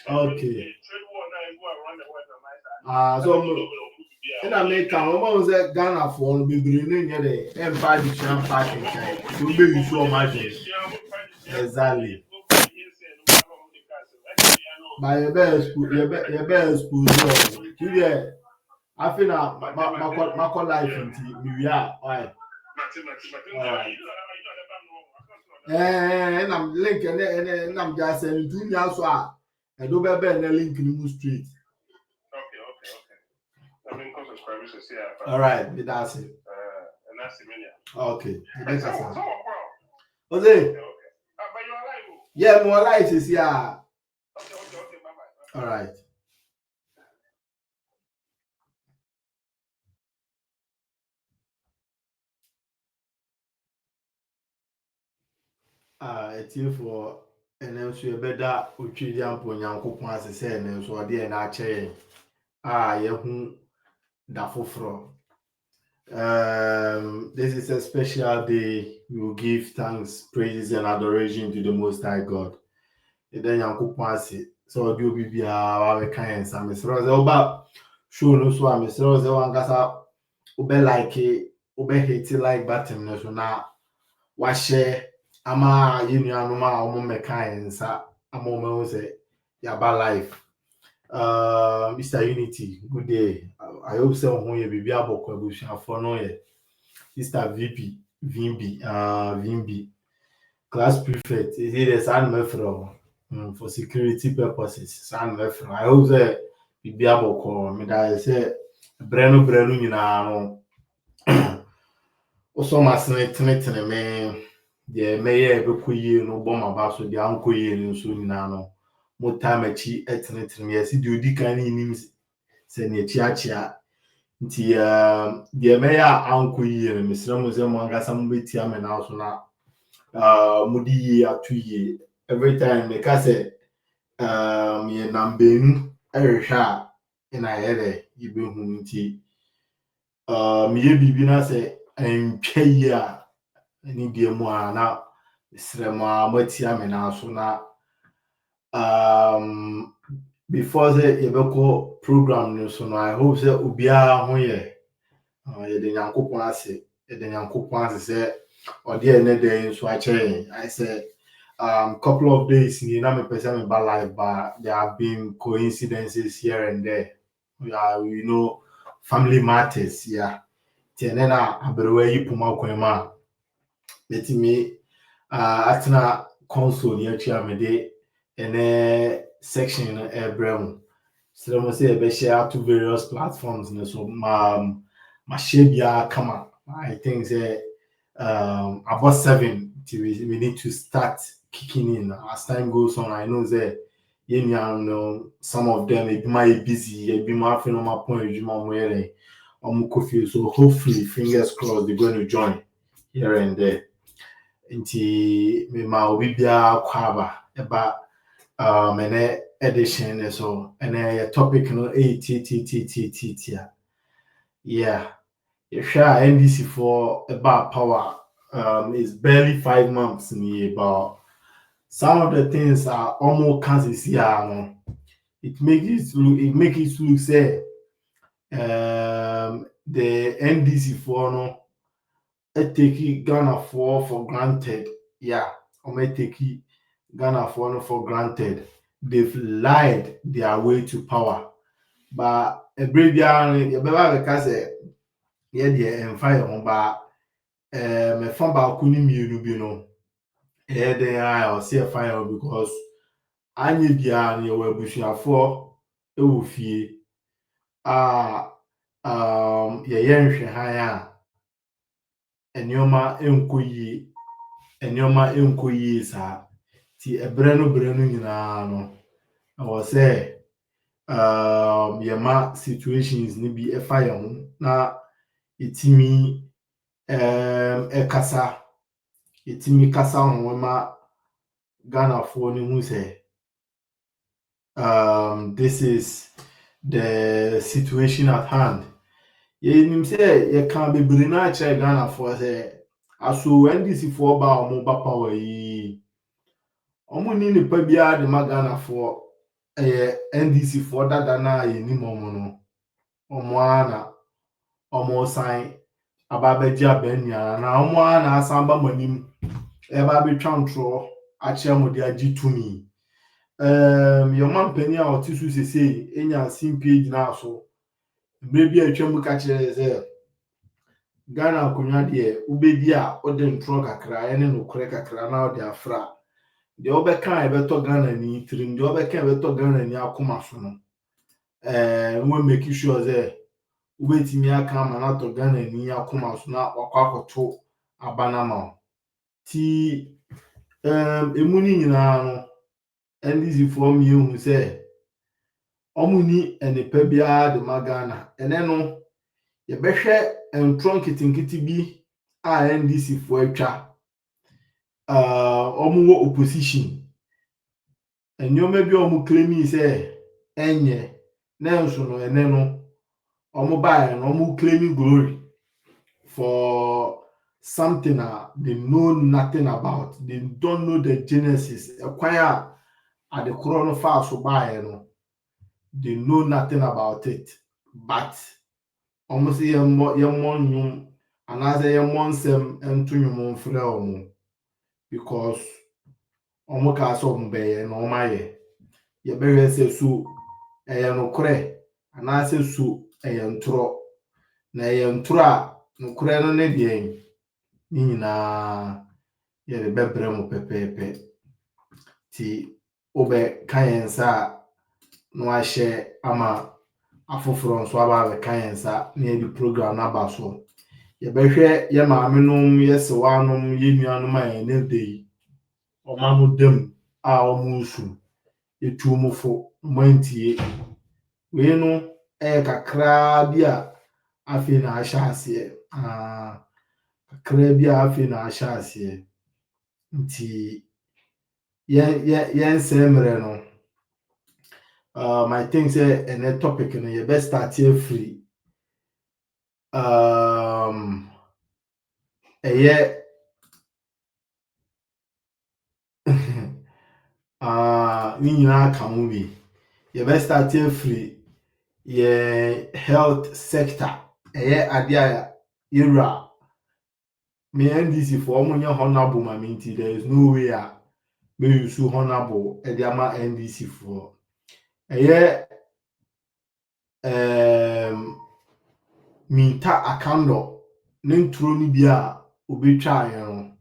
Okay. So in America, almost Ghana for be bringing the Empire Dictionary Parking time. You be you show margin. Exactly. By your best school, your best school. You I feel now my life into me. Why? And I'm linking and I'm just saying, junior, so I do better than link in the street. Okay. All right, that's it. And that's it. Okay. Okay. Yeah, more light is yeah. Okay, bye-bye. All right. It's here for and then so you better uchi ampo nyankopon asese and so ade na ache yehu da foforo. This is a special day. We will give thanks, praises, and adoration to the Most High God. Then nyankopon ase so ode obi bia wa we kan ensa mesro ze oba show no so am mesro ze wan kasa obe like obe hit like button no so na wa share ama yenuanu ma omo meka ensa ama omo say yaba life. Mr. Unity, good day. I hope so won ye bibi aboko abusuafo no ye. Sister Vimbi, class prefect. Is it a san mefro for security purposes? San mefro. I hope that bibi aboko me da say brenu nyina no. Also masne tene me de meye bekoyie no boma ba so de ankoyie nso nyina no. Mo time achi tene yesi de odi kan ni nim se ne chiachia nti de meya ankoyie no mesra mo ze mo angasa mo betia me na so na mudi atuye every time me ka say ye nambenu ehwehwa ina yele ibehu nti me ye bibi na say entwaye a ni de mu na mesra mo matia me na so na before the yebeko program no so no I hope say obia ho ye de nyankopon ase say ode ene dey so ache I say couple of days ni na me person me ba live but there have been coincidences here and there. We know family matters, yeah. Tenena abrewe yipuma kwema betimi atena console ya chia me de ene section ebrem so mo say be share to various platforms so ma share bia kama. I think say about 7 we need to start kicking in as time goes on. I know that you know some of them it might be busy, it be my phenomenal point so hopefully fingers crossed they're going to join here and there. Nti me ma obi bia kwaba eba ene edition so ene topic no yeah NDC for about power is barely 5 months in here, but some of the things are almost cancelled here. It make it look say the NDC for no take Ghana for granted. Yeah, or take Ghana for granted. They've lied their way to power. But a brave young because yeah, the fire on ba me fa ba kuni mienu bi no then I see a fire because anye bia na we abusuafo e wo fie ye nhwe han a enioma enkoyi sa ti ebre no nyina no I say yema situations ni bi e fire ho na itimi kasa ho ma Ghana for ni hu say this is the situation at hand. Ye nim say ye can be brina che Ghana for say aso NDC for ba o ba power yi ɔmo ni nipa biara de ma Ghanafoɔ ɛyɛ NDC foɔ dada na yɛnim ɔmo no ɔmo ara na ɔmo san aba abɛgye abɛnua na ɔmo ara na asan ba mo anim ɛba abɛtwa ntorɔ akyerɛ mo de agye tumi yɛn mpanyin a ɔte so sesei enya simpie gyina so mmerɛ bi a atwa mu ka kyerɛ sɛ Ghana akonnwa deɛ wobɛdi a wode ntorɔ kakra ɛne nokorɛ kakra na wode afra deɛ wobɛka a ɛbɛtɔ Ghana ni tirim deɛ wobɛka a ɛbɛtɔ Ghana ni akoma so no wo make sure sɛ wobɛtumi aka ama no atɔ Ghana ni akoma so na wakɔ akɔto aba no ama wo nti emu no nyinaa no NDC foɔ mmienu sɛ ɔmo ni nipa biara de ma Ghana ɛnɛ no yɛbɛhwɛ ntorɔ nketenkete bi a NDC foɔ atwa ɔmo wɔ opposition nneɛma bi a ɔmo claim sɛ ɛnyɛ na nso no ɛnɛ no ɔmo baeɛ no ɔmo claim glory for something they know nothing about they don't know the genesis ɛkwan a adekorɔ no faa so baeɛ no they know nothing about it but ɔmo sɛ yɛmmɔ nnwom anaasɛ yɛmmɔ nsɛm nto nnwom mfrɛ ɔmo because ɔmo kaa sɛ ɔmo bɛyɛ na ɔmo ayɛ yɛbɛhwɛ sɛ so ɛyɛ nokorɛ anaasɛ so ɛyɛ ntorɔ na ɛyɛ ntorɔ a nokorɛ no ne deɛ ne nyinaa yɛde bɛbrɛ mo pɛpɛɛpɛ nti wobɛka yɛn nsa a na wahyɛ ama afoforɔ nso aba abɛka yɛn nsa na yɛde program no aba so yɛbɛhwɛ yɛ maamenom yɛ sewanom yɛ nuanom a yɛn da yi ɔma no dam a ɔmo nsu etu mu fo ɔmo antie wei no ɛyɛ kakraa bi a afei na ahyɛ aseɛ kakraa bi a afei na ahyɛ aseɛ nti yɛn sɛ mmerɛ no I think sɛ ɛnɛ topic no yɛbɛ start afiri ɛyɛ ne nyinaa ka ho bi yɛbɛ start afiri yɛ health sector ɛyɛ adeɛ a yɛwura me NDC foɔ ɔmo nyɛ honourable ma me nti there is no way a mɛyi so honourable ɛde ama NDC foɔ ɛyɛ Minta Akando ne nturo no bi a obetwaeɛ no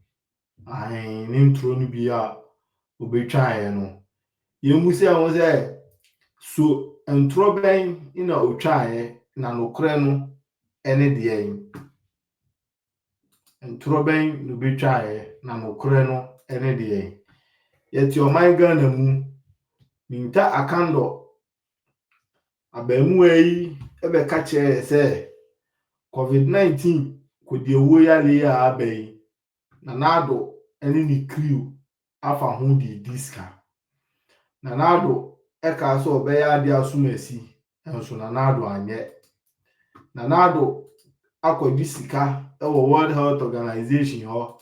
ne nturo no bi a obetwaeɛ no yɛmmu sɛ ho sɛ so nturo bɛn na otwaeɛ na nokorɛ no ɛne deɛ nturo bɛn na obetwaeɛ na nokorɛ no ɛne deɛ yɛte ɔman Ghana mu Minta Akando abaamuwa yi ɛbɛka kyerɛ sɛ COVID-19 kɔdiewuo yare yi a aba yi Nanado ɛne ne crew afa ho de di sika Nanado ɛka sɛ ɔbɛyɛ ade asom asi nso Nanado anyɛ Nanado akɔgye sika ɛwɔ World Health Organization hɔ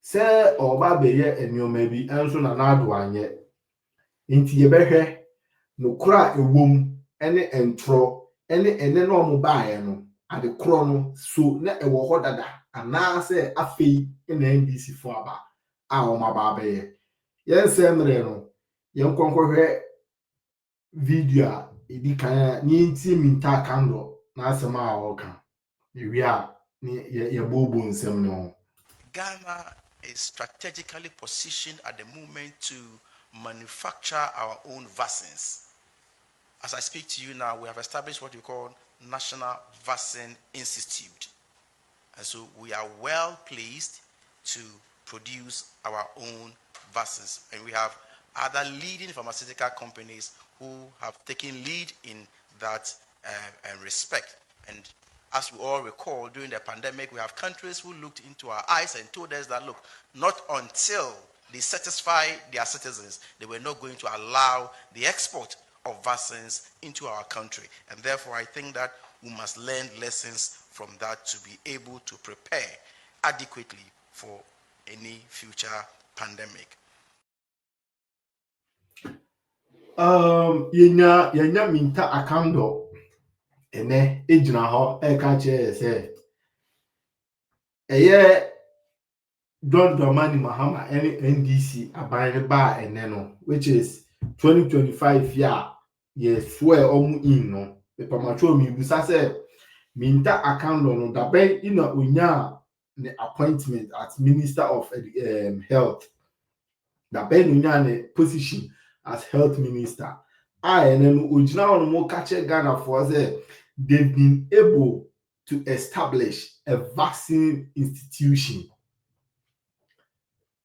sɛ ɔba bɛyɛ nneɛma bi nso Nanado anyɛ nti yɛbɛhwɛ nokorɛ a ɛwom ɛne ntorɔ ɛne ɛnɛ na ɔmo baeɛ no adekorɔ no so na ɛwɔ hɔ dada anaasɛ afei na NDC fo aba a ɔmo aba abɛyɛ yɛn sɛ mmerɛ no yɛn nkɔhwɛ video a edi kan a ne yɛntie Minta Akando n'asɛm a ɔka ewie a ne yɛbɔbɔ nsɛm no ho. Ghana is strategically positioned at the moment to manufacture our own vaccines. As I speak to you now, we have established what we call National Vaccine Institute. And so we are well placed to produce our own vaccines. And we have other leading pharmaceutical companies who have taken lead in that respect. And as we all recall, during the pandemic, we have countries who looked into our eyes and told us that, look, not until they satisfy their citizens, they were not going to allow the export of vaccines into our country. And therefore, I think that we must learn lessons from that to be able to prepare adequately for any future pandemic. yenya minta akando ene ejina ho e ka che se eye John Dramani Mahama any NDC aban ba ene no, which is 2025 year swear omu in no e pamacho mi busa se minta akando no da ben ina onya the appointment as Minister of Health, da ben onya the position as Health Minister. And then ojina on mo catch Ghana for say they've been able to establish a vaccine institution.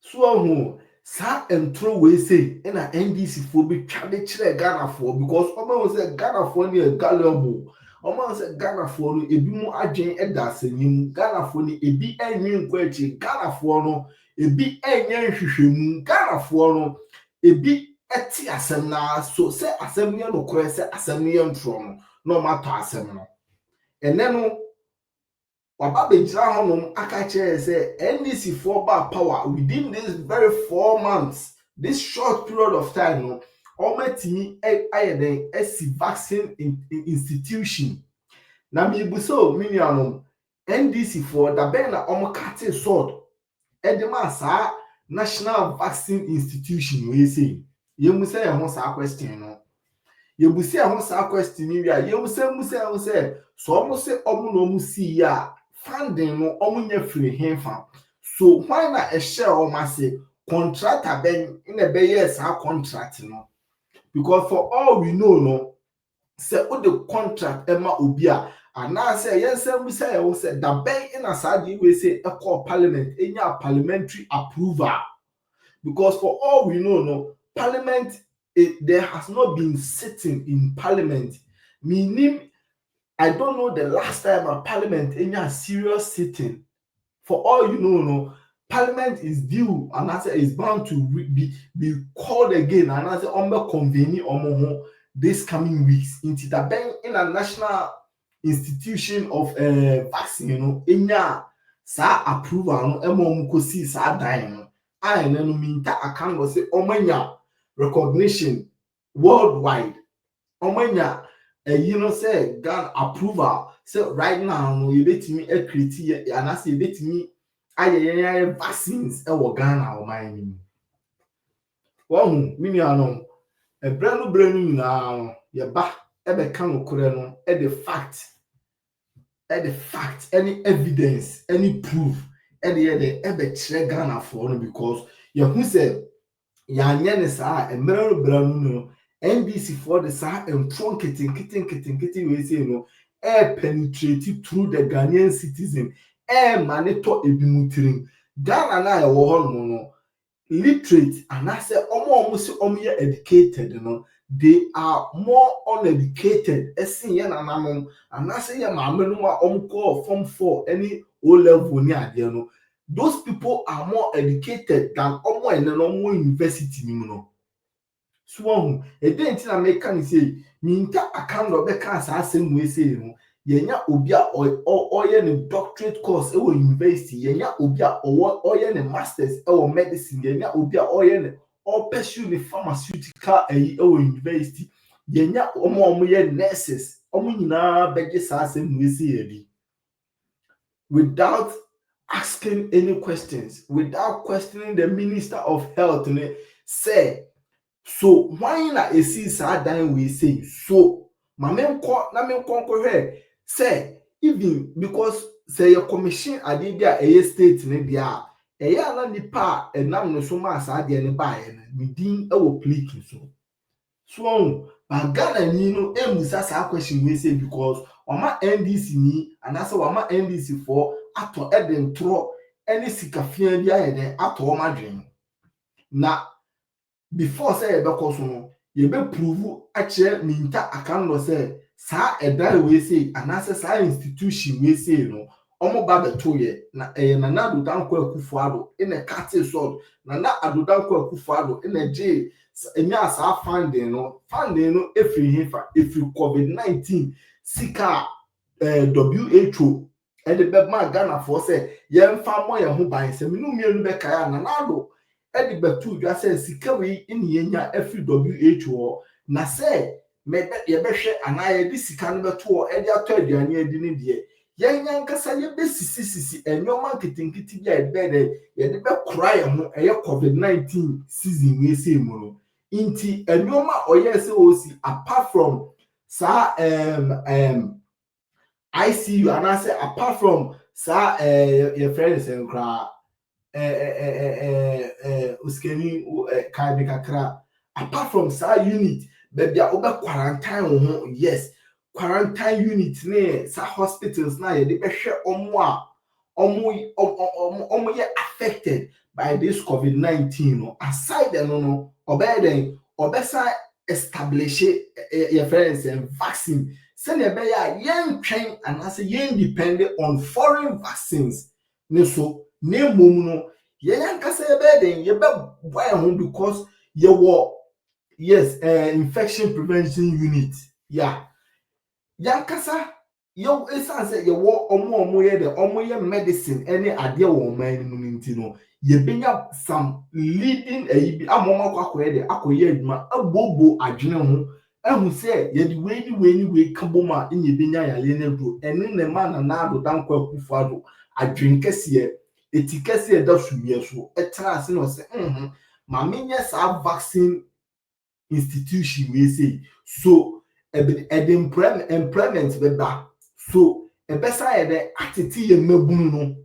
So sa entro we say na NDC for be twa de kire Ghana for, because omo say Ghana for ni gullible. Omo say Ghana for no ebi mu adwen eda asanyim, Ghana for ni ebi enwe nkwa echi, Ghana for no ebi enye nhwehwemu, Ghana for no ebi eti asem na so say asem ye no kore say asem ye ntro no no matter asem no. Ene no Waba bejira honom aka kire say NDC for ba power within this very 4 months, this short period of time no, ometimi ayeden esi vaccine institution. Na mi buso minianom NDC for da ben na omkate sword edema sa national vaccine institution we say yemu say ehun sa question no. Yebusi ehun sa question ni wi a yemu say so omo say omo no mu si ya funding no omunya free henfa. So why na a share omo say contractor ben in a be yes our contract no, because for all we know no say o the contract ema obi a ana say yes say we say da ben in asade we say e call parliament enya parliamentary approval, because for all we know no parliament there has not been sitting in parliament, meaning I don't know the last time a parliament in a serious sitting. For all you know, no, parliament is due and I say is bound to be called again and I say convening this coming weeks into the bank in a national institution of vaccine, you know, in sa approval no muko see sa dying no. I no minta account say omanya recognition worldwide. Omanya you know say God approval say right now no you betimi create and I say betimi aye vaccines e wo Ghana o man ni. Wo mini anom e branu na ye ba e be kan okure no e the fact any evidence any proof e the be kire Ghana for no, because you who say ya anye ne sa e branu no NDC for the sa and kitten we say no air penetrate through the Ghanaian citizen air monitor ebimutirim Ghana na e wo ho no literate and I say omo say omo educated no, they are more uneducated esin ye nanamom and I say ye maame no ma omo call form 4 any O level ni ade no, those people are more educated than omo ene no omo university ni no. So e den ti na make kan say minta akando be kan sa asem we say no yenya obi a oye ne doctorate course e wo university, yenya obi a oye ne masters e wo medicine, yenya obi a oye ne or pursue ne pharmaceutical e wo university, yenya omo ye nurses omo nyina beje sa asem we say bi without asking any questions, without questioning the Minister of Health ne say. So why na esi sa dan we say so mamenko na menkonko he say even because say your commission ade dia eye state ne dia eye na nipa enam no so ma sa ade ne ba ye ne din e wo plique so Ghana ni no emusa sa question we say because oma NDC ni anase oma NDC for ato eden tro any sikafia dia ye den ato o madwen na before say ebe koso no ye be prove akire minta akano say sa eda we say anase sa institution we say no omo ba beto ye na na adodankwa akufuado in a cattle sword na adodankwa akufuado in a j enya sa funding no every hefa every COVID-19 sika WHO and the bema Ghana for say ye mfa mo ye ho ban se minu mienu be kaya na ado edi betu dwa say sika we in yenya every WHO na say me ye behwe ana ye di sika no beto e di ato aduane adi ne de yen yankasa ye besisi enyoma kitinkiti bia ebede ye de be kora ye ho eye covid-19 season we say mu no inti enyoma oye se osi apart from sa ICU and I say apart from sa your friends and cry uskeni kai kakra apart from sa unit baby oba quarantine yes quarantine unit ne sa hospitals na ye de behwe omo ye affected by this covid-19 no aside no obeden obesa establish your friends and vaccine send be ya yen train and as yen depend on foreign vaccines ne so ne mom no ye yankasa be den ye be boy ho because ye wo yes infection prevention unit yeah yankasa yo esan say ye wo omo ye de omo ye medicine any ade wo man no nti no ye benya some leading bi amoma kwakoye de akoye adwuma abobo adwene ho ehu say ye de we kaboma nye benya yale na do ene ne ma na ado dan kwa kufu ado adwen kese eti kese da sumie so etena ase no say ma menye sa vaccine institution we say so employment beba so ebesa ye de atete ye mabunu no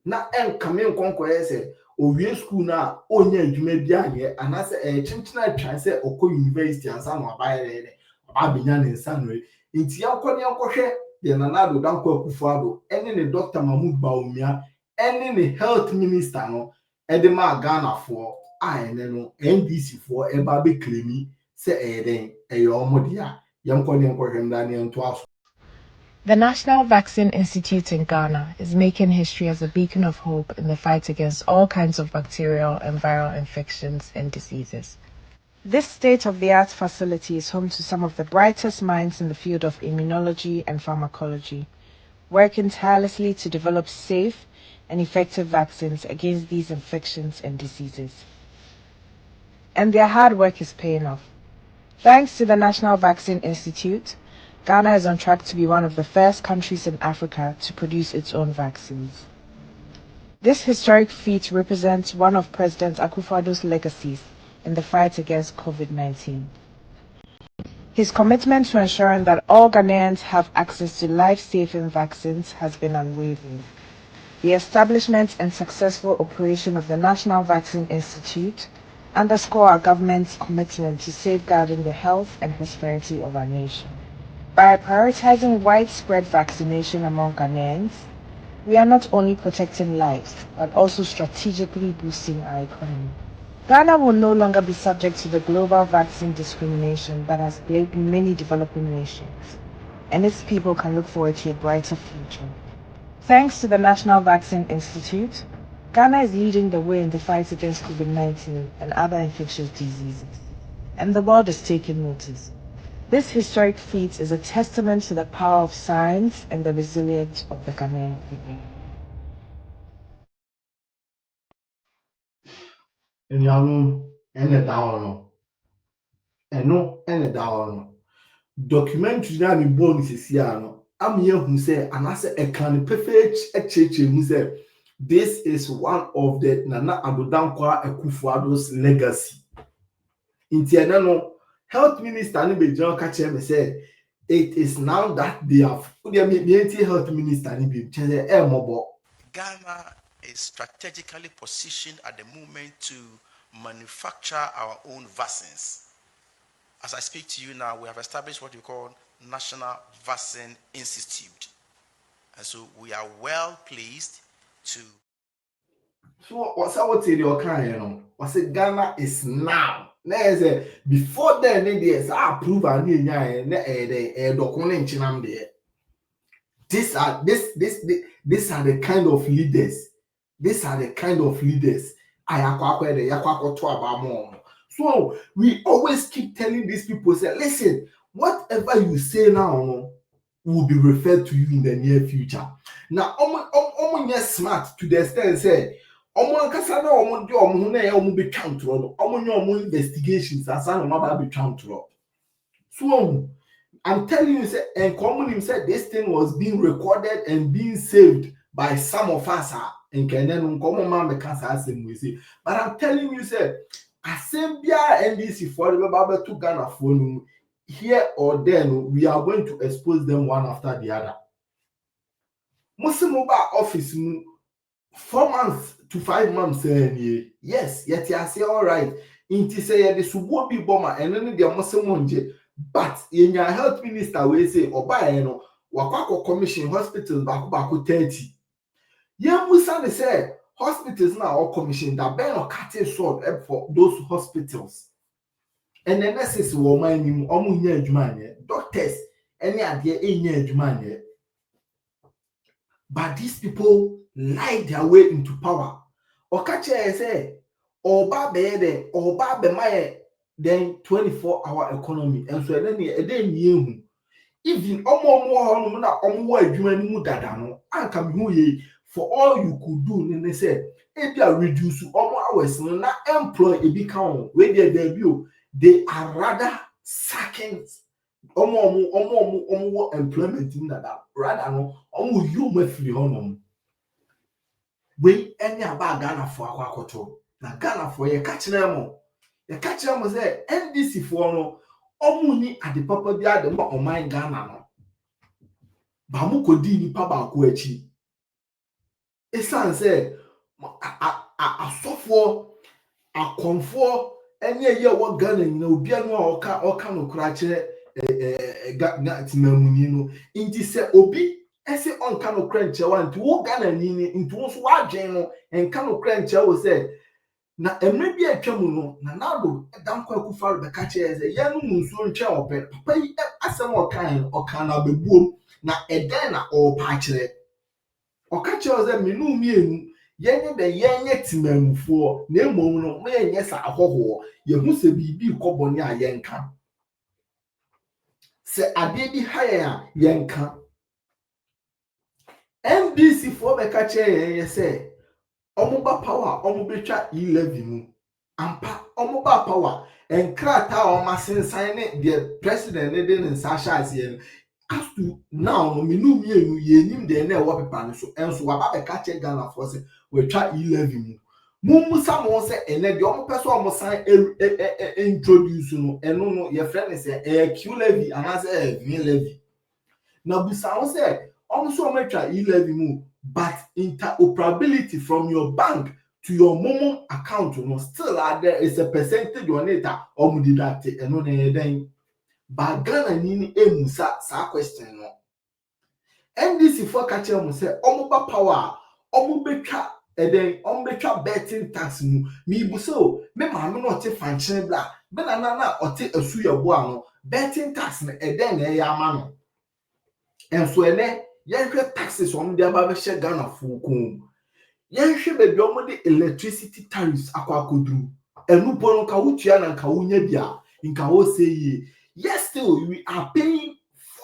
na enkame nkonko ye se owie school na onya adwuma bia ye anase chinchina atwan se okọ university ansa no abaye ne abenya ne nsa no nti yankọ ne yankọhwe ye nanado danko akufo ado ene ne Dr. Mahmoud Bawumia ene ne health minister no edema Ghana for ene no NDC for eba be claimi se eden eyomodia yankọ ne yankọhwe ndane nto aso. The National Vaccine Institute in Ghana is making history as a beacon of hope in the fight against all kinds of bacterial and viral infections and diseases. This state-of-the-art facility is home to some of the brightest minds in the field of immunology and pharmacology, working tirelessly to develop safe and effective vaccines against these infections and diseases. And their hard work is paying off. Thanks to the National Vaccine Institute, Ghana is on track to be one of the first countries in Africa to produce its own vaccines. This historic feat represents one of President Akufo-Addo's legacies in the fight against COVID-19. His commitment to ensuring that all Ghanaians have access to life-saving vaccines has been unwavering. The establishment and successful operation of the National Vaccine Institute underscore our government's commitment to safeguarding the health and prosperity of our nation. By prioritizing widespread vaccination among Ghanaians, we are not only protecting lives, but also strategically boosting our economy. Ghana will no longer be subject to the global vaccine discrimination that has plagued many developing nations, and its people can look forward to a brighter future. Thanks to the National Vaccine Institute, Ghana is leading the way in the fight against COVID-19 and other infectious diseases, and the world is taking notice. This historic feat is a testament to the power of science and the resilience of the Ghanaian people. Enuanom ene da hɔ no eno ene da hɔ no documentary na me born sisi ano am ye hu say anase e kan perfect echeche hu say this is one of the Nana Addo Dankwa Akufo-Addo's legacy. Inti ene no health minister ni be John kache me say it is now that they have the health minister ni be change e mobo. Ghana is strategically positioned at the moment to manufacture our own vaccines. As I speak to you now, we have established what we call National Vaccine Institute. And so we are well placed to. So what's what the okay, you know? What's Ghana is now. Say before then, there's approve and the document chinam there. These are these are the kind of leaders. These are the kind of leaders. So we always keep telling these people, say, listen, whatever you say now will be referred to you in the near future. Now, yes smart to the extent say, kasa na do na be count investigations as an be count. So I'm telling you, say, and common said this thing was being recorded and being saved by some of us. And Kenyan common man the cancer we see. But I'm telling you, say, Assembia NDC for the Baba to Ghana phone here or then we are going to expose them one after the other. Muslim office 4 months to 5 months yes, yet I say all right. Inti say the subo bi bomber and then the Muslim but in your health minister we say oba no wakwa commission hospitals baku 30. Yeah, Musa say hospitals now all commission that ben or cutting short for those hospitals. And the nurses will mind him omunya adwuma doctors any idea enya adwuma. But these people lie their way into power. Okache say oba be oba be my then 24-hour economy and so then yehu even omo na omo adwuma ni mu dada no anka me hu ye for all you could do ne say e bia reduce omo hours no na employ e bi kan we they are rather sacking omo employment in that rather no omo you ma free honom we any aba Ghana for akwakoto na Ghana for ye catch them say NDC for no omo ni ade papa bi ade ma oman Ghana no ba mo kodi ni pa ba ko achi esan say asofo akonfo any ye wo Ghana ni obi anu oka no kura kire timamuni no inti se obi ese onka no kura nche wa nti wo Ghana ni nti wo so wadwen no enka no kura nche wo se na emre bi atwam no na nado dankwa kufaru be ka kire se ye no munso ntwe ope papa yi asem okan na bebuom na eden na opa kire oka kire se menu mienu yenye de yenye timamufo na emom no me yenye sa ahoho ye hu se bibi koboni a yenka se ade bi haya yenka NDC for be ka kire ye se omuba power omubetwa 11 mu ampa omuba power enkrata o masensan ne the president ne de nsa hyaase as to now menu mienu yenim de na e wo pepa ne so enso waba be ka kire Ghana for se wetwa 11 mu musa mo se ene de omo pese omo san introduce no eno no ye friend ne se Q levy anase V levy na busa wo se omo so metwa 11 mu but interoperability from your bank to your momo account no still there is a percentage on it omo deduct eno na yeden ba Ghana ni emusa sa question no NDC for catch am say omo ba power omo betwa eden omo betwa betting tax mu mi buso me ma me no te fanchen bla be na ote asu yabo ano betting tax na eden na ya ama no enso ene yenhwe taxes omo de aba be she Ghana fukum yenhwe be bi omo de electricity tariffs akwakodru enu pono ka wutua na ka wunya bia nka wo say yes still we are paying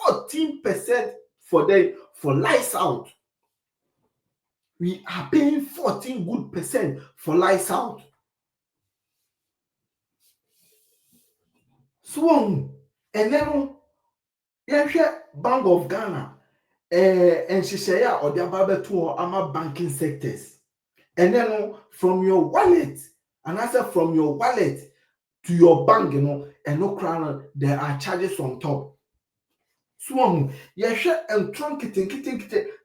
14% for lights out. We are paying 14% for lights out. So, and then Bank of Ghana, and Shishaya or the Ababe to our banking sectors. And then from your wallet, and I said from your wallet to your bank, and no crown, there are charges on top. So, and trunk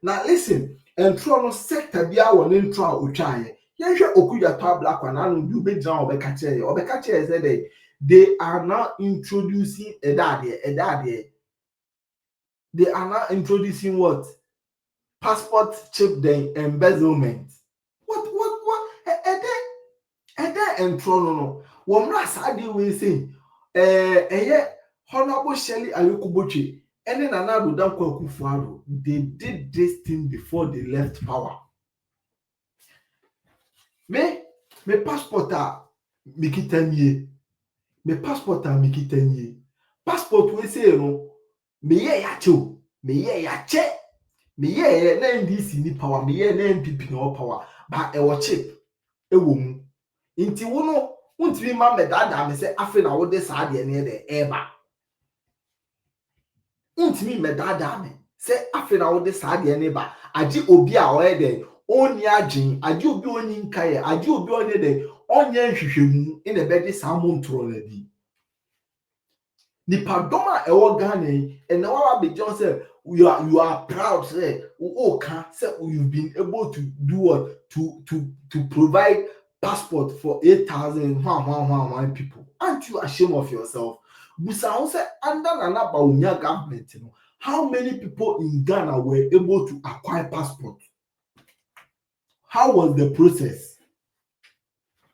now listen, and tron sector be our intro uchaye. Yesha okuya to black one and you be down obekache said they are now introducing a daddy. They are now introducing what? Passport chip then embezzlement. What? And no. One ras I deal with say, Honorable Shelley Ayukubochi. And then another Dankwa Kufuado, they did this thing before they left power. Me passport miki 10 years. Me passport miki 10 years. Passport we say no, me ye yacho, me ye yache, me ye na NDC ni power, me ye na MPP no power, but e wo chip, e wo mu. Inti wo no, untimi ma me dada me say afi na wo de sa de ne de eba. untimi medada me say afi na wo de saa de ne ba age obi a oye de oni agin age obi oni nkaye age obi oni de onye nhwehwemu ina be de saa montro na bi nipa doma ewo Ghana and now I be just say you are proud say say you've been able to do what to provide passport for 8,000 people. Aren't you ashamed of yourself? Busa say under Nana Bawumia government, you know, how many people in Ghana were able to acquire passport? How was the process?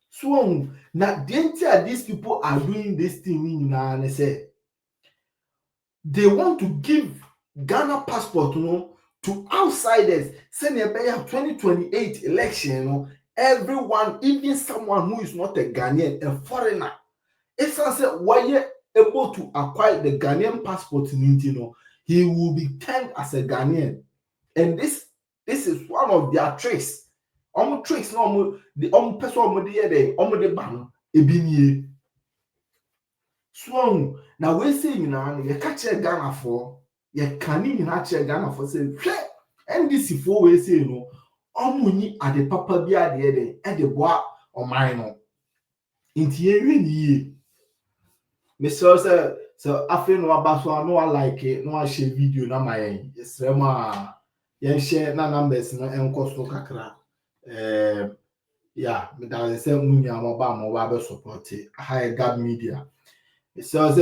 So now the entire these people are doing this thing in and say they want to give Ghana passport, you know, to outsiders. Send a 2028 election, you know, everyone, even someone who is not a Ghanaian, a foreigner, if I say why you able to acquire the Ghanaian passport in India, you know, he will be termed as a Ghanaian. And this is one of their tricks. Tricks no the person the ban ebini. So now we say you know you catch a Ghana for you can't even catch a Ghana for say NDC for we say you know ni at the papa bi ade at the boy or mine no inti ye me so afi no aba so no like no a share video na my yesrema yen share na numbers no enko so kakra yeah me da say munya mo ba be support high gab media. So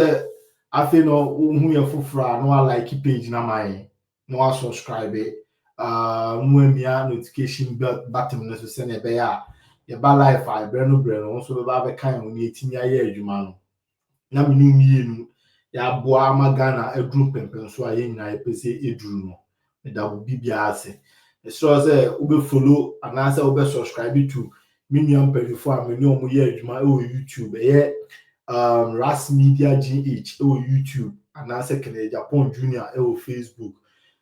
I feel no who you fufra no like page na my no subscribe mwemia notification button no so send e be ya ye ba life I breno so be ba be kan woni etimi aye adwuma no na menu mienu ya boa amagana edru pempen so aye nyina epese edru no me da bibia ase so say ube follow and answer ube subscribe to minion before me no mo ye adwuma e YouTube Ras Media GH YouTube and answer Kennedy Japan Junior Facebook.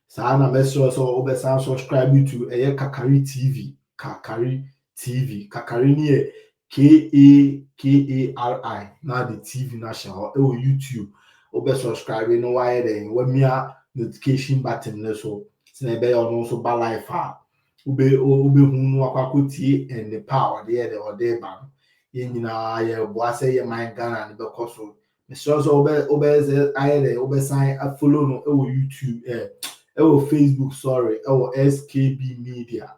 Sana message so obesan subscribe to Kakari TV. Kakari TV. Kakari ni KARI. Now the TV national YouTube. Obe subscribe no why then when me notification button so be on also ba life ube hunu akwakotie and the power there or there ban nyina ye boase ye man Ghana ne bekoso me so obe ayede obe sign a follow no YouTube Facebook sorry SKB Media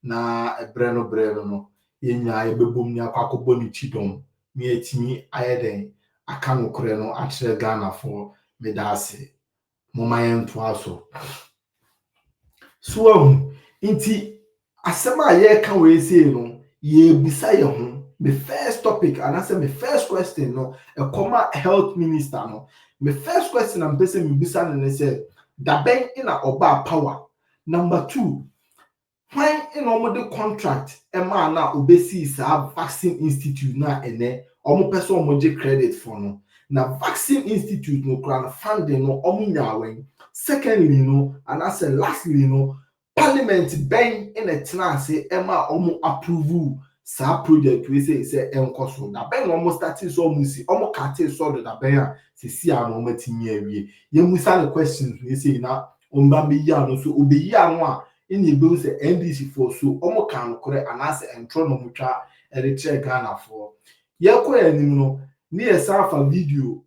na breno no ye nyina ye bebom ni akwakobo ni chidom me etimi ayede aka no kore no akire Ghana for me dase moma ye nto aso so inti asema ye ka we say no ye bisa ye ho. My first topic and I say my first question no a comma health minister no my first question I'm person me bisa and say da ben in a oba power. Number 2, when in the contract a man na obesi sa vaccine institute na ene omo person omo je credit for no na vaccine institute no kran funding no omo nyawen. Secondly no and I say lastly no parliament ben in a tenase ema omo approve sa project we say enkoso da ben no starting so musi omo kate so do da ben a si a no matimi awie ye musa the questions we say na omba be ya no so obeyi anu a any be say NDC for so omo kan kore anase entro no mutwa e check Ghana for ye ko anim no ne ye safa video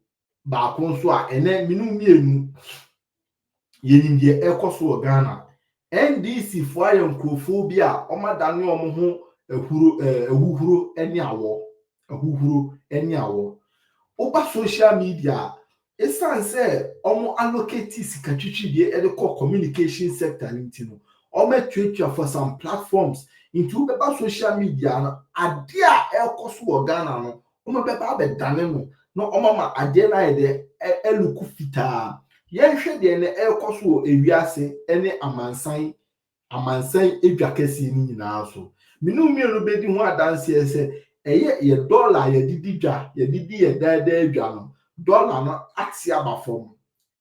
ba ko so a ene minu mienu ye nim ye ekoso Ghana NDC for ayankrofobia omadane omo ho ehuhuro eni awo oba social media esanse omo allocate sikatwitwi de edeko communication sector ntino omo twetwa for some platforms into beba social media na ade a ekoso Ghana no omo beba abedane no no omo ma ade na ide eluku fita yenhwe de ne ekoso ewiase ene amansan edwakase ni nyina so minu mienu bedi ho adanse ese ye dollar ye didi dwa ye didi ye dada dwa no dollar no axe abafom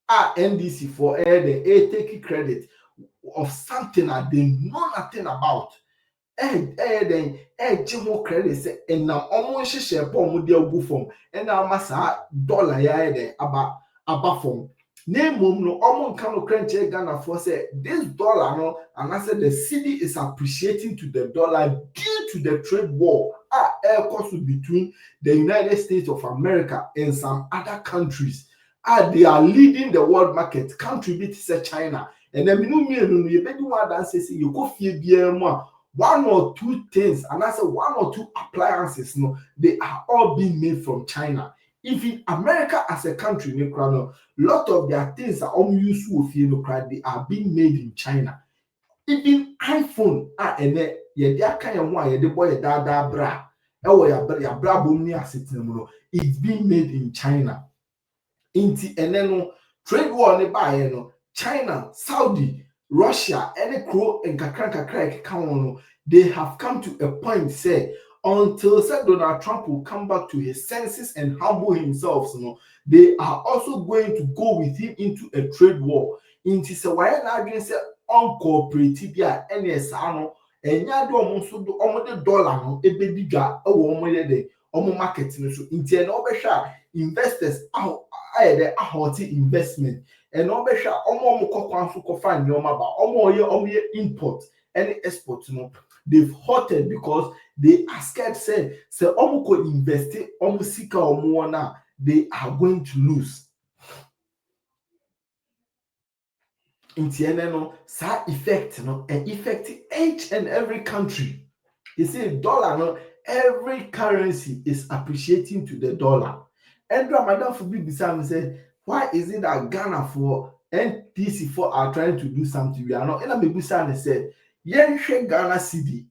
a NDC for the take credit of something that they know nothing about then ho credit say enam omo nhihye po omo de agu fom ena amasa dollar ya den abafom Name mom no almost can crunch Ghana for say this dollar no, and I said the city is appreciating to the dollar due to the trade war air cost between the United States of America and some other countries. They are leading the world market. Country bit say China. And then you bet one that says you go fear one or two things, and I said one or two appliances, no, they are all being made from China. Even America as a country, lot of their things are unuseful. They are being made in China. Even iPhone, and then yeah, kind of one, the boy da bra. Ya bra bomni asitino. It's being made in China. Inti eneno trade war ne ba no China, Saudi, Russia, any crow and kakra count. They have come to a point say until said Donald Trump will come back to his senses and humble himself, they are also going to go with him into a trade war. Inti se why na adwen say uncooperative ya NSA no enya de omo do omo de dollar no ebedi dwa e wo omo ye de omo market no so inti na obehwa investors the ahoti investment and obesha omo kokwan so kofa nyoma ba omo ye import any export no they've halted because they are scared say omo ko invest omo sika omo na they are going to lose. No sa effect no and effect each and every country. You see dollar no every currency is appreciating to the dollar. And Madam Fubi Bisam said, why is it that Ghana for NDC for are trying to do something? We are not. And Bisam said, yen share Ghana cedi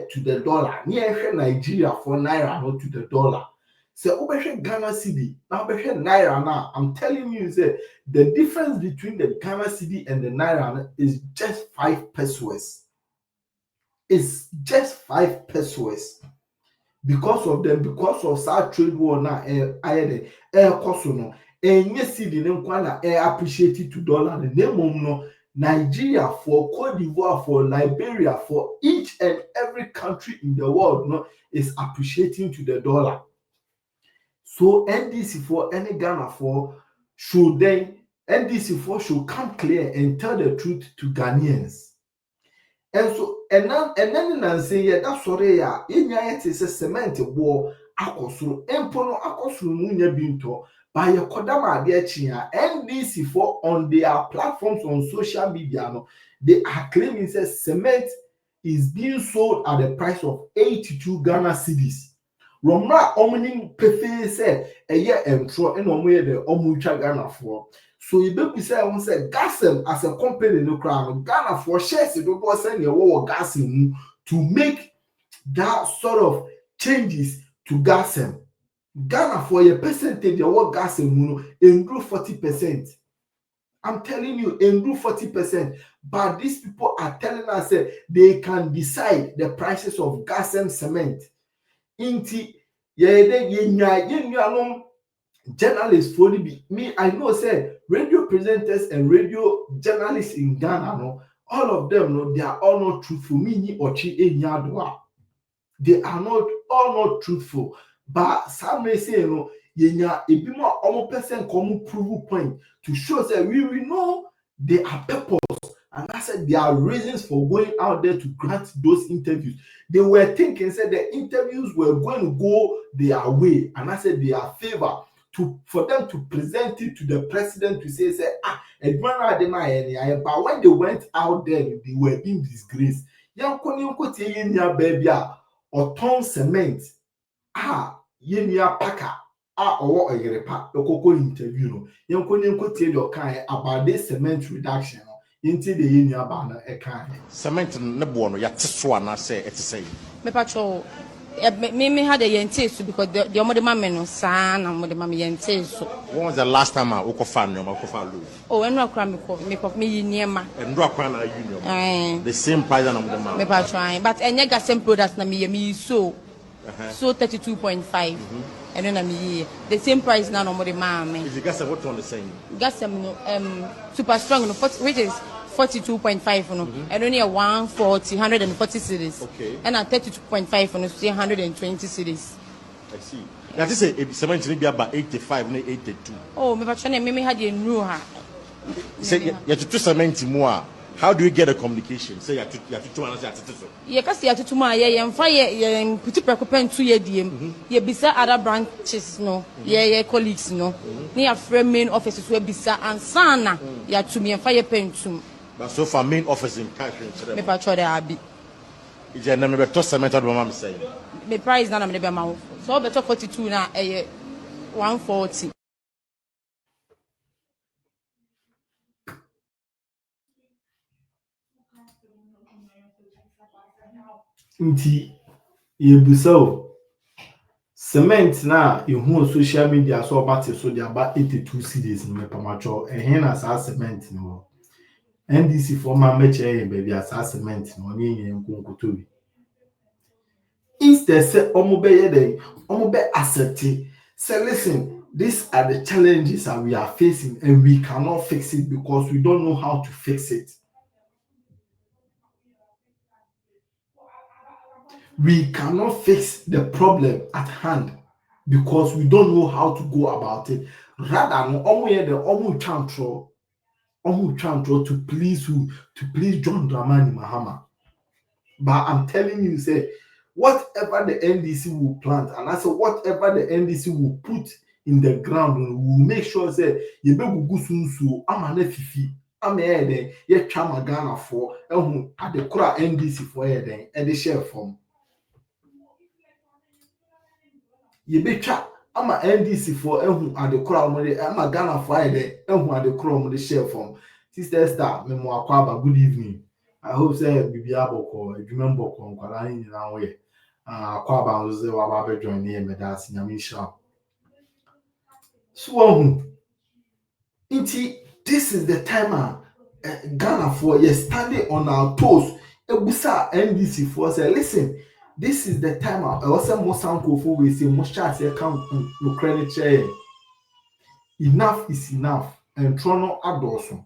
to the dollar. Yen share Nigeria for naira not to the dollar. So Obeshe Ghana cedi now Obeshe naira now. I'm telling you, say the difference between the Ghana cedi and the naira is just 5 pesos. It's just 5 pesos. Because of South trade war now, cost no, yes, cedi appreciated to dollar. The name no Nigeria for Cote d'Ivoire for Liberia for each and every country in the world no is appreciating to the dollar. So NDC for any Ghana for should then NDC for should come clear and tell the truth to Ghanaians. And so and then say yeah that's sorry ya it is a cement war akosuru empono akosuru munya binto by your kodama de chia NDC for on their platforms on social media no they are claiming say cement is being sold at the price of 82 Ghana cedis. Romra omni pefe say eye entro and omo de omutwa Ghana for. So you be say one say Gasem as a company no crown Ghana for shares do go send your Gasem to make that sort of changes to Gasem. Ghana for your percentage your Gasem no improve 40%. I'm telling you, improve 40%. But these people are telling us that they can decide the prices of Gasem cement. Inti journalists for me, I know say radio presenters and radio journalists in Ghana, no, all of them, no, they are all not truthful. Me or they are not all not truthful. But some may say, no, a bit more almost percent come prove point to show that we know they are purpose. And I said there are reasons for going out there to grant those interviews. They were thinking, said the interviews were going to go their way, and I said their favor. For them to present it to the president to say but when they went out there, they were being disgraced. Baby or ton cement paka or a interview no about this cement reduction into the Cement no ya teso na say it say me patrol me had a yente because the omodema no sa na omodema me yente so. When was the last time I woke fan no lose? Oh, enro akra me niema enro akra na union the same price na omodema me patrol but enye gasem products na me so 32.5 and then the same price now omodema me is the gasem what on the same gasem super strong no which is 42.5 no and only a 140 cities okay and at 32.5 no 120 cities. I see. That is a cement be about 85 no 82. Oh me patrol me had a new ha Say you to cement more. How do you get a communication? Say you have to answer. Ye kasi ya tutu ma ye mfa ye puti prekopen to ye diem. Ye bisa other branches no. Ye colleagues no. Ni ya frame main offices we bisa ansana ya to me mfa ye pentum. But so far main office in country. Me pa chode abi. Ije na me beto cement do mama say. Me price na me be ma. So beto 42 na 140. Nti yebusa cement na ehu social media so obate so dia ba 82 cedis no pamacho ehe na sa cement no NDC former meche baby asa cement no ni yen nkonkoto bi instead say omo be accept say listen, these are the challenges that we are facing and we cannot fix it because we don't know how to fix it. We cannot fix the problem at hand because we don't know how to go about it. Rather, omu chantro to please who? To please John Dramani Mahama. But I'm telling you, say, whatever the NDC will plant, and I say whatever the NDC will put in the ground, we will make sure say you be gugu sunsu amane fifi amede ye twa magana for ehun adekora NDC for ye den e de share form. You be twa ama NDC for ehun adekora omode ama Ghana for ye den ehun adekora omode share form. Sister Star, me mo akwaba, good evening. I hope say bibia boko adwuma mboko nkwala ni na wo ye. Akwaba nzo ze wa ba be join ne me da sinyame sha. So this is the time Ghana for you standing on our toes. Ebusa NDC for say listen, this is the time I also Mosanko for we say Mosha say come no credit chair. Enough is enough and trono adoso.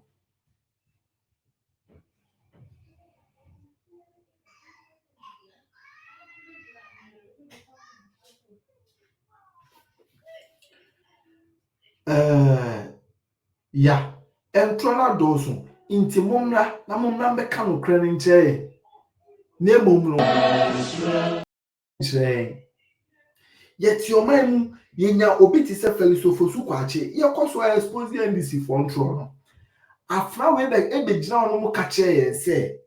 Yeah, and trono adoso. Inti mumra na mumra mbeka no credit chair. Ne mumro. Yet your man yenya obi ti se Felisofosu kwache ye koso expose the NDC for ntro no afra we be ebegina no mo kache ye say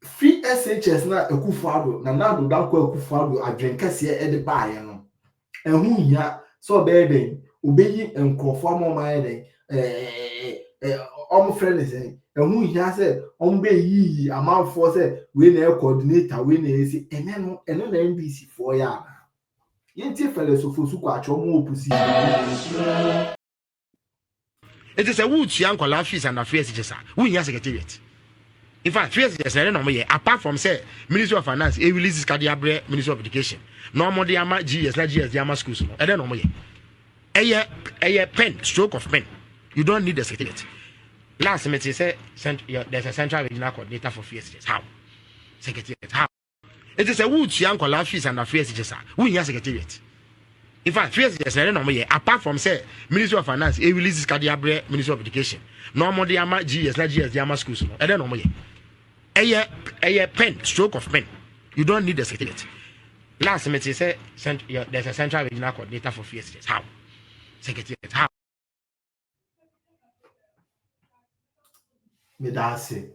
free SHS na Akufo-Addo na nado danko Akufo-Addo adwenkase e de baaye no ehu hia so be den obeyi enkrofo amomaye den omo friend say ehu hia say omo be yi amanfo say we na coordinator we na esi ene na NDC for ya yenti Felisofosu kwache omo opposition. It is a wood yanko fees and affairs just we have secretariat. In fact, fees just apart from say Ministry of Finance, it releases Kadiabre, Ministry of Education. No more the ama GS, not GS, the ama schools. I don't know. A pen, stroke of pen. You don't need the secretariat. Last minute, say there's a central regional coordinator for fees. How? Secretariat. How? It is a wood yanko fees and affairs just we have secretariat. In fact, fees just apart from say Ministry of Finance, it releases Kadiabre, Ministry of Education. No more the ama GS, not GS, the ama schools. I don't know. A pen, stroke of pen. You don't need the secretariat. Last minute, say there's a central regional coordinator for fees. How? Secretariat. How? Me da say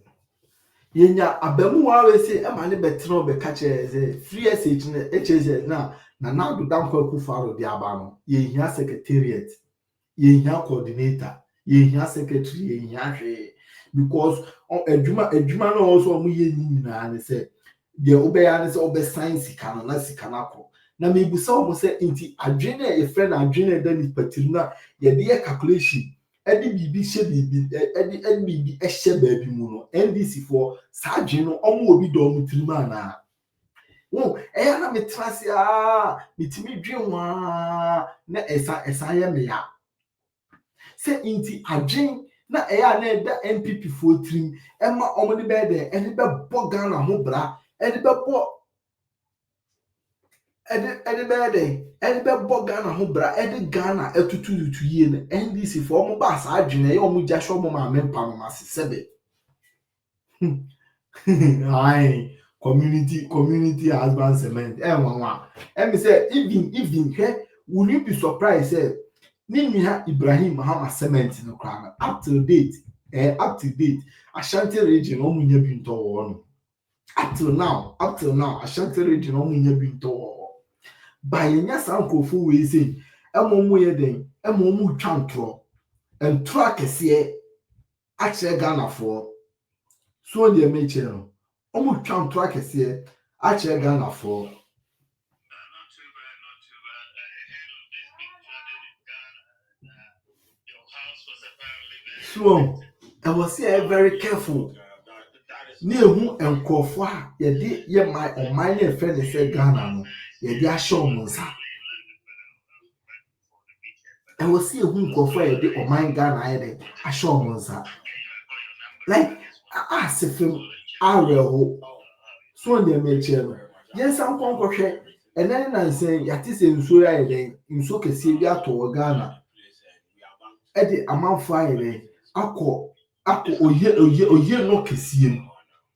yenya abamu wa we say e ma ne betro be ka che free SH na HZ na nado danko Akufo-Addo di aba no ye hia secretariat ye hia coordinator ye hia secretary ye hia hwe because adwuma no also omo ye nyina ne say de obeya ne say obe science kan na sika na ko na me busa omo say inti adwene e friend adwene da ni patiri na ye de calculation edi bibi hye bibi edi bibi ehye baabi mu no NDC for sa adwene no omo obi do omo tirima na wo eya na metrase mitimi dwenwa na esa ye me ya se inti adwen na eya na eda NPP for trim ema omo de be de eni be bo Ghana ho bra eni be bo Ede bede be Ghana ho bra ede Ghana etutu yie ne NDC for mo ba sa adwene ye omo gya hwo mo ma mempa no masebe. Aye, community husband cement. Nwa. Me say even will you be surprised say Nimia Ibrahim Mahama cement no kra up to date Ashanti region omo nya bi nto wo no. Up till now Ashanti region omo nya bi nto wo. By nya san krofo we say emomo ye den emomo twantro entro akese a che Ghana for so the meche no omo twantro akese a che Ghana for. So I was here very careful. Near who and Kofa, ye my or my friend said Ghana, ye dia show monsa. I was here who Kofa, ye or my Ghana, I show monsa. Like, I asked if him, I will so near me chair. Yes, I'm conquer, and then I say, Yatis in Suya, in so can see to Ghana. Eddie, a man fire, ako oye no kesie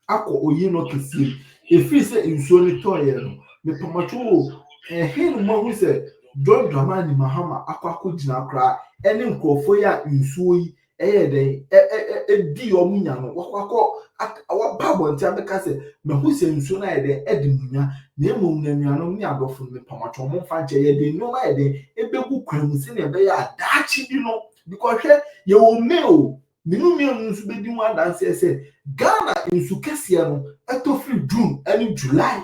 akọ oye no kesie efi se nsuo ni toye no me pamacho no mo hu se John Dramani Mahama akọ gina kra ene nkrofo ya nsuo yi eye den di omunya no wakọ awa babo ntia beka se me hu se nsuo na ede munya na emom na nuano ni adofo me pamacho mo fa je ye de no ma ede ebegu kwam se na ebe ya daachi bi no because ye wo me minumi nsu be di mu adanse ese Ghana nsu kese no eto free June and July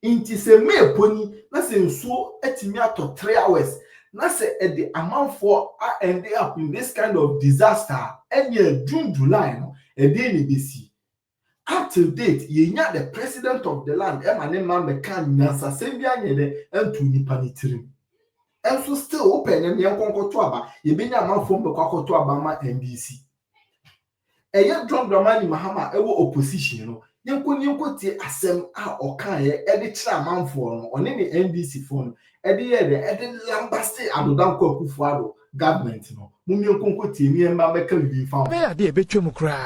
inti se me poni na se nsu etimi ato 3 hours na se e the amount for end up in this kind of disaster any June July no e dey ni besi up to date ye nya the president of the land e ma ne ma meka nyansa se bia nye de entu nipa ni tirim enso still open and yankonkoto aba ye benya amanfo mbekwakoto aba ma NDC eye John Dramani Mahama ewo opposition no yenko tie asem a okan ye e de kira amanfo no one ne NDC phone e de ye de lambaste adodanko akufo ado government no mumye nkonko tie mi emba meka bibi fa be ade betwem kra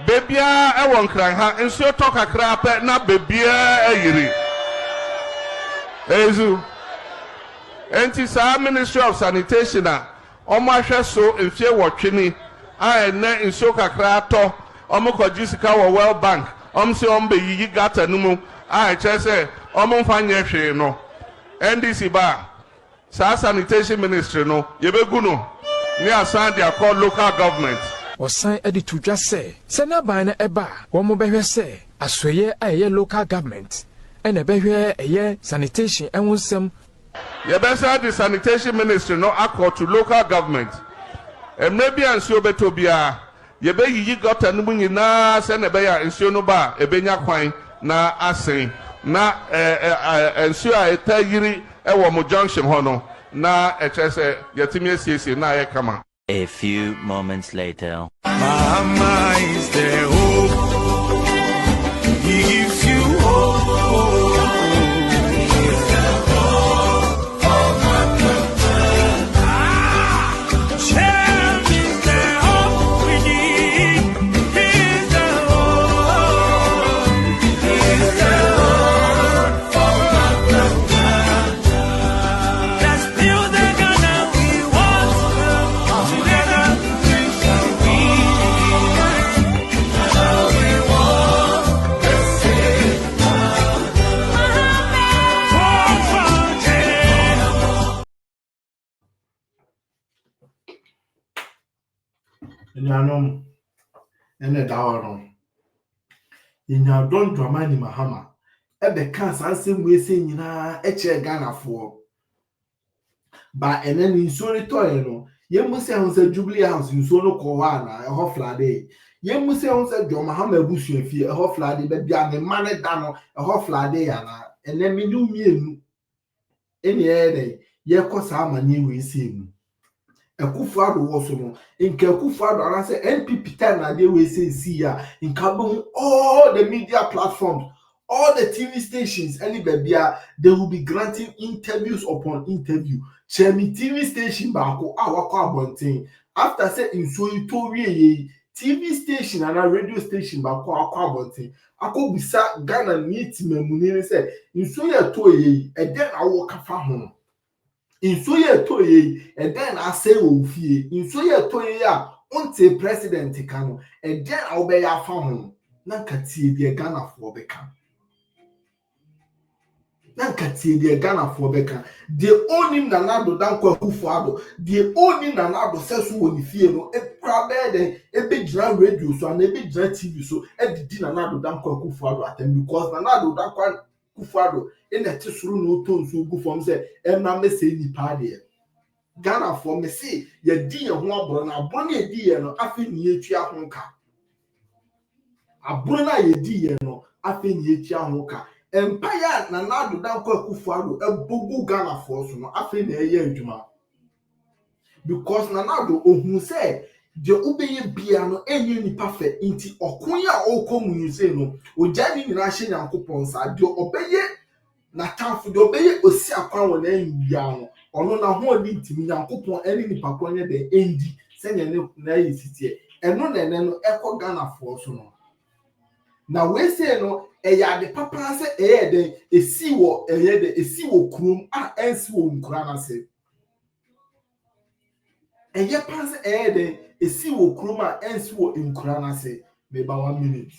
bebia e won kran ha nsuo to kakra pe na bebia ayiri ezu enti sa Ministry of Sanitation a omo ahwe so enfie wotwe a ene nsuo kakra to omo kwaji sika wo World Bank se ombe yiyi gata numu a chese omo mfanye hwe no NDC ba sa Sanitation Ministry no yebegu no ni asan dia call local government osan edi tudwa se na ban na eba wo mo behwe se asoye aye local government ene behwe eye sanitation enwonsem yebesa the Sanitation Ministry no accord to local government maybe ansuo beto bia yebe yiyi gota no nyina se na be ya nsuo no ba ebenya kwan na asen na nsuo a etayiri ewo mo junction ho no na echese yetimi asiesie na ye kama. A few moments later. Mama is the hope. He gives you hope. Nyanom ene dawo inya John Dramani Mahama ebe kan sansem we se nyina eche Ghana for ba ene ni nsuo ni toye no yemuse ho se Jubilee House nsuo no ko wa na eho flade yemuse ho se John Mahama abusu afie eho flade be bia me mane da no eho flade ya na ene mi du mienu ene ede ye ko sa amani we se mu Ekufuado was no nke Ekufuado and I say NPP time na dey we say see ya in all the media platforms all the TV stations, any baby, they will be granting interviews upon interview. Chemi TV station bako awako abonten. After say in so you to ye TV station and a radio station bako akwa abonten. Ako bisa Ghana ni timemuni say in so ye to ye and then I walk afa home. In so ye to ye and then I say wo fie. In so ye to ye a until president kano and then I obey afa home. Na katie de Ghana for beka. Ghana for beka. They own him Nanado Danko Kufuado. They own him Nanado says who ni fie no. E prabe de e be jira radio so and e be jira TV so e di Nanado Danko Kufuado atem because Nanado Danko Kufuado in the tisuru no tone so go from say e na me say ni pa de. Ghana for me say ye di ye ho abro na abro na ye di ye no afi ni etua ho nka. Abro na ye di ye no afi ni etua ho nka. Empire na Nadu Danko Kufuado ebogu Ghana for so no afi na eye adwuma because na Nadu ohun say de obeye bia no enye ni perfect inti okun ya okomu say no ojani ni na hye Nyankopon sa de obeye na tanfo de obeye osi akwan wona enwia no ono na ho odi ntimi Nyankopon eni ni pakwa nye de endi se ne na yisitie eno na ene no ekọ Ghana for so no na we say no eya de papa se eye de esi wo eye de esi wo krum a ensi wo nkura na se eye pa se eye de esi wo krum a ensi wo nkura na se me ba 1 minute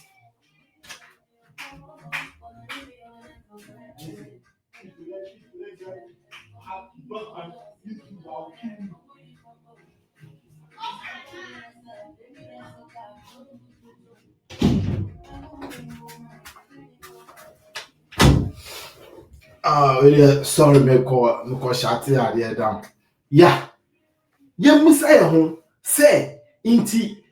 really sorry me ko shati ade down. Yeah. Ye musa ye ho say inti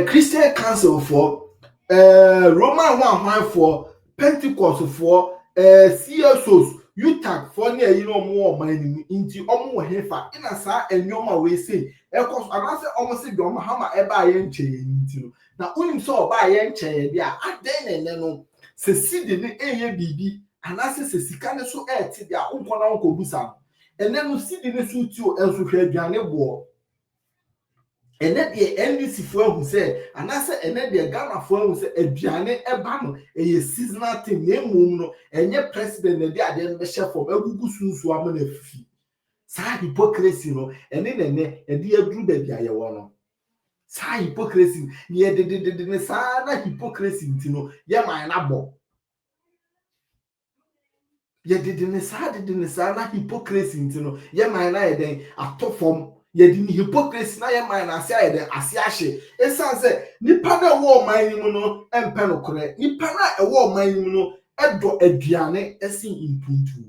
Christian Council for Roman one for Pentecost for CSOs UTAC for near you know more money inti omo hefa ina sa enyoma we say e cause anase omo se do hama e ba ye nche inti no na unim so ba ye nche bia aden ne no se sidi ne eye bibi anase se sika ne so ti bia unko na unko busa ene no sidi ne so tio enso hwe aduane bo ene de NDC fo ahu se anase ene de Ghana fo ahu se aduane eba no eye seasonal thing na emum no enye president na de ade no be chef of agugu sunsu am na fifi sa hypocrisy no ene ne e de aduru ba bia ye wo no sa hypocrisy ye de ne sa na hypocrisy ntino ye man na bo ye de ne sa na hypocrisy ntino ye man na ye den atofom ye di hypocrisy na ye man na ase ayede ase ahye esan se nipa na wo man ni mu no empe no kore nipa na wo man ni mu no edo aduane esin impuntu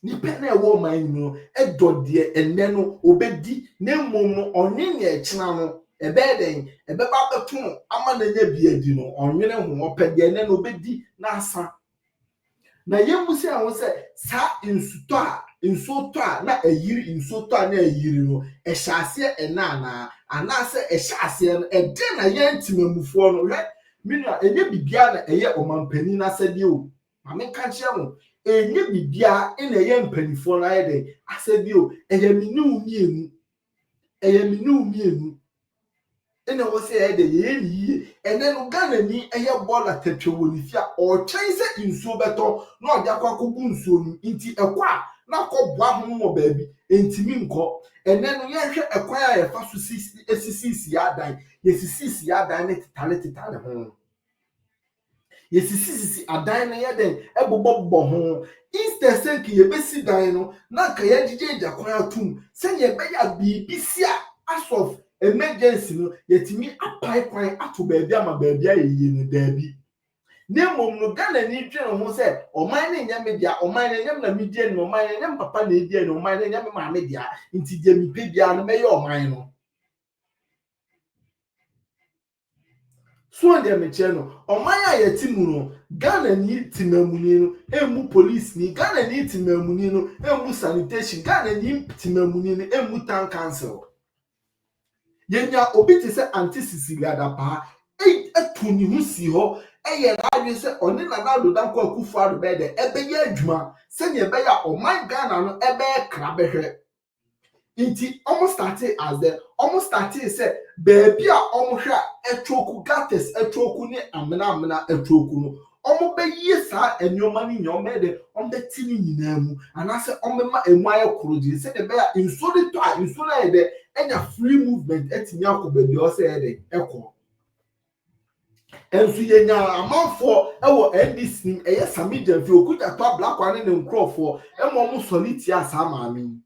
nipa na wo man ni mu no edo de enne no obedi na mmom no onwe ne ekina no ebe den ebe ba beto ama na nya bi adi no onwene ho opede enne no obedi na asa na yemusi ahụ se sa insuto a na ayiri insuto a na ayiri no ehyase enana anase ehyase no ede na ye ntimamufo no hwe mina enye bibia na eye omampani na asede o ame ka kire mo enye bibia na eye mpanifo na ayede asede o eye minu mienu ene wo se ede ye ni ene no Ghana ni eye bola tetwe wonifia o chen se insuo beto na oja kwa kogu nsuo nu nti ekwa na ko boa ho mo baabi entimi nko ene no ye hwe ekwa ya ye fa so esisi adan ye sisi adan ne titale ho ye sisi adan ne ye den ebobo ho instead say ki ye besi dan no na ka ye jeje kwa atum se ye be ya bibisia as of emergency no yetimi apai kwan ato baabi ama baabi ayeye no daabi na mom no Ghana ni twene ho se oman ne nya media oman ne nya na media no oman ne nya papa na edia no oman ne nya me ma media nti de mi pedia no meye oman no so de me che no oman a yetimu no Ghana ni timamuni no emu police ni Ghana ni timamuni no emu sanitation Ghana ni timamuni no emu town council yenya obi te se anti Sicilia da pa etuni hu si ho eye na adwe se oni na na do dan kwa kufu ado be de ebe ya adwuma se ne be ya o man Ghana no ebe kra behwe inti almost started as the almost started say baby a hwe etwoku gates etwoku ni amena etwoku no be yi sa enyoma ni nyoma de be tini nyina mu anase ma emu aye kroji se de be ya insori to a insori de enya free movement etimi akoba bi o se de ekọ ensu yenya amanfo ewo NDC eye samija fi okuta to black one ne nkrofo emo soliti asa maami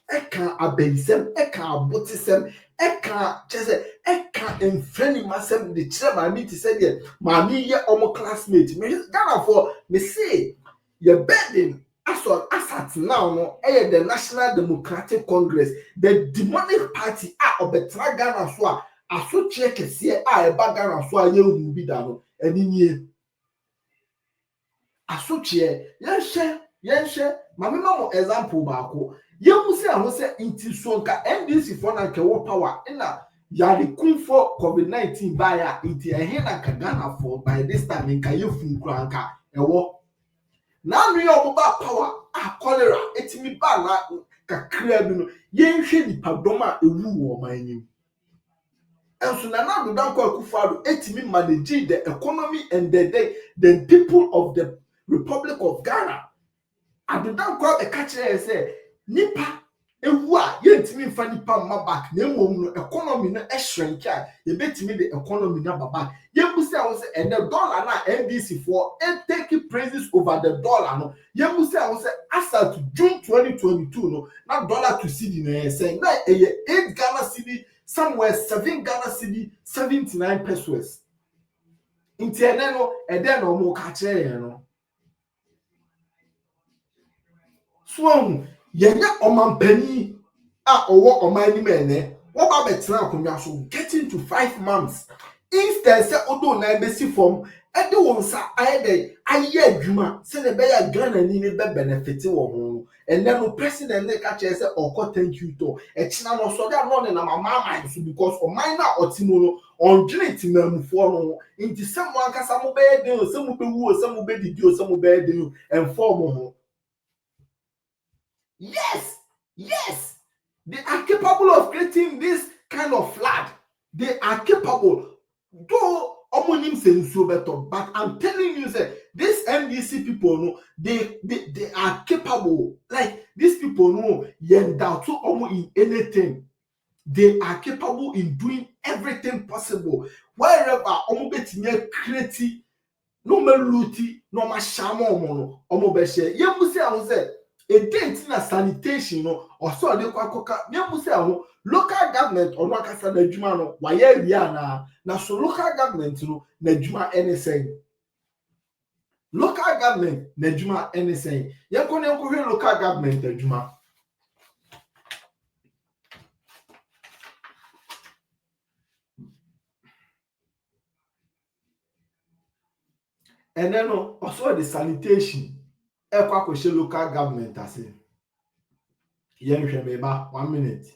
eka abeisem eka abotisem eka chese eka enfreni masem de chire maami ti se de maami ye omo classmate me Ghana for me say ye burden asat now no the National Democratic Congress the demonic party obetra Ghana so aso kese eba Ghana so ye hu bi da no eninye aso yenhye maami mo example baako yemu se aho se inti so nka NDC for na kewo power na yari kunfo COVID-19 baya inti ehe na ka Ghana for by this time nka yefu nkura nka ewo na anu ye oba power cholera etimi ba na kakra bi no yenhwe nipadom a ewu wo manyim enso na do dan kwa kufado etimi manage the economy and the people of the Republic of Ghana adodan kwa e ka kire say nipa ewu a yentimi mfa nipa ma back na emom no economy no shrink a ye betimi the economy na baba yebusi a wo say and the dollar na NDC for take praises over the dollar no yebusi a wo say as at June 2022 no na dollar to cedi na say na 8 Ghana cedi somewhere 7 Ghana cedi 79 pesos inti ene no ede no mo ka kire ye no so yenya omampani a owo omani mene wo ba betra akonwa so getting to 5 months instead say odo na besi form e de won sa aye adwuma se ne be ya Ghana ni ne be benefit wo ho and then no president ne ka che say oko thank you to e china no so da no ne na mama so because o man na otimo no on dwene timamfo no inti se mo ankasa mo be de o se mo be wu o se mo be didi o se mo be de en form ho. Yes, they are capable of creating this kind of flood. They are capable. Though omonim sensu beto, but I'm telling you, say these NDC people, no, they are capable. Like these people, no, yenda to omo in anything. They are capable in doing everything possible. Wherever omo betime create, no meluti, no ma shamo omo beshe. Yemusi a say. A dent na sanitation no or so de kwakoka nyemu se ho local government ono akasa na adwuma no waye ria na so local government no na adwuma anything local government na adwuma anything ye ko ne ko hwe local government adwuma and then no also the sanitation e kwa ko she local government ase ye nhwe me ba 1 minute.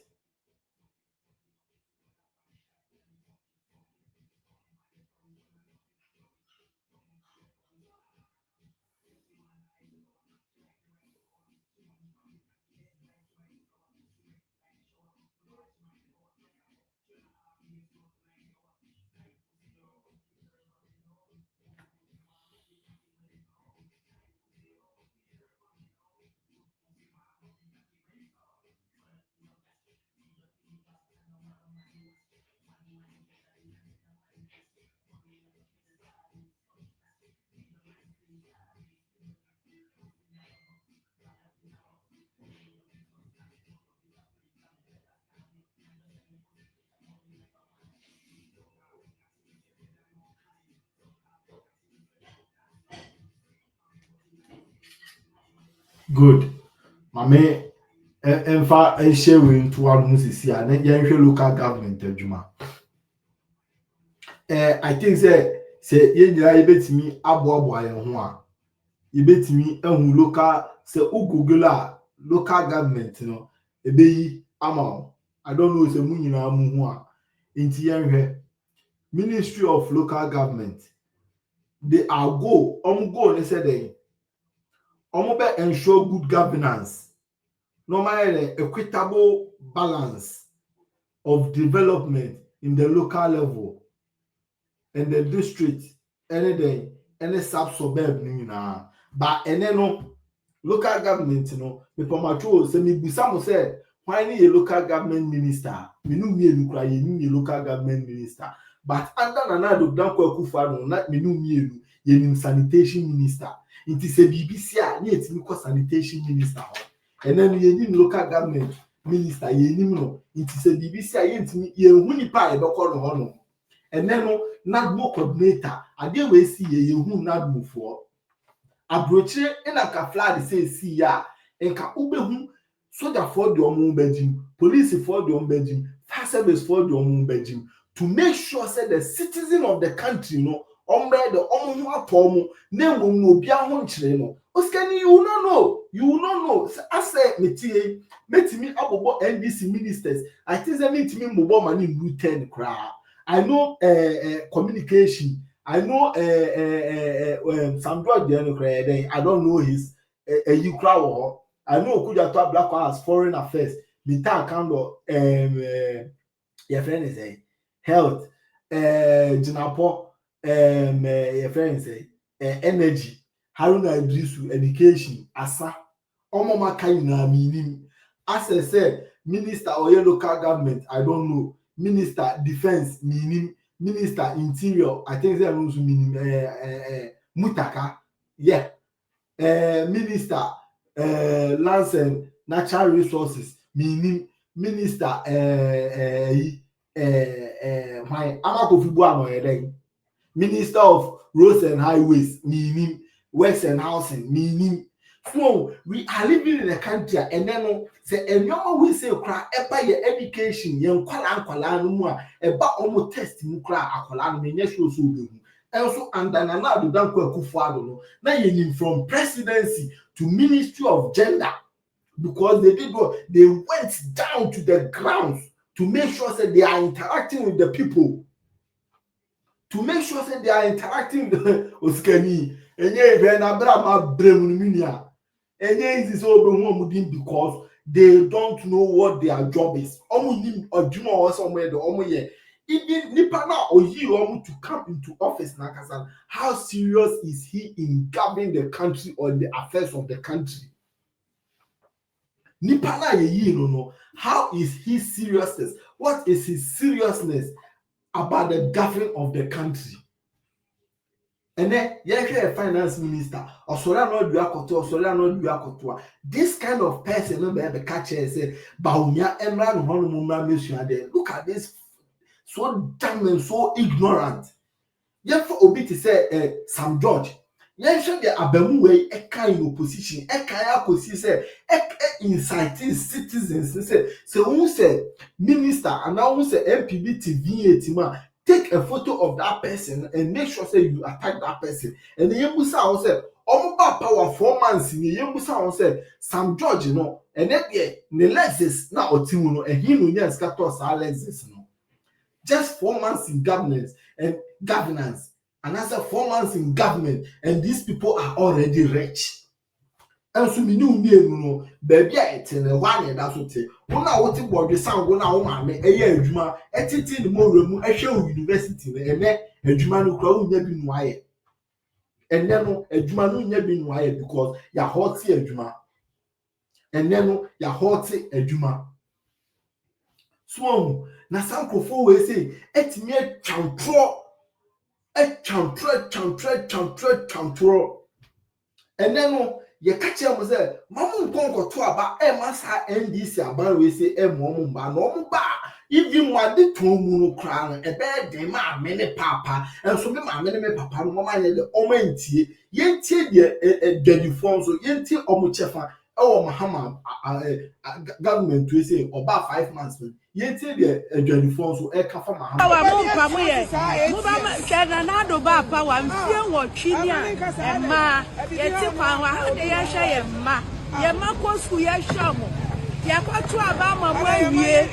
Good. Mame emfa share we into one musisi a na yenhwe local government adwuma. I think say yenyira yebetimi aboabo aye ho a yebetimi ehun local say Google a local government no ebeyi ama I don't know say munyina mu ho a inti yenhwe Ministry of Local Government they are go they say they be ensure good governance, normally equitable balance of development in the local level and the district, anything, any sub-suburb, but no local government, the Pomacho say me Busamo say, why need a local government minister? Me no me a local government minister. But under Nanado Danko Kufano, not me no me a sanitation minister. It is a BBC, near to sanitation minister. And then you need local government minister, you know, it is a BBC, you win pie, don't call honor. And then NADMO coordinator, I dare we see you who NADMO for. Abroche ina ka flag say see ya enka ubehu soldier for the omo bedjim, police for the omo bedjim, fire service for the omo bedjim, to make sure say the citizen of the country no ombre the omo hu atomo na mum no bia ho nkyere no oskani you no know I say metie metimi abobo NDC ministers I think say metimi mbobo mani in 10 kra I know communication. I know some drug I don't know his crowd. I know Kujato Black House Foreign Affairs. The town kind of your friend is a health Jinapo your friend say energy Haruna Idrisu education asa Omoma Kaina meaning as I said minister or your local government I don't know. Minister Defense meaning Minister Interior, I think that also meaning Mutaka, yeah. Minister Lands and Natural Resources meaning Minister Minister of Roads and Highways meaning Works and Housing meaning. So we are living in a country and then say and you always say cry about your education young kwala no mu a eba omo test mu cry akwala no menye so so be hu also under na do dan kwa kufuado no na yenim from presidency to Ministry of Gender because they went down to the ground to make sure that they are interacting with the people, to make sure that they are interacting with the oskani enye even abra ma brem no minia. Because they don't know what their job is. Even Nipana or you to come into office, Nakasan, how serious is he in governing the country or the affairs of the country? Nipana ye no, how is his seriousness? What is his seriousness about the governing of the country? And then a finance minister or this kind of person no be catch say Baumia Emran Honumma. Look at this so dumb and so ignorant. Yet for Obi to say Sam George. Yen show the Abemu way a kind opposition, a kaya say inciting citizens say so who say minister and now who say MPB TV take a photo of that person and make sure say you attack that person. And the Yembusa say, Omoba power 4 months in the Yembusa say, Sam George, you know, and then the Lexus now or Timuno, and he no yes got us our Lexus, no. Just 4 months in governance and governance, another 4 months in government, and these people are already rich. And so we knew, baby, it's in a 1 year. That's what it. When I want to work the sound, when I want a year, Juma, a titty the more room, a show university, and then a Juma no crowd never been wire. And then a Juma no never been wire because you're hot a Juma. And then you're hot a Juma. So, now some crofo will say, it's mere chantro, a chantro. And then ye catch him say mamu nkonko to aba e masa NDC aba we say e mo ba no ba even wade to mu no kra no e be de ma me ne papa enso me ma me ne me papa no ma ye de omantie ye ntie de dwadifon so ye ntie omo chefa e wo mahama government we say oba 5 months ye ntie de dwadifon so e ka fa mahama wa mo pa mo ye mo ba ma se na do ba pa wa mfie wo twini a e ma ye ti kwa wa de ye hwe ye ma ye ma ko school ye hwe mo ye kwa to aba ma mo awie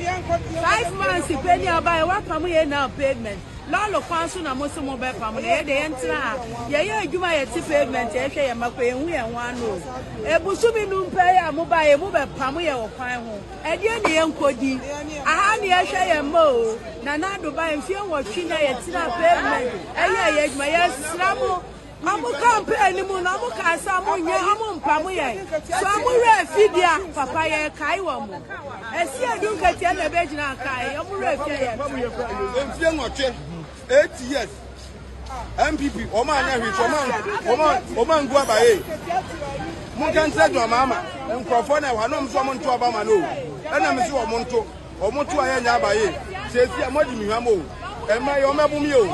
5 months pe ni aba ye wa pa mo ye na payment lolo kwanso na mo se mo be pam na ye de entra ye adwuma ye ti pavement ye hwe ye makwa ye hu ye wan no ebusu bi nu mpa ya mo ba ye mo be pam ye wo kwan ho e de ne ye nkodi aha ne ye hwe ye mo na na do ba mfie wo twi na ye ti na pavement ye adwuma ye sra mo amu campaign mu na amu ka sa mu nya amu mpamu ye so amu re fidia papa ye kai wo mu esi adun ka tie na be gina kai amu re fie ye mfie nwotwe 8 years MPP o ma nya hwi o ma ngu abaye mu kan se do mama nkrofo na wa no mso mo nto aba ma no na me se o mo nto aye nya abaye se fi amodi mi hwam o e ma yo mebu mi o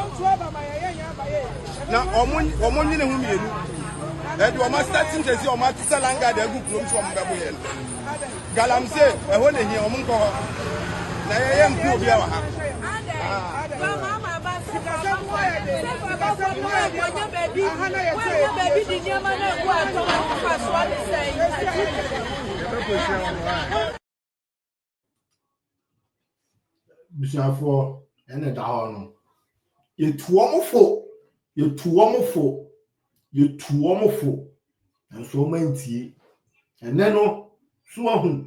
na omo nyine hu mienu e do ma starting to see o ma tsalanga da gu krom so mo bebo ye galamse e ho ne hi o mo nko na ye mpu obi awa ha mama ba sika baby di nyama na ku ato kwa so ni sei Bishafo ene da ho no yetuomfo enso mantie ene no so ahu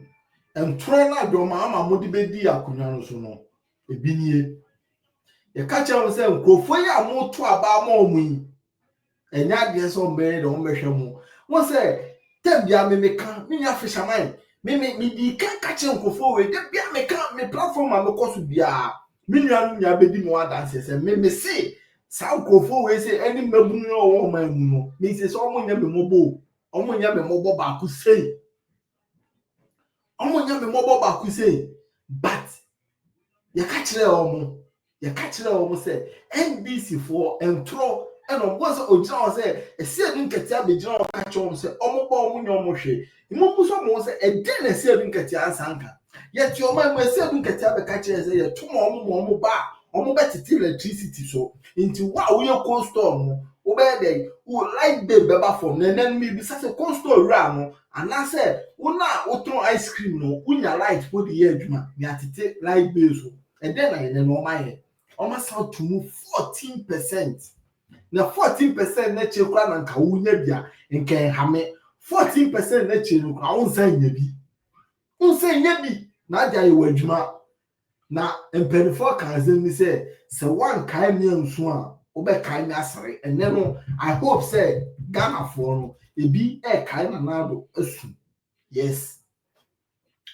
entro na do mama modi bedi akonya no so no ebinie ye ka che se nkrofo ya mo to aba ma omu enya de so mbe de o mehwe mu wo se tebia memeka me nya fisherman me di ka che nkrofo we tebia meka me platform ma me koso bia me nua nya bedi mo adanse se me se sa nkrofo we se eni mabu no wo ma mu no me se so mo nya me mobo omo nya me mobo ba ku sei omo nya me mobo ba ku sei but ye ka kire omo say NDC for entro eno go say ojira o say esi adu nkati abejira o ka kire omo say omo ba omo nya omo hwe imo so mo say e den esi adu nkati ansanka ye ti omo mo esi adu nkati abeka kire say ye tuma omo ba omo betiti electricity so into wa we cold store no wo be dey wo light bill beba from nenen mi bi say cold store ra no ana say wo na wo ton ice cream no unya light for the year adwuma mi atete light bill so and then I no my almost how to move 14%. Na 14% na chekwa na nka wunya bia nke hame 14% na chenu kwa unsan nya bi na aja ye wadwuma na emperifo kan zemi say se one kai me nso a obe kai me asere ene no I hope say Ghana for no ebi e kai na nado asu yes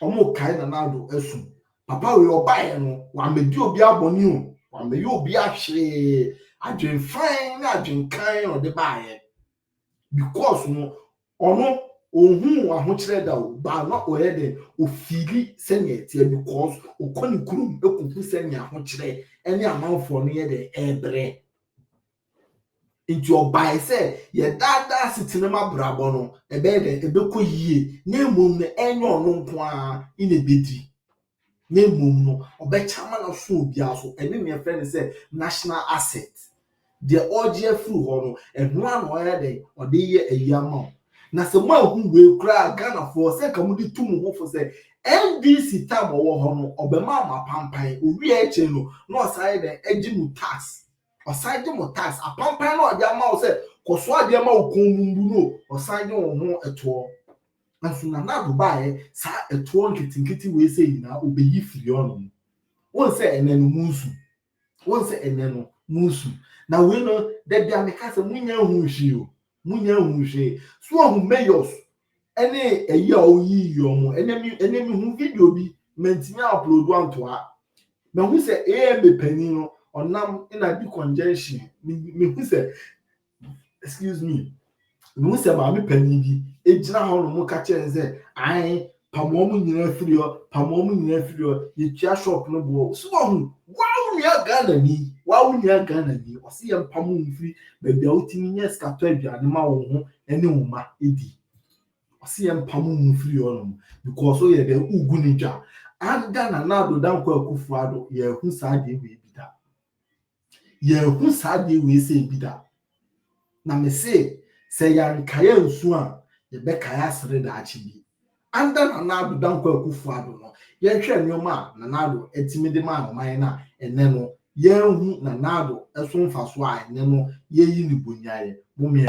omo kai na nado asu papa we obaye no wa medi obi aboni o wa me yo obi ahwe adwen fine na adwen kan o de baaye because no ono ohun ahokire da o ba na o ye de o fili senya tie because o koni kurum ekufu senya ahokire ene amanfo no ye de ebre into obaye say ye dada sitinema brabo no ebe de ebeko yie na emum ne enyo no nko a ine bedi na emum no obechama na so obi aso ene me friend say national asset the ogie fru ho no eno an o ye de ode ye ayama na se ma hu we kra Ghana for say ka mu di tum ho for say NDC time wo ho no obema ma pampan owi a eche no no side de agi mu tax oside mu tax apampan no ode ama wo say koso ade ama wo konmumbu no oside wo ho eto asuna na dubai sa eto nkitinkiti we say na obeyi firi ono won say enenu musu na we no de bia me ka say munya hu hwe so hu mayors ene eyi a oyi yomo ene mi hu video bi mentimi upload anto a me hu say am pani no onam ina bi congestion me hu say excuse me me hu say ma me pani bi ejira ho no mo ka kire say ai pamomu nyina firi o ye tia shop no bo so hu wow nya Ghana ni o se yam pamu mfiri be bia utimi nya skato aduane ma wo ho ene wo ma edi o se yam pamu mfiri o because o ye de ugu ni dwa anda na na do dan kwa akufu ado ye hu sa de we se bida na me se yan kaya nsu a ye be kaya sere da achibi anda na na do dan kwa akufu ado no ye hwe nyoma na na do etimi de ma man na ene no Yen na nado eso mfa so a ne no ye yi ni bonyaye mo me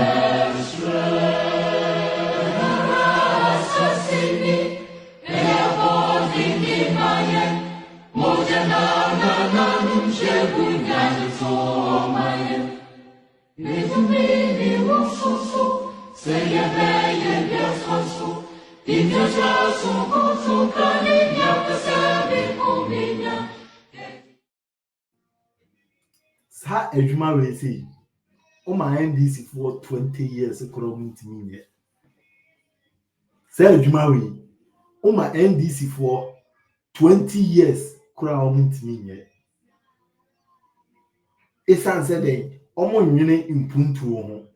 sa adwuma we say o ma NDC for 20 years economic mean ye sa adwuma we o ma NDC for 20 years economic mean ye esan said dey omo nwene impuntu ho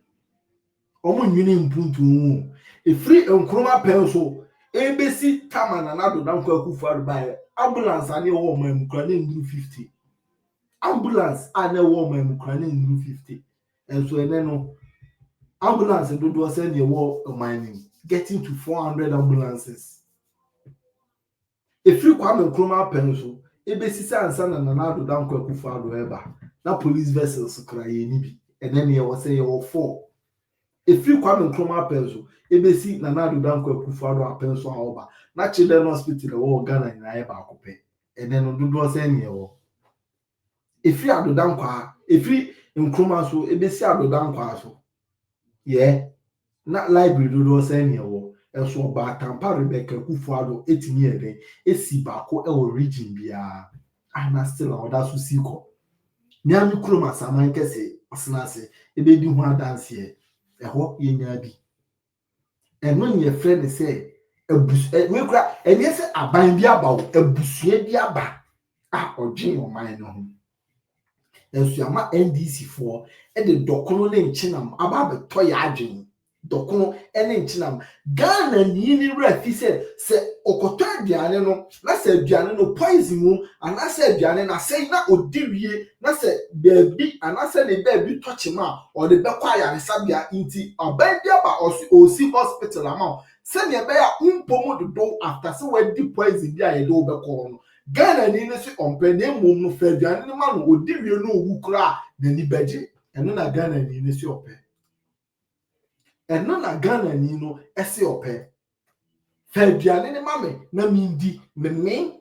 omo nwene impuntu ho e free enkroma pen so ebesi tama na nado danko akufu adubai ambulance ani wo ma mkura na 50 ambulance ana wo ma mkura na 50 enso ene no ambulance do do send your war mining getting to 400 ambulances if you kwame nkroma pen so ebesi sansa na nado danko akufu adu eba na police vessels kra ye ni bi ene ne wo say your 4 if you kwame nkroma pen so ebesi na nado danko akufu adu apen so aoba na children hospital wo Ghana na eba akope ene no do do send your if you ado danko if you nkroma so ebesi ado danko so yeah na library do send your eso ba tampa Rebecca Kufuado etimi ede esi baako e wo region bia ana still oda so siko nyami kroma saman kese asenase ebedi hu adanse e ho yenya bi eno nye friend say ebus we kura enye se aban bi aba wo ebusua bi aba odwen o man no ho enso ama NDC for e de dokono ne nchinam aba be to ya adwen dokono ene nchinam Ghana ni ni rafi se okoto aduane no na se aduane no poison mu ana se aduane na se na odiwie na se bebi ana se ne bebi tochima o de bekwa ya resabia inti aban dia ba osi hospital ama se ne be ya umpomo do after se we di poison dia ye do bekọ no Ghana ni ne se ompe ne mum no fa aduane no ma no odiwie no owu kra na ni beje eno na Ghana ni ne se ope eno na Ghana ni no ese ope fa aduane ne mame na mindi me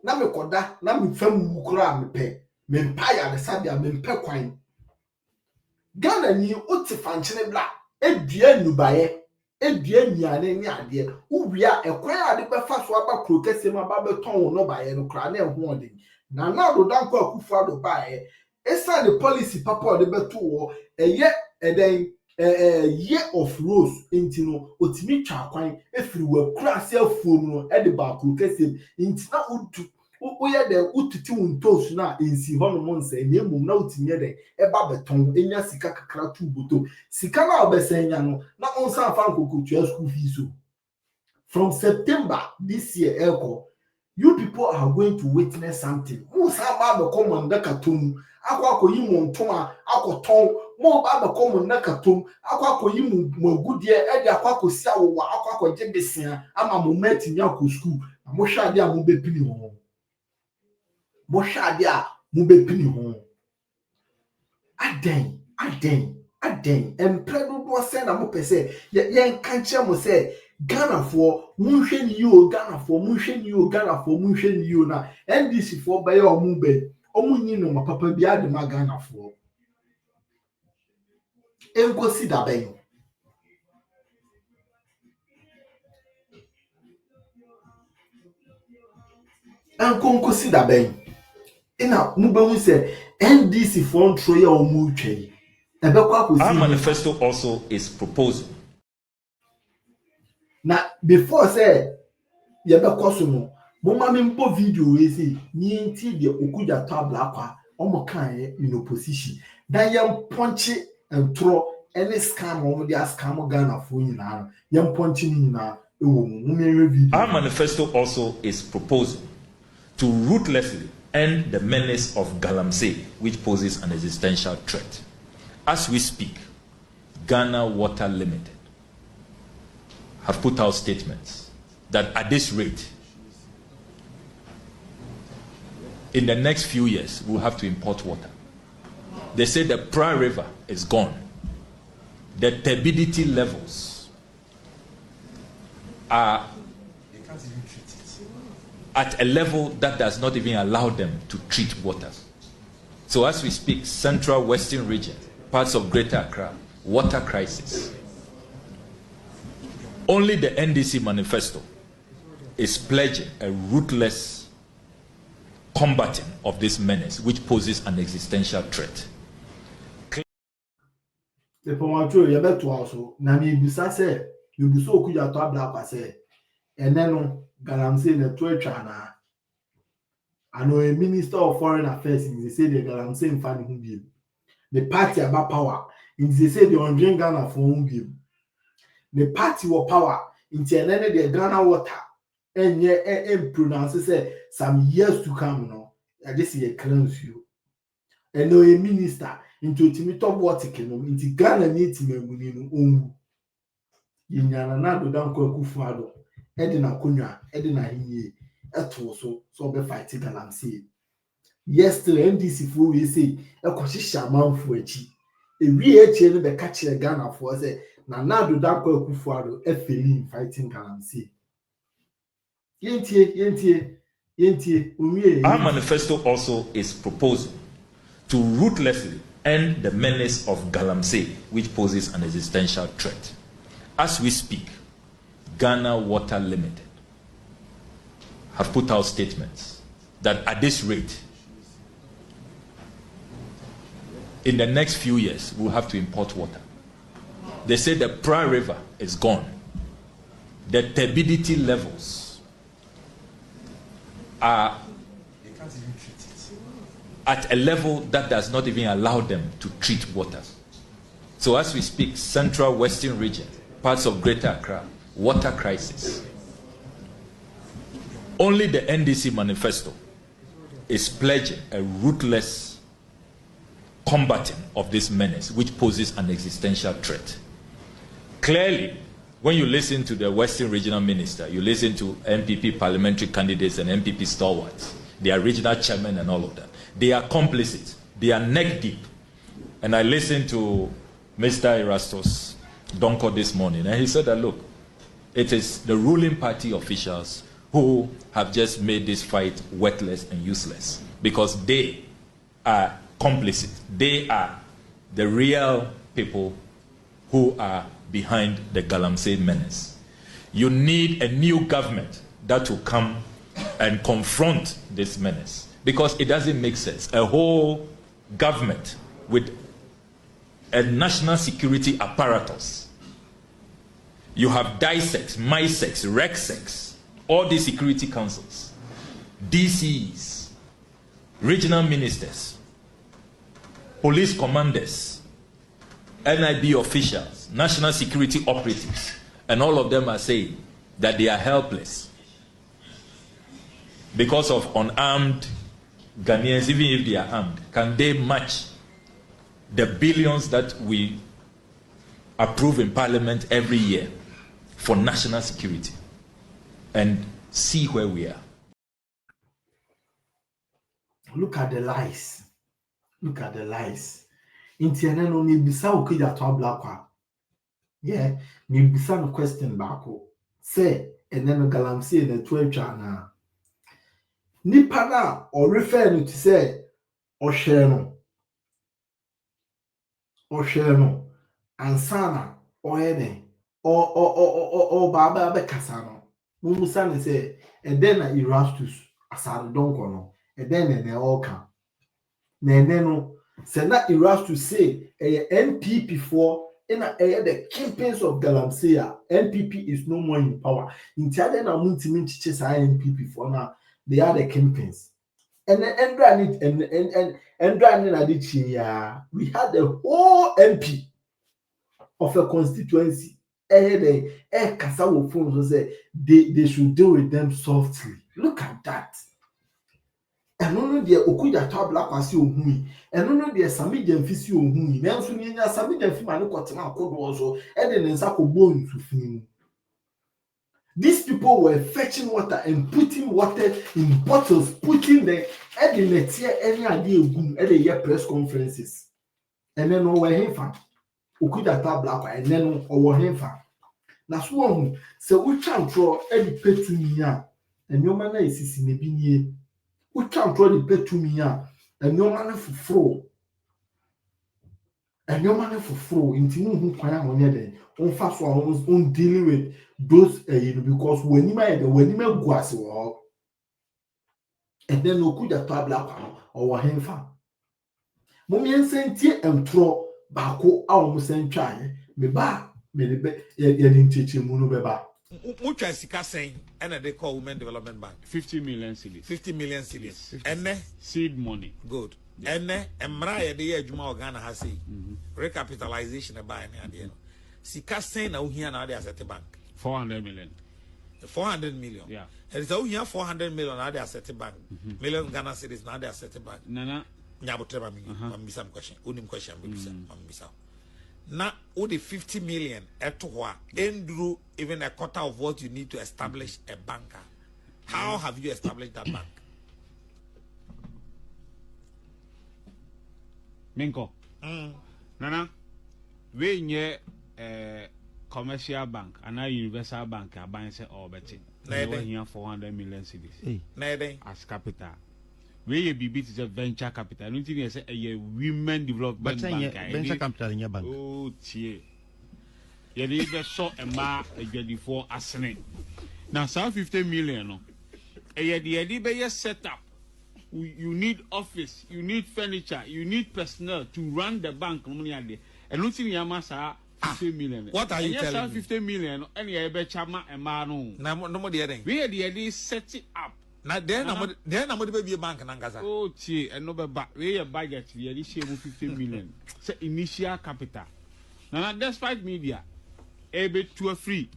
na me koda na me fam wukura me pe me mpa ya ne sabia me mpe kwan Ghana ni oti fanchene bla edua nubaye edua nyane ni ade uwia ekwan ade befa so aba krokese ma ba beton no baye no kra na eho ode na do danko akufu ado baye esa the policy papa ode beto wo eye eden year of rose intino otimi twa kwan efiri wa kura se afuom no e de ba krokese intina utu oye de ututi untos na ensi hono monse na emum na utimi de eba beton enya sika kakra tu boto sika na obesenya no na onsa afa nkokotua school fees so from September this year elko you people are going to witness something musa ba be come ndaka tom akwa yi mo ntoma akoton mo ba be come ndaka tom akwa yi mo agudie e de akwa sia wo akwa je besia ama mo meti nya ko school mo hwade a mo bepini ho mo hwade a mo bepini ho aden empredo do se na mo pese ye nkanche mo se Ghana for munhwe ni yo Ghana for munhwe ni yo Ghana for munhwe ni yo na NDC for baye omu be omu nyi no mapapa bi ade ma Ghana for enkosi da ben enkonkosi da ben ina mube hu se NDC for ntro ya omu twei ebekwa akosi our manifesto also is proposing na before say ye be koso no mo ma me mpo video we say ni nti de okuja tabla kwa omo kan ye in opposition dan ye ponche entro any scam omo dia scam Ghana fo nyina ye ponche ni nyina ewo mo me video. Our manifesto also is proposing to ruthlessly end the menace of Galamsey, which poses an existential threat. As we speak, Ghana Water Limited have put out statements that at this rate, in the next few years, we'll have to import water They say the Pra River is gone. The turbidity levels are at a level that does not even allow them to treat waters. So as we speak, central western region, parts of Greater Accra, water crisis. Only the NDC manifesto is pledging a ruthless combating of this menace, which poses an existential threat. The Pomacho, you bet also. Nami Busase, you be so good at Tabla say, and then Galamsey the Twitchana. I know a minister of foreign affairs in the say the Galamsey in Fanny Bill. The party about power in the say the Andrian Ghana for Bill. The party of power in the Ghana water and ye pronounce say some years to come. No, I just see a cleanse you. And no a minister into top water kingdom into Ghana needs me no yinyana na do dan kwaku fuado edina konwa edina hinye eto so be fight Galamsey. Yesterday NDC for we say ekoshisha manfo achi ewi echi no be catch Ghana for say na do dan kwaku fuado efeli fighting Galamsey. Yentie Our manifesto also is proposing to ruthlessly end the menace of Galamsey, which poses an existential threat. As we speak, Ghana Water Limited have put out statements that at this rate, in the next few years, we'll have to import water. They say the Pra River is gone. The turbidity levels are at a level that does not even allow them to treat waters. So as we speak, central western region, parts of Greater Accra, water crisis. Only the NDC manifesto is pledging a ruthless combating of this menace, which poses an existential threat. Clearly, when you listen to the Western Regional Minister, you listen to MPP parliamentary candidates and MPP stalwarts, their regional chairman and all of that, they are complicit. They are neck deep. And I listened to Mr. Erastus Donko this morning, and he said that, look, it is the ruling party officials who have just made this fight worthless and useless because they are complicit. They are the real people who are behind the Galamsey menace. You need a new government that will come and confront this menace because it doesn't make sense. A whole government with a national security apparatus. You have DISEX, MISEX, RECSEX, all these security councils, DCs, regional ministers, police commanders, NIB officials, national security operatives, and all of them are saying that they are helpless because of unarmed Ghanaians. Even if they are armed, can they match the billions that we approve in Parliament every year for national security? And see where we are. Look at the lies. Look at the lies. Intiana no ni bisa ukija to black. Yeah, ni bisa no question bako. Say and then Galamsey na 12 na. Nipa na or refer no to say or share no. Or share no. Ansana or ene or baba be kasano. Mumusane say and then Erastus asare donko no. And then all come. No, say that Erastus say a NPP for in the campaigns of Galamsey. NPP is no more in power. In Tiaden and Muntimin teaches NPP for now. They are the campaigns. And then we had the whole MP of a constituency. Kasawo phones say they should deal with them softly. Look at that. And no dear Okuda Tabla Quasi Ohui, and no dear Sami Demfisi Ohui, Nelsunia Sami Demfimano Cotana Code also, and then Sako bone to film. These people were fetching water and putting water in bottles, putting the adding the tier any idea of the year press conferences. and then over him. Ukuda tabla and then over him. Na so one se we chantro e di petumi a enwoma na esisi na bi nie we chantro di petumi a enwoma na foforo nti mu hu kwan a wonye den on fa so on dealing with those because when you mind when you go ase wo and then okuda tabla kwa or hemfa mom yensentie entro baako a wo sentwae me ba me be ye di nchechemu no be ba. Which is sika saying, and they call Women Development Bank. 50 million cedis. 50 million cedis. Yes. And seed money. Good. Yes. And Emraya the year Juma Ghana has a recapitalization of buying the idea. Sika saying now here now they are at the bank. 400 million. 400 million. Yeah. And it's out here 400 million now they are at the bank. Million Ghana cedis now they are at the bank. Nana. Nyabutreba me. Some question. Unim question. Now, all the 50 million at what endro even a quarter of what you need to establish a banker. How have you established that bank? Minko. Nana, we nye commercial bank and a universal bank are buying say or betting. Now here 400 million cedis. As capital. We be beat is a venture capital. No thing is a women development bank. Venture capital in your bank. Oh, tie. You need to show a ma a ready for asene. Now, 50 million. No, a the idea be set up. You need office, you need furniture, you need personnel to run the bank. And no thing yamasa 50 million. What are you telling me? 50 million. Any a be chama a man. No more the other. We had the idea set it up. Now then I'm going to be a bank in Angaza. Oh, gee, and no back. We a budget. We are 50 million. Say initial capital. Now, despite media, a bit too free.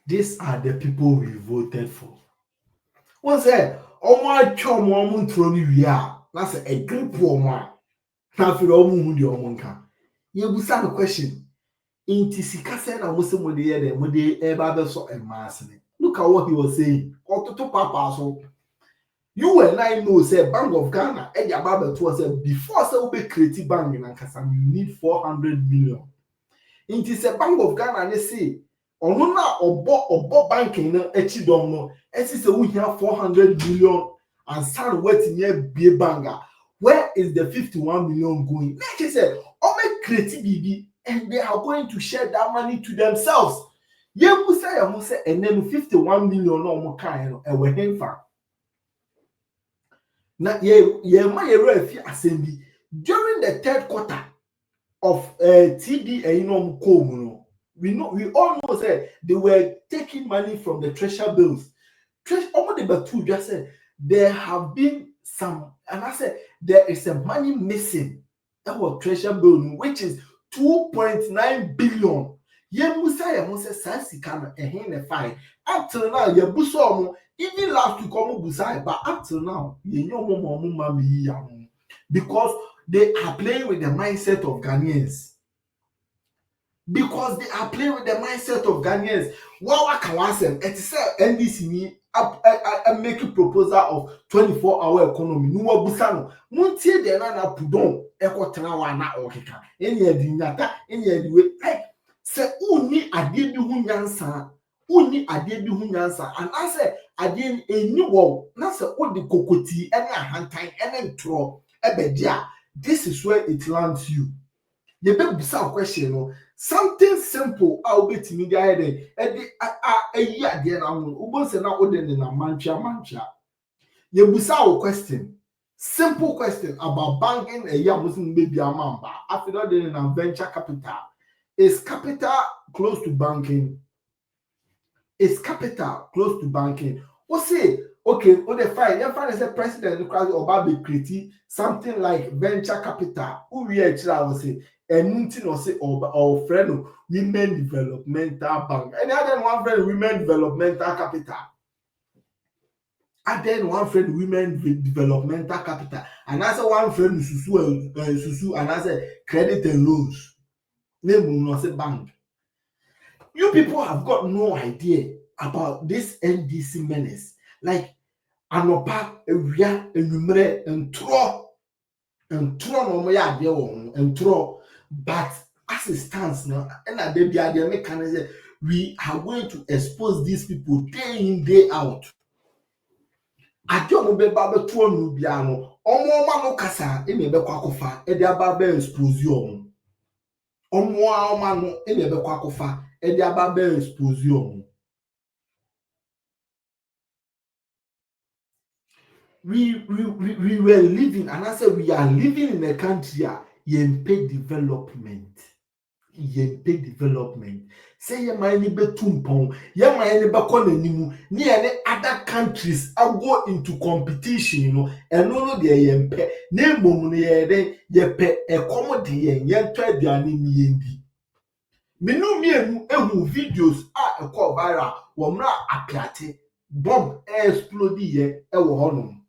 These are the people we voted for. One said, "Oh my chum, woman, trony we are." That's a great poor man. Now, for all moon, your monka. You will start a question. Inti sikase na mose mo de de mo de e ba be so emasene. Look at what he was saying. Ototo papa so. You and I know say Bank of Ghana e dia ba be to say before say we be create bank in Ankasa you need 400 million. Inti say Bank of Ghana ne say ono na obo banking na echi dom no esi say we here 400 million and start waiting near be banga. Where is the 51 million going? Like he said, o make create BB and they are going to share that money to themselves. You say, and then 51 million or more kind of a hen farm. Now, assembly during the third quarter of TD and we all know that they were taking money from the treasure bills. Just said there have been some, and I said there is some money missing. That was treasure bill, which is 2.9 billion. Musa Sansi Kana a fine. Until now, ye buso even last week busai, but until now, ye no more because they are playing with the mindset of Ghanaians. Because they are playing with the mindset of Ghanaians. What can I say? It is NDC make a proposal of 24-hour economy. No busano. Muntie de na pudon. Eko tena wa na okeka. Eni edi nyata. Eni edi we. Se uni adie bi hu nyansa. Uni adie bi hu nyansa. And I say adie eni wo. Na se odi kokoti eni ahantan eni ntro ebedia. This is where it lands you. You be bisa question no. Something simple I'll be to me the head a year again. I'm say na odin na mancha. You busa question. Simple question about banking a year Muslim baby amamba. After that, then venture capital. Is capital close to banking? Is capital close to banking? What say? Okay, fine. You find as a president or Baby create something like venture capital. Who we actually I will say. And nothing say or friend women developmental bank. And then one friend women developmental capital. And then one friend women developmental capital. And I say one friend Susu and I say credit and loans. Name will not say bank. You people have got no idea about this NDC menace. Like anopa ewia enwumere ntro no mo ya ade wo ntro but as it stands now and that they be the mechanism we are going to expose these people day in day out adio mo be ba be to nu bia no omo ma no kasa e me be kwakofa e de aba be expose omo ma no e me be kwakofa e de aba be expose we were living, and I said we are living in a country yempe development. Say ye might be tumpon, ye might be conanimu, near any other countries are go into competition, you know, and no de yempe, name mummy ye a comedy and yen tried the anime yendi. Menu videos are a call viral, womra apiate, bomb explode ye, a honum.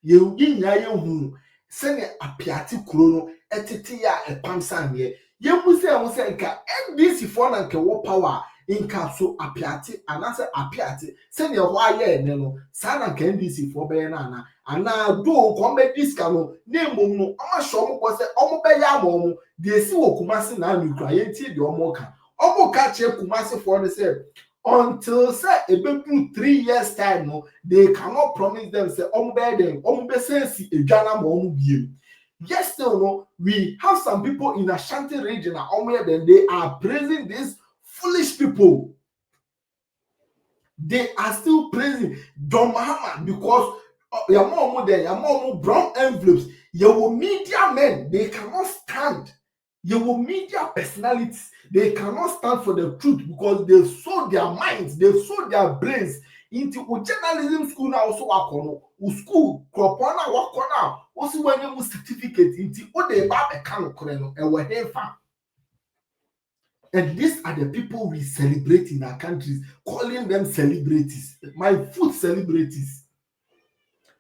Ye nya ye hu sene apiati kuro no etete ya epamsan ye mu se nka NDC for na nke wo power nka so apiati anase apiati sene ho aye ne no sa na nka NDC for be na ana do ko be diska no ne mum no ama sho mo ko se omo be ya mo de si wo kumase na nukra ye ti de omo ka che kumase for ne se until say about 3 years time no they cannot promise them say sense edwana mo yes still no we have some people in Ashanti region then they are praising these foolish people. They are still praising John Mahama because your brown envelopes your media men they cannot stand. Your media personalities, they cannot stand for the truth because they've sold their minds, they've sold their brains into journalism school now. Also, school, Kropona, Wakona, also when you certificate into what they bought a can of and were here. And these are the people we celebrate in our countries, calling them celebrities, my food celebrities.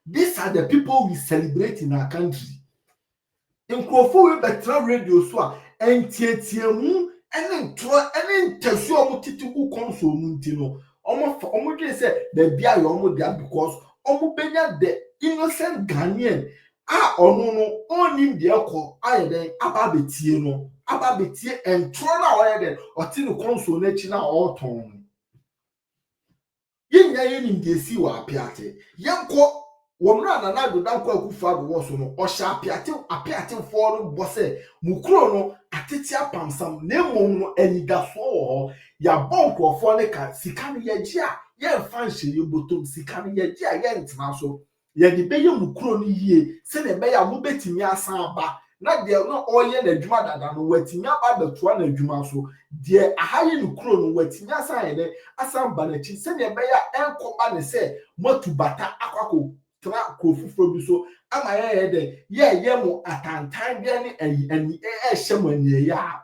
These are the people we celebrate in our country. Nkrofo we betra radio so a entietiamu ene ntro ene ntasu omo titiku console mu ntino omo dwe say the bia yo omo dia because omo benya the innocent Ghanaian ono no onim de ekọ ayeden ababetie no ababetie entro na oyeden oti no console na chi na oton yinya yenim de si wa apiate yenko womra na do danko akufa do wo so no o sha apiate for no bose mukuro no atete apamsam na emom no anidaso wo ya bonko for ne ka sika no ye gia ye mfa nhye ye botom sika no ye gia ye ntena so ye de beye mukuro no yie se ne be ya mo betimi asan aba na de no oye na adwuma dada no watimi aba beto na adwuma so de ahaye mukuro no watimi asan ye de asan ba na chi se ne be ya enkoba ne se motu bata akwako tra krofufro bi so ama ye de ye mo atantan bia ni ani ehye mo ani ya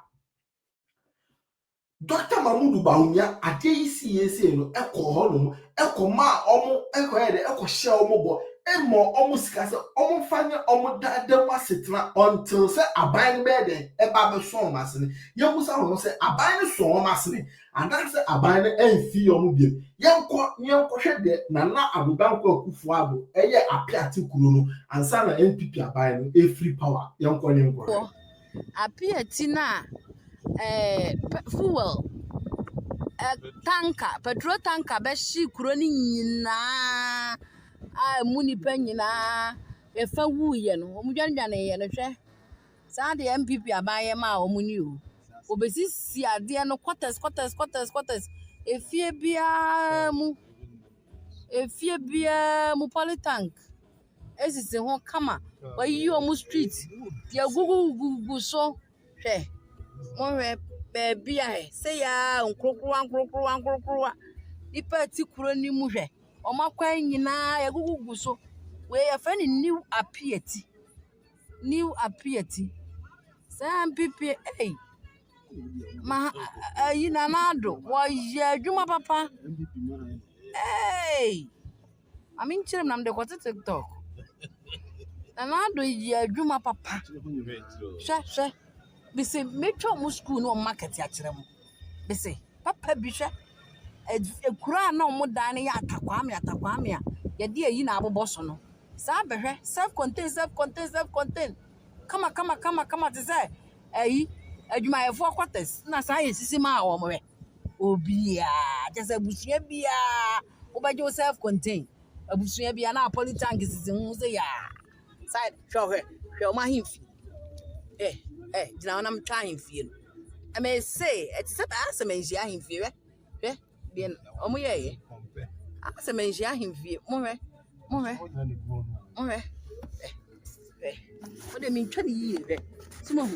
Dr. Mahmoud Bawumia ade isi yesi no ekọ no ekọ ma omo ekọ ye de ekọ hye omo bo emo omo sika se omo fanya omo dada masetna until se aban be de eba be so omo asene ye musa ho se aban ne so omo asene and that se aban ne enfi omo biem yenko hwe de nana abubanko akufu abo eye apiate kuro no ansa na NPP aban no e free power yenko ne nko apiate na fuel tanker petrol tanker be shi kuro ni nyina munipa nyina e fa wuye no omudwanwane ye no hwe sa de MPP abaye ma omuni o obesisi ade no quarters efie bia mu polytank esisi ho kama wayi omu street dia gugu so hwe monwe baby ahe say ya nkrokro ipa ti kuro ni mu hwe omakwan nyina ya gugu so we ya fa ni new appearity sam pipi ma yina nado wa ya adwuma papa amin chirem nam de ko TikTok nado ya adwuma papa sha bise metwa mu school no market ya kirem bise papa bi hwe ekura na omo dan ya atakwame ye de yi na abobo so no sa behwe self contain kama te say ayi adwumayefo quarters na sa ye sisi ma wo mo we obia just abusua bia obaje self contain abusua bia na politank sisi hu say ya side hwe o ma himfi jina na mtwa himfi no I may say it's a bass and menjia himfi we bien omo ye asa menjia himfi mo what they mean 20 years sumo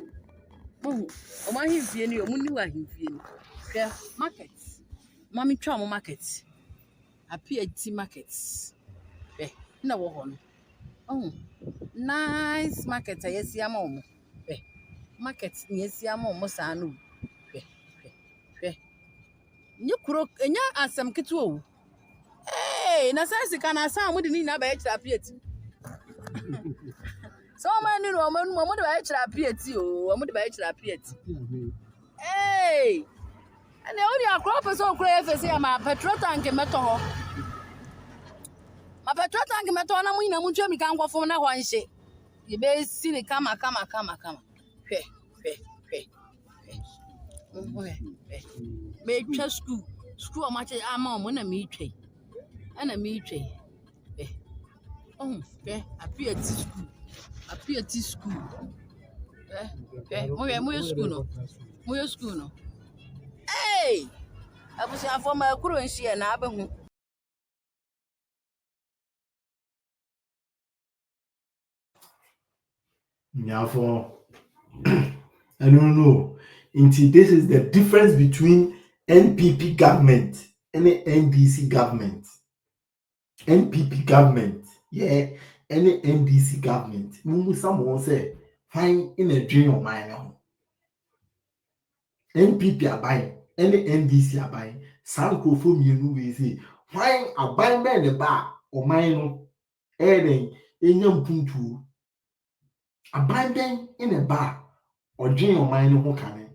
mo o ma himfie ni o mu ni wa himfie ni hwe market mami twa mo market apia market hwe na wo ho no oh nice market ayesi ama mo hwe market ni yesi ama mo sa no hwe ni kuro enya asem ketu o na sense kana sa mo de ni na ba ekira apia so man ni no mo de ba ekira apia o mo de ba ekira apia and the only crop is so crazy. My petrol tank meto ho. My petrol tank meto na mu ina mu twa mi kan kwofo na hwan hye. Ye be si ni kama. Hwe. Me twa school o ma che ama mo na me twa. Ana me twa. Apia school. Mo school no. Hey! Abusia for my kuro nhie na abehu. Nyafo. I don't know. Until this is the difference between NPP government and the NDC government. NPP government, yeah, and the NDC government. Someone say, fine in a dream of mine. NPP are buying, and the NDC are buying. Sanko from you say, fine a buying by the bar or mine, adding in your puntu. A buying in a bar or dream of mine who can.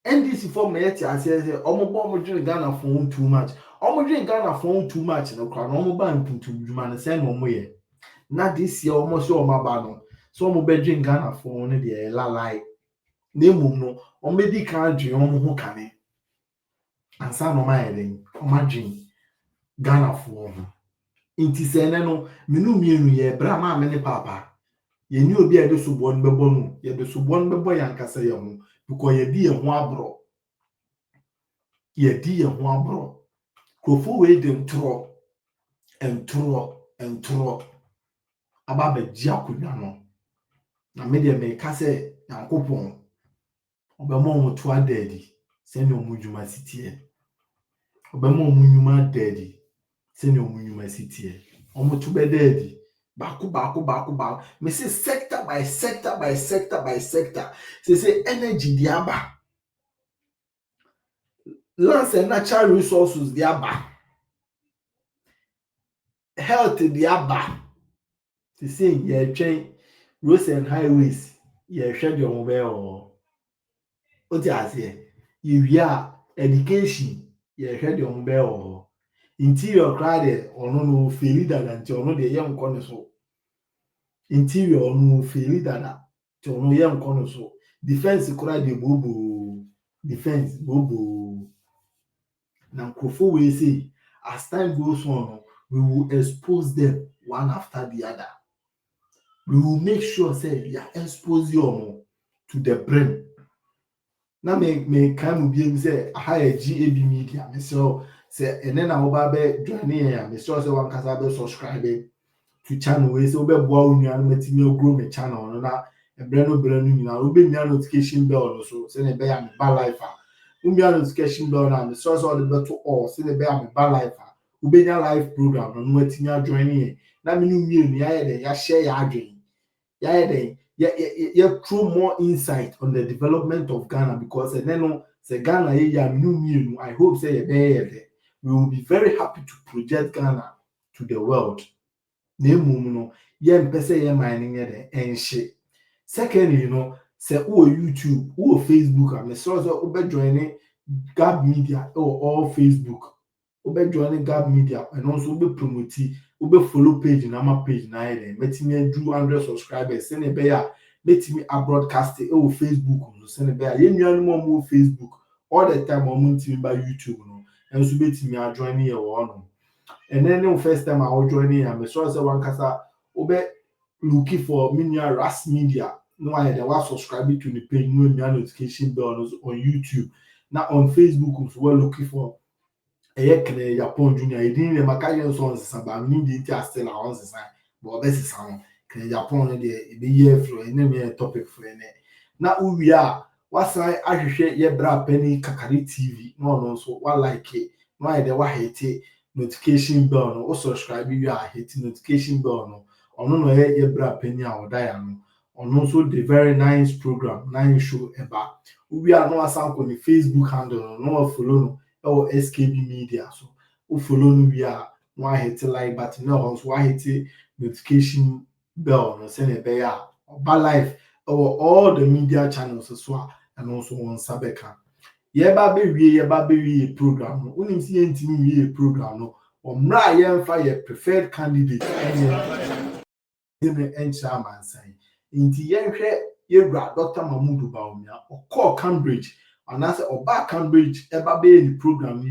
NDC for me, I say, Omo bomb drink Ghana phone too much. Omo drink Ghana phone too much. No crown, Omo ban puntu, you man, send no more. Not this year, almost so my bano. So Omo be drink Ghana phone, the la lie. Name no, Omo di can't drink, Omo who can. And some of my heading, Omo drink Ghana phone. Inti se no, minu ye, brama mene papa. Ye knew be a subon bebonu, ye the subon bebo yankasa yamu, because ye di a wabro. Ye di a wabro. Kofu we dem tro aba be gia kudwa no na me de me ka se yankopon obemo mo to adadi se ne omudwuma sitie obemo omunyuma adadi se ne omunyuma sitie omo to be dadi baako me say sector by sector say energy di aba lands and natural resources di aba health di aba to say ye train roads and highways ye hwe de omo be o ti ase ye wia education ye hwe de omo be o interior crowd ono no feel that nti ono de ye nko ne so interior ono feel that ti ono ye nko ne so defense crowd de bobo defense bobo na nkofo we say as time goes on we will expose them one after the other. We will make sure say you expose you to the brain. Now me can be say higher GAB media. Me say and then I will be joining here. Me say one can be subscribe to channel. We say we be boa unu and me grow me channel. No na e brand new na we be notification bell also. Say ne be ya me ba life. We be notification bell na me say all the better all. Say ne be ya me ba life. We be na live program no we joining here. Na me no me ya de ya share ya adwin. Yeah, throw more insight on the development of Ghana because then Ghana I hope say we will be very happy to project Ghana to the world. Mining and shit. Secondly, say YouTube, Facebook, and so joining Gab Media or Facebook. ube join Gab Media and also ube promote ube follow page na my page na here met me do 100 subscribers send be ya met me a broadcast o Facebook so send be ya ye nua no mo Facebook all the time on by YouTube no and so bet me a join here no and then the first time I was joining am so say one kasa ube looking for minia Ras Media no I dey was subscribe to the page no notification bell on YouTube now on Facebook so we're looking for kene Japan Junior edin le makaje so onsa ba mi di ti ase na onsa but obesisa no kene Japan no de be year flow ene me topic for ene na uwi a wasan ahwehwe ye bra pani kakari TV no so wa like no I dey wa hate notification bell no o subscribe you are hit notification bell no ono no ye bra pani a oda ya no ono so the very nice program nice show eba uwi a no asan ko ni Facebook handle no follow no or SKB Media so who follow me why hit like button no so why hit notification bell no send a bear or life or all the media channels as well and also on Sabeka. Ye baby program no see anything program no or mra fire preferred candidate and chairman saying inti yenhwe Dr. Mahmoud Baumia or call Cambridge and as or back Cambridge eba be in the program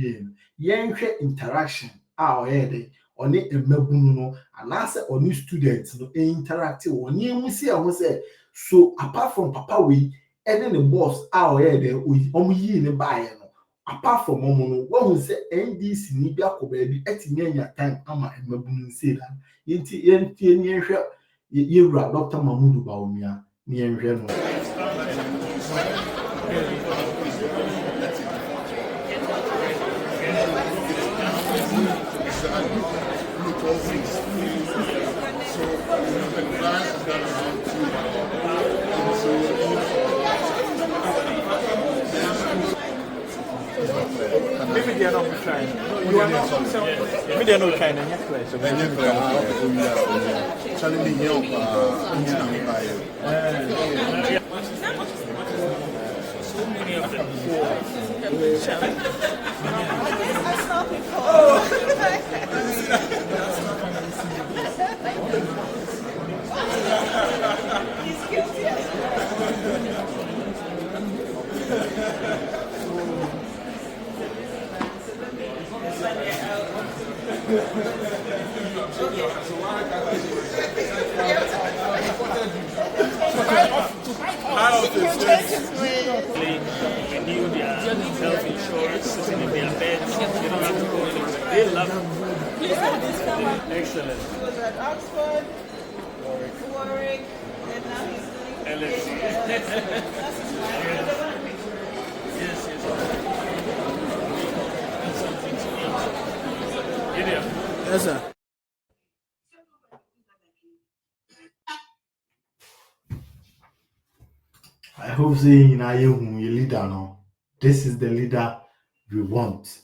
yenhwe interaction oyede oni emebunu no and as oni students no interactive oni emu see ahun say so apart from papa we any the boss oyede omu yi ne bae no apart from omu no wo say NDC ni bia ko ba bi etimi anya time ama emebunu say that yenti yenhwe yewura Dr. Mahmoud Baumia ni yenhwe no Maybe they are not trying. You are not maybe they are not trying. So many of them. He's guilty as renew their health insurance, in their beds, they don't have to go anywhere. They love it. Excellent. He was at Oxford, Warwick, and now he's doing LSE. That's his Yes. That's something to eat. Yes, sir. I hope saying leader no. This is the leader we want.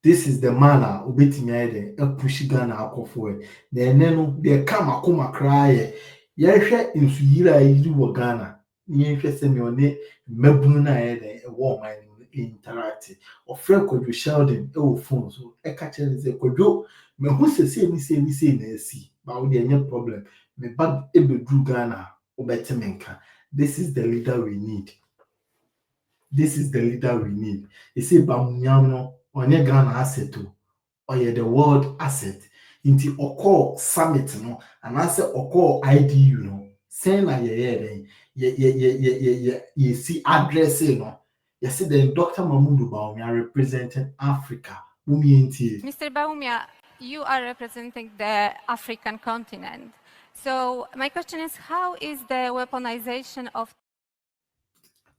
This is the manner ubetimi aide e push Ghana akofo. The no they come akoma cry. Yehwe insuyira yiri wo Ghana. Yehwe se me one mabunu na aide e wo man interact. Ofre Kojo Sheldon e wo phone so e ka chere se Kojo me hu se na esi. Ba wo de any problem. Me bag e bedru Ghana ubetimi nka. This is the leader we need. This is the leader we need. You see, Bamunyano, onye Ghana asset, or the world asset. Inti oko summit, no, and I say oko IDU, no. Saying na ye see address, no. You see, the Dr. Mahmoud Baumia representing Africa. Mr. Baumia, you are representing the African continent. So my question is, how is the weaponization of...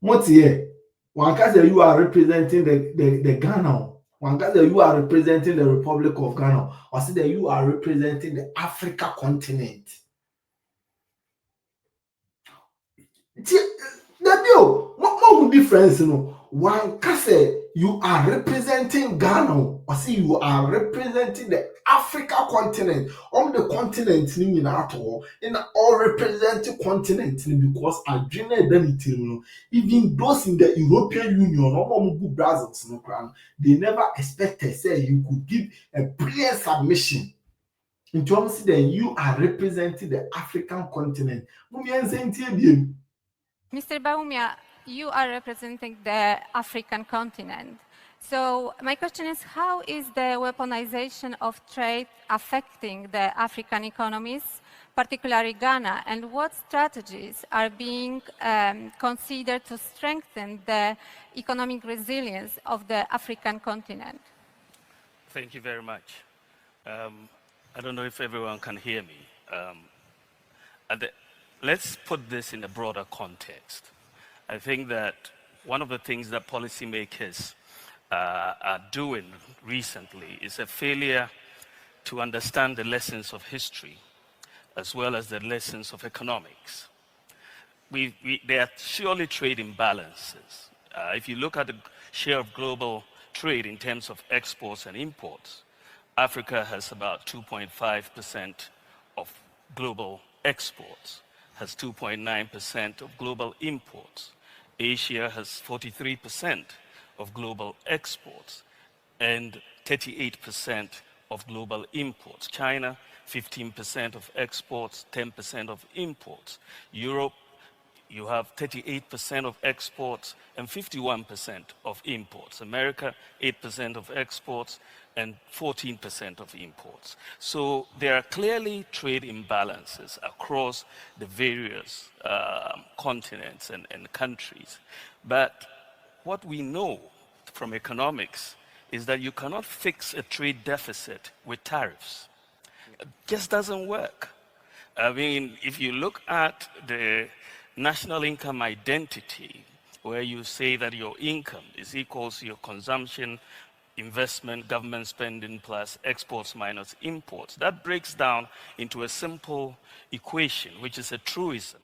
What's here? One case you are representing the Ghana. One case you are representing the Republic of Ghana. Or say that you are representing the Africa continent. What difference, you know? One case you are representing Ghana. Or say you are representing the Africa continent, on the continent in all represent the continent because I dream them even those in the European Union, Brazils, they never expected say you could give a prayer submission. In terms then you are representing the African continent. Mr. Baumia, you are representing the African continent. So my question is, how is the weaponization of trade affecting the African economies, particularly Ghana, and what strategies are being considered to strengthen the economic resilience of the African continent? Thank you very much. I don't know if everyone can hear me. Let's put this in a broader context. I think that one of the things that policymakers are doing recently is a failure to understand the lessons of history as well as the lessons of economics. There are surely trade imbalances. If you look at the share of global trade in terms of exports and imports, Africa has about 2.5% of global exports, has 2.9% of global imports. Asia has 43% of global exports and 38% of global imports. China, 15% of exports, 10% of imports. Europe, you have 38% of exports and 51% of imports. America, 8% of exports and 14% of imports. So there are clearly trade imbalances across the various continents and countries. But what we know from economics is that you cannot fix a trade deficit with tariffs. It just doesn't work. I mean, if you look at the national income identity, where you say that your income is equals to your consumption, investment, government spending plus exports minus imports, that breaks down into a simple equation, which is a truism.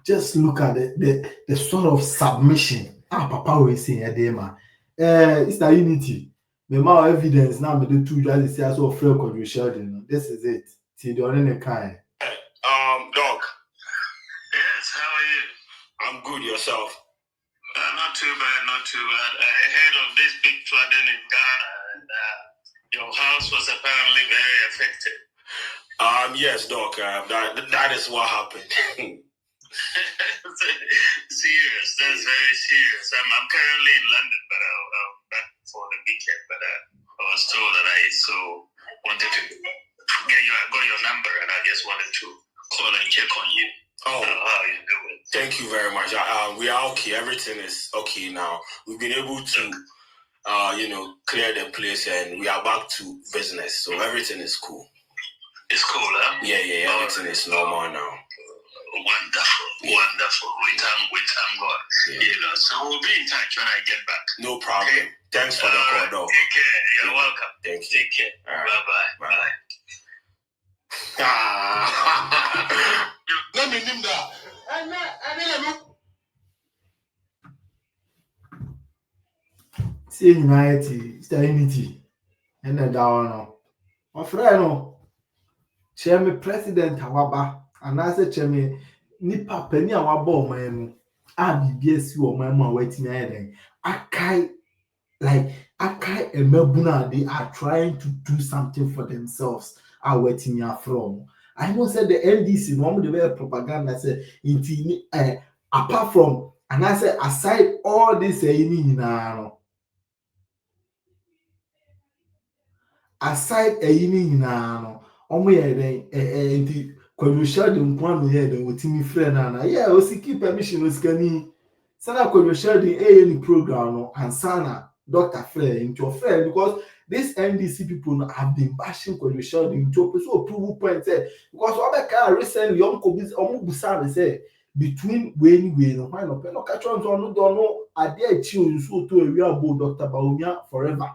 Just look at the sort of submission. Papa will say, it's the unity. The more evidence now, the two just say, I saw frail condition. This is it. See, the only kind. Doc. Yes, how are you? I'm good, yourself? Not too bad, not too bad. I heard of this big flooding in Ghana, and your house was apparently very affected. Yes, Doc. That is what happened. Serious. That's very serious. I'm currently in London, but I'll back for the weekend. But I was told that I wanted to get you. I got your number, and I just wanted to call and check on you. Oh, how are you doing? Thank you very much. We are okay. Everything is okay now. We've been able to, clear the place, and we are back to business. So everything is cool. It's cool, huh? Yeah. Everything is normal now. Wonderful. We thank God. Yeah. So we'll be in touch when I get back. No problem. Okay. Thanks for the call, though. Take care. You're welcome. Thank you. Take care. Bye-bye. Bye. Let me name that. See, unity, it's the unity. And then down. My friend, Chairman President Awaba, and I said, Chairman, Nipa Penny Awabo, man, BBS, you or my mom waiting there. Akai and Melbuna, they are trying to do something for themselves. Are waiting here from. I know said the NDC, one of the very propaganda said, apart from, and I said, aside all this, aside Kwalusha de nkwano ye de wotimi friend na yeah o siki permission o skani sana Kwalusha de any program no ansana Dr. Frey into your friend because these NDC people have been bashing Kwalusha de into so prove point say because Obeka recently omubusa say between we no why no no catch on no ade achi onso to area abo Dr. Baumia forever.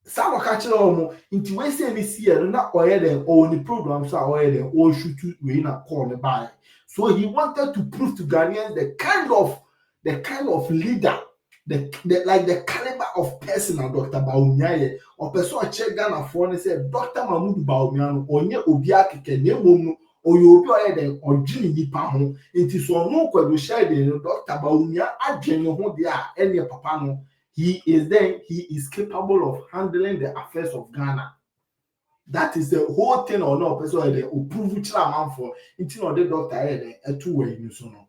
Some catch on into we say this year, not oil them or the programs are oil them or shoot to win a corner by. So he wanted to prove to Ghanaians the kind of leader the caliber of person na Dr. Bawumia or person check Ghana for and say Dr. Mahmoud Bawumia onye obi akeke na emom no obi oye den odwini nipa ho enti so no kwado share den Dr. Bawumia adwene ho de a ene papa no he is capable of handling the affairs of Ghana. That is the whole thing or no person oye den approve chira man for enti no the doctor oye den etu we ni so no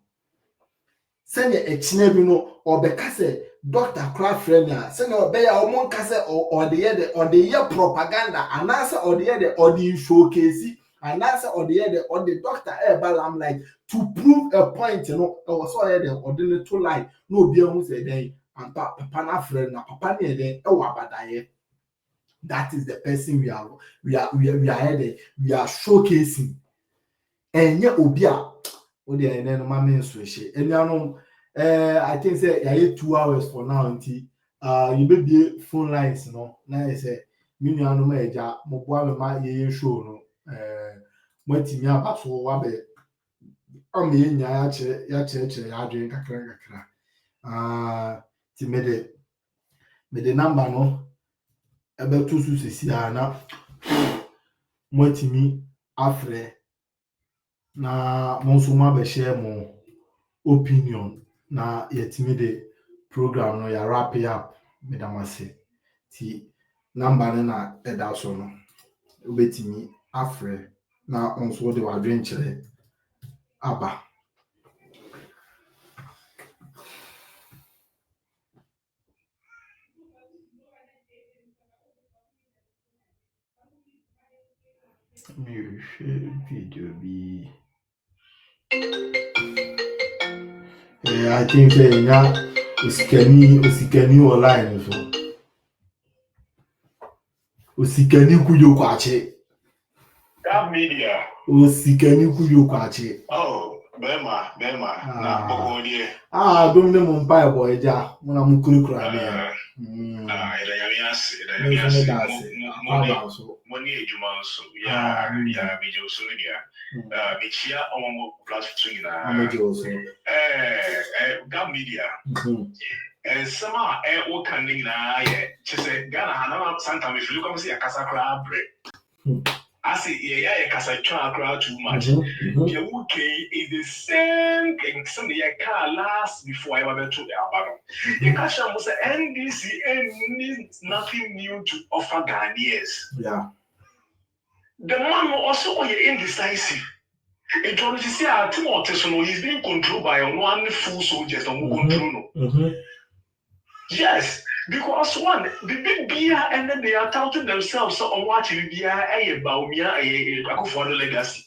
senya echine bi no obeka say Dr. Craft friend ya senya obeya omon ka say or the year propaganda anasa or the showcase anasa or the doctor balam like to prove a point or so or the to lie no be who say then and papa na friend na papa ne then abadaye. That is the person we are showcasing enye obi a o de ene no ma men so hye enuanom I think say ya 2 hours for now until you be phone lines no na say me nuanom eja mo bo ame ma ye show no matimi abaso wa be am ye nya ya chere ya adwen kakra ti me de number no ebe to su sesi na matimi afre na mo so ma be share mo opinion na yetimi de program no ya wrap it up medamase ti number na eda so no obetimi afre na onso de wadwen kire aba mi video bi I think say nya osikani online so osikani kuyo kwache That media. osikani kuyo kwache Oh, Bema, na Bokonie. Don't know mumpa boy ja muna mukurukura ne Ida Yamias, money ejuma so ya bijo so ya bichia omo platform na that media sama o kan na ye chese Ghana hana santa if you come see akasa kra bre as ye kasa twa kra too much the UK is the same thing some ye car last before I went to the abaro the cash was NDC needs nothing new to offer Ghanaians. The man also indecisive. It was to say he's being controlled by one full soldiers and control. Yes, because one, the big beer and then they are touting themselves on watching beer a Baumia a legacy.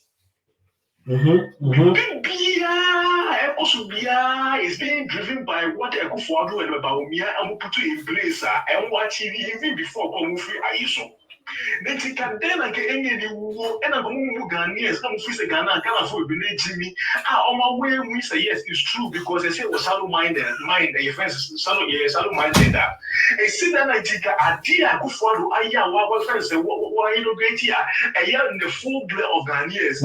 Big beer also beer is being driven by what Ekufuado and Baumia and put in place and watching even before Komufi Aiso. Then he can then any war and a Ghanaians come to Ghana for Jimmy. On my way, we say yes, it's true because they say was shallow minded, a friends, shallow minded. I see that I take a dear good for Aya, what friends say, what you know, great here, a year in the full blood of Ghanaians.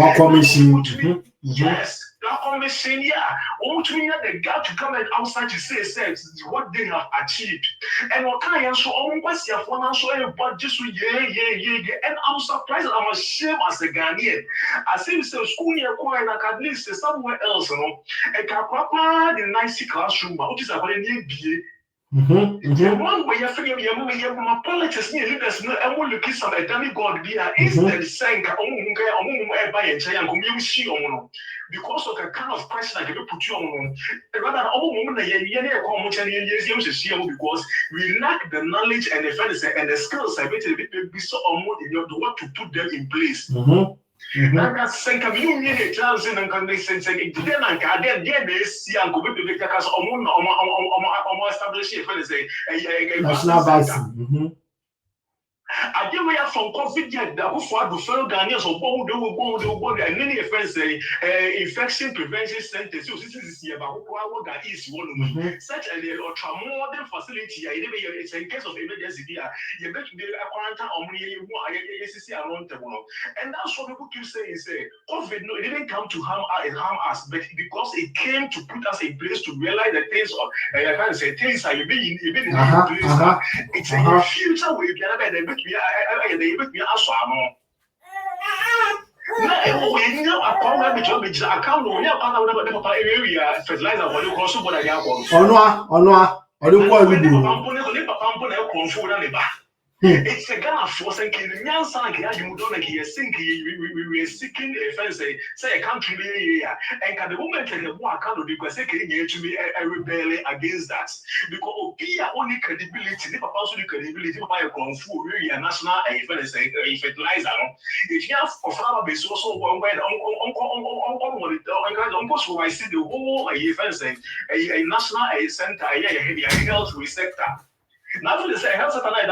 Yes. Commission, yeah, all to me the gap to come and outside to say what they have achieved. And what kind of so almost your financial but just and I'm surprised I'm ashamed as a Ghanaian. I see the school near quiet like at least somewhere else, you know. A proper the nice classroom, which is about a new BA. The one where you're figuring my politics near leaders no and will look at some demigod beer instead saying buy a giant community on because of the kind of question I can put you on rather all women because we lack the knowledge and the skills I bet be so almost in your what to put them in place. Nanga senka biunye ne chance nanga ne sense gide nanga den dey see and go be because omo establish it for say national vaccine I give me from COVID yet that for the fellow Ghanaians or born and many friends say infection prevention centers. So this is about what that is one such a ultra-modern facility. It's in case of emergency. You bet me a quarantine or around the world. And that's what people keep saying. Say COVID, no, it didn't come to harm us, but because it came to put us in place to realize the things of I can't say things are you being in place. It's a future way they make me ask no, we know a power which account on your power area fertilizer for the course of what I have. It's a gun of force and killing young son. You don't like here sinking. We were seeking a fence, say a country area. And at the moment, the war can't be because to be a rebellion against that. Because we are only credibility, the possible credibility by a kung fu area national a fertilizer. If you have a flower base also when uncle, I see the whole fence, a national center, a health sector. Now for the health center, I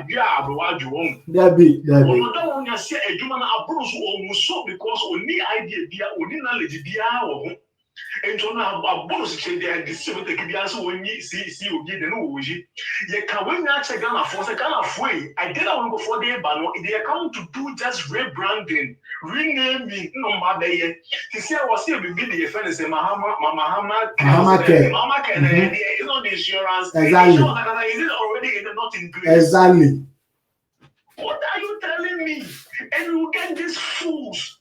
job what you want. Debbie. Don't want to say a human approach almost so because only idea, only knowledge, and to now a bonus change the distributor can be also when you see you get the new. You can win that Ghana for a kind of way. I did not before they they account to do just rebranding, renaming no day. To see I was here with the friends and Mama can it's not the insurance. Exactly. Is it already not in place? Exactly. What are you telling me? And you get these fools.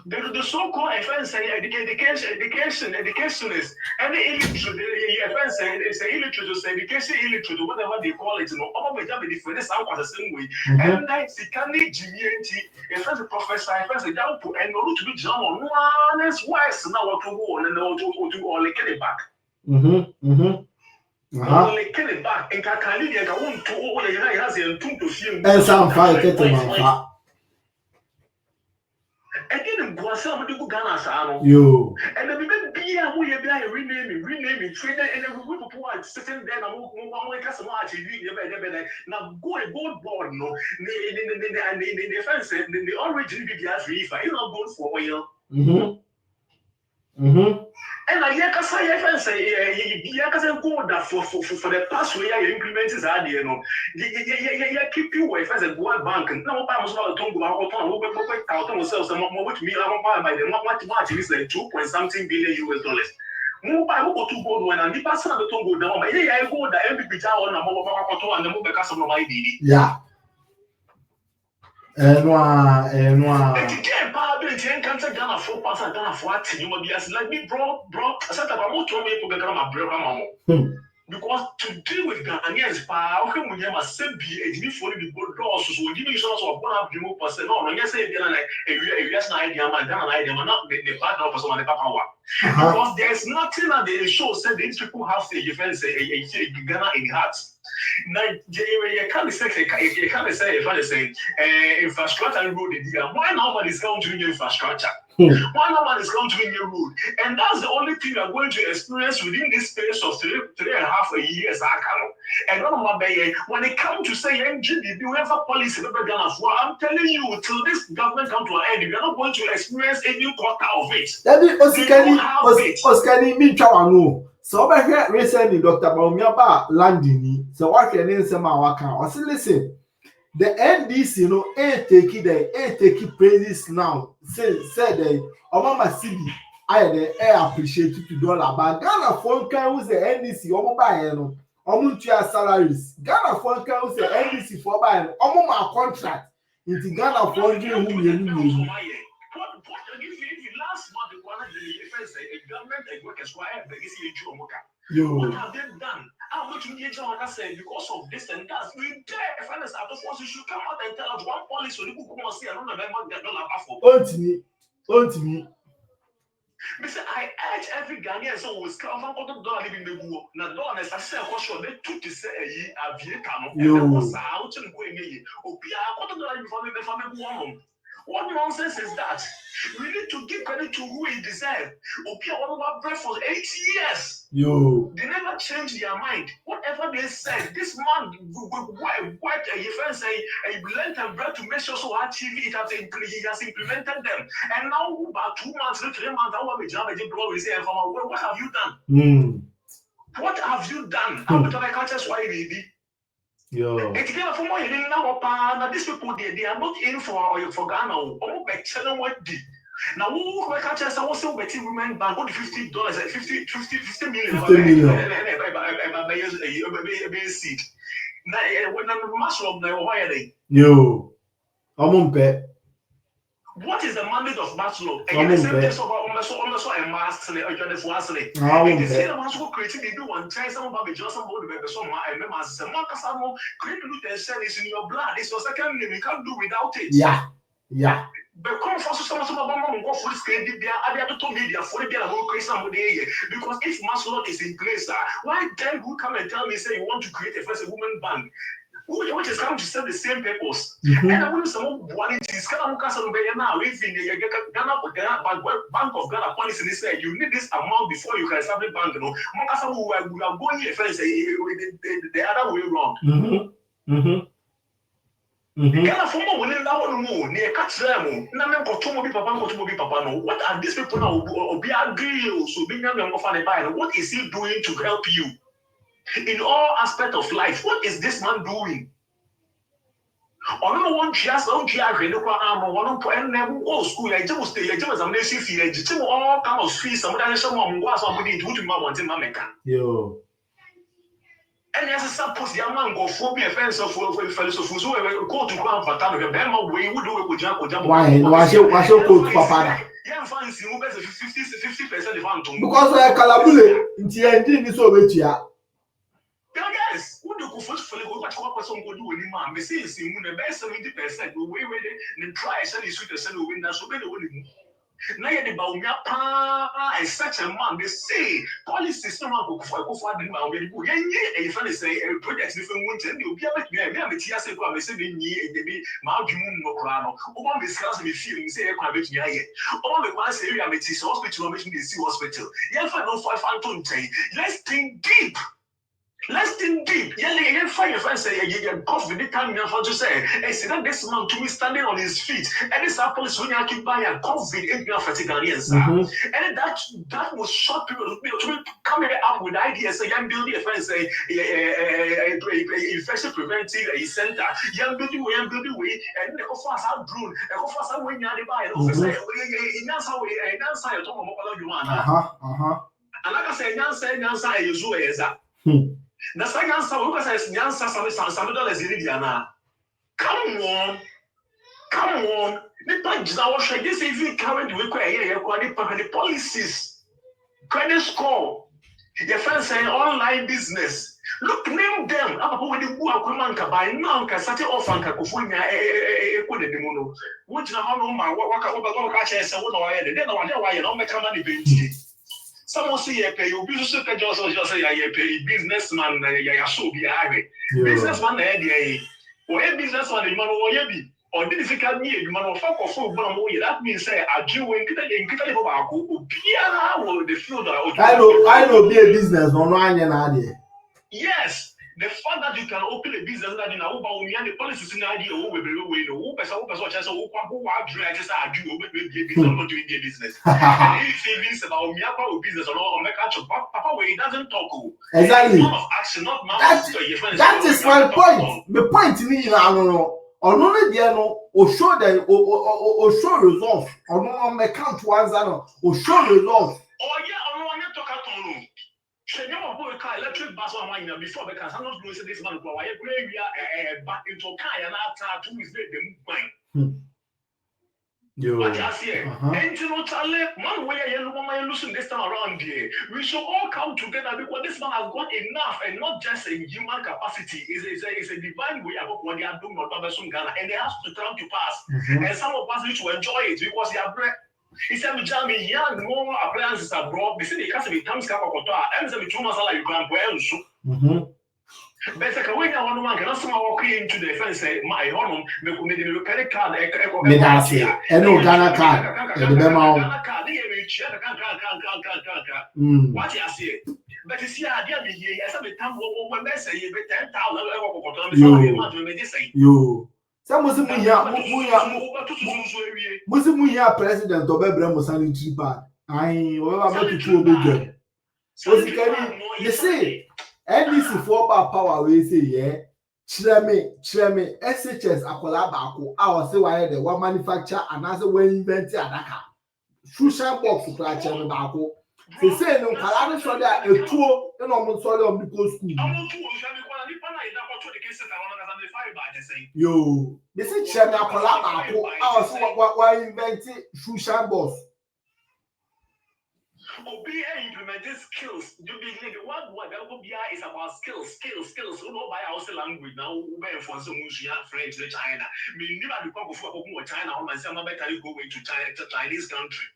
The so-called educationists, and the illiterate, education illiterate, whatever they call it, all of them different sound the same way. And that's the candy GMT, if as a professor, if as a down to and no to be John one is wise now what to go and to all get it back. Only get it back and Kakali, I want to all the has a tune to see and some fight it to again, Ghana, you and then be a way of renaming, trading, and then we put sitting there. Now go a gold board, no, the fence, the origin BDS reefer, you not good for oil. And I hear Kasa say, you go that for the past way I implement is idea, no. You keep you away as a gold bank. No, I was about to go out sell some more with me. I'm by the much is like 2.something billion US dollars. Move by go to gold when and the person of the Tongo down. I go the MVP on a mobile and the mobile customer ID. Yeah. And Ghana 4% Ghana 40 you be as like me bro I said about more to me to get my bro because to deal with Ghanaians okay we have a be a give for the good doors so give me so of one the more person no yes say a yes na idea man Ghana idea man not the partner person man the power because there's nothing that they show say these people have a defense a Ghana in heart. Now, you can't say infrastructure and road. Why nobody is going to new infrastructure? Why nobody is going to new road? And that's the only thing we are going to experience within this space of 3.5 years. And when it comes to say NGB, whoever policy, I'm telling you, till this government comes to an end, we are not going to experience any quarter of it. So over here recently Dr. Baumiaba landing so what can you say waka listen the NDC you know take praises now say they Obama CB I appreciate $2 but Ghana phone can who's the NDC buy no omuntua salaries Ghana phone can who's the NDC for buy no contract into Ghana phone who last month, a government workers what have they done? How much we say because of this and that? We dare finance out of force. You should come out and tell us one policy so you can see another member get $1 for. Me. I urge every Ghanaian so was come from $1 living the war. Now, don't as I say, of course, they took to say a year come. And was out and going. Oh, $1 before the family one. What nonsense is that? We need to give credit to who he deserves. Opia Onuwa bread for 8 years. Yo. They never changed their mind. Whatever they said, this man wiped a defense, a length and bread to make sure so achieve it. He has implemented them. And now, about 2 months, 3 months, what have you done? What have you done? How much of a culture why they did? Yo. It's clear from what you didn't know about these people, they are not in for Ghana. Or what did. Now, who can catch us? I was still betting women bank $50, 50 million. 50 million. Seat. Now, when I'm master of the why Yo. I'm on bet. What is the mandate of bachelor? Again, the same case of almost a master or the forestry. It is here once who created they do one time some baby just some body baby some I remember as a marker some create gluten is in your blood. It's your second name, you can't do without it. Yeah. But come for some go for this credit there, I have to media for the whole create somebody because if master is in place, why then who come and tell me say you want to create a first woman bank? Which is coming to serve the same purpose. And I want some one is kind of castle now. If in the Ghana Bank of Ghana policy, they say you need this amount before you can establish bank. No, we are going here first the other way around. Ghana former will allow no more near catch them. Papa. No, what are these people now? Be agree so being what is he doing to help you? In all aspects of life, what is this man doing? One just don't care any one school, I just stay, I just examination fee, I just all kind of fees, someone was somebody to want in Mameka. Yo. And as a suppose young man go for me a fence of fellows of who go to Grand Fatano, the Bema way would do it with Jaco. Why? What's your code, Papa? Yeah, fancy 50% of Anton. Because I calabule in TNT is over here. Yes, who do first for what person go do any man? They say it's in the best 70%. We wait and try and sweet the same winner so many winning. Now, the Baumia is such a man. They say policy is not go for the man. A friend is a project different ones and you'll be able to have a TSA come and say, maybe Malcolm no crown. Over discuss me feeling say, I can't be here. Over the last area, I'm a hospital, mission DC hospital. Yeah, I know 500. Let's think deep. Let's think deep. Yeah, fire friends say, yeah, COVID time to say, hey, see that this man to me standing on his feet, and this police when you keep buying COVID ain't your Ghanaians. And that was short period of me coming up with ideas. Say, young building a friend say, infection preventive center, young building way, and they offer us out drone, and offer us when you're the buyer. Say, in answer, you talk about you want. And like I say, answer, you so is that. The second answer, who says, Yansa, some dollars in Indiana. Come on. The punch now should this if you carry the required the policies, credit score, your friends say online business. Look, name them. I'm going to go a by now, can set it off and California. Which now, what catch us, I don't know why you don't make money. Someone say you pay you business just say you pay businessman you show be high. Businessman or a businessman the man or difficult need man fuck off that means say I do when kita about will the field I know be a business no yes. The fact that you can open a business that in a the policies in idea who person chance who drag just do not doing the business. And if savings about business or make Papa way doesn't talk. Exactly. Of action, not that is my point. The point me now no show them or show results or no make count ones or show results. Oh yeah, I want to talk about electric bus on before because I'm not going to this man go back into car and after 2 weeks they move. But I see and you know man where you losing this time around here. We should all come together because this man has got enough and not just in human capacity. It's a divine way about what they are doing on Ghana and they have to come to pass. And some of us need to enjoy it because they are bread. He said, "Me, young more appliances abroad. They say they can't be times cap of and say 2 months like you can Basically, when you want one can also walk into the fence, say, my home, make me credit card, Me that's it. No Ghana card. The Bema. What you say? But you see, I did here. I said, the time when they say you bet 10,000. Yo. Some Muslim Muya president of Abraham sanitary bad. I about to do a big was it you say NDC for power we say yeah. Chireme SHS akola baako a o say why the one manufacture and as we invent adaka. Social box kura chireme baako. Say no kala no so there etuo e no mo so le because school. Yo, they say chireme akola baako a o say why invent social box. Obia implementing skills. You be the one Obia is about skills. We know by our language now. We for some French, China. We never become before China. I'm saying better you go into China, to Chinese country.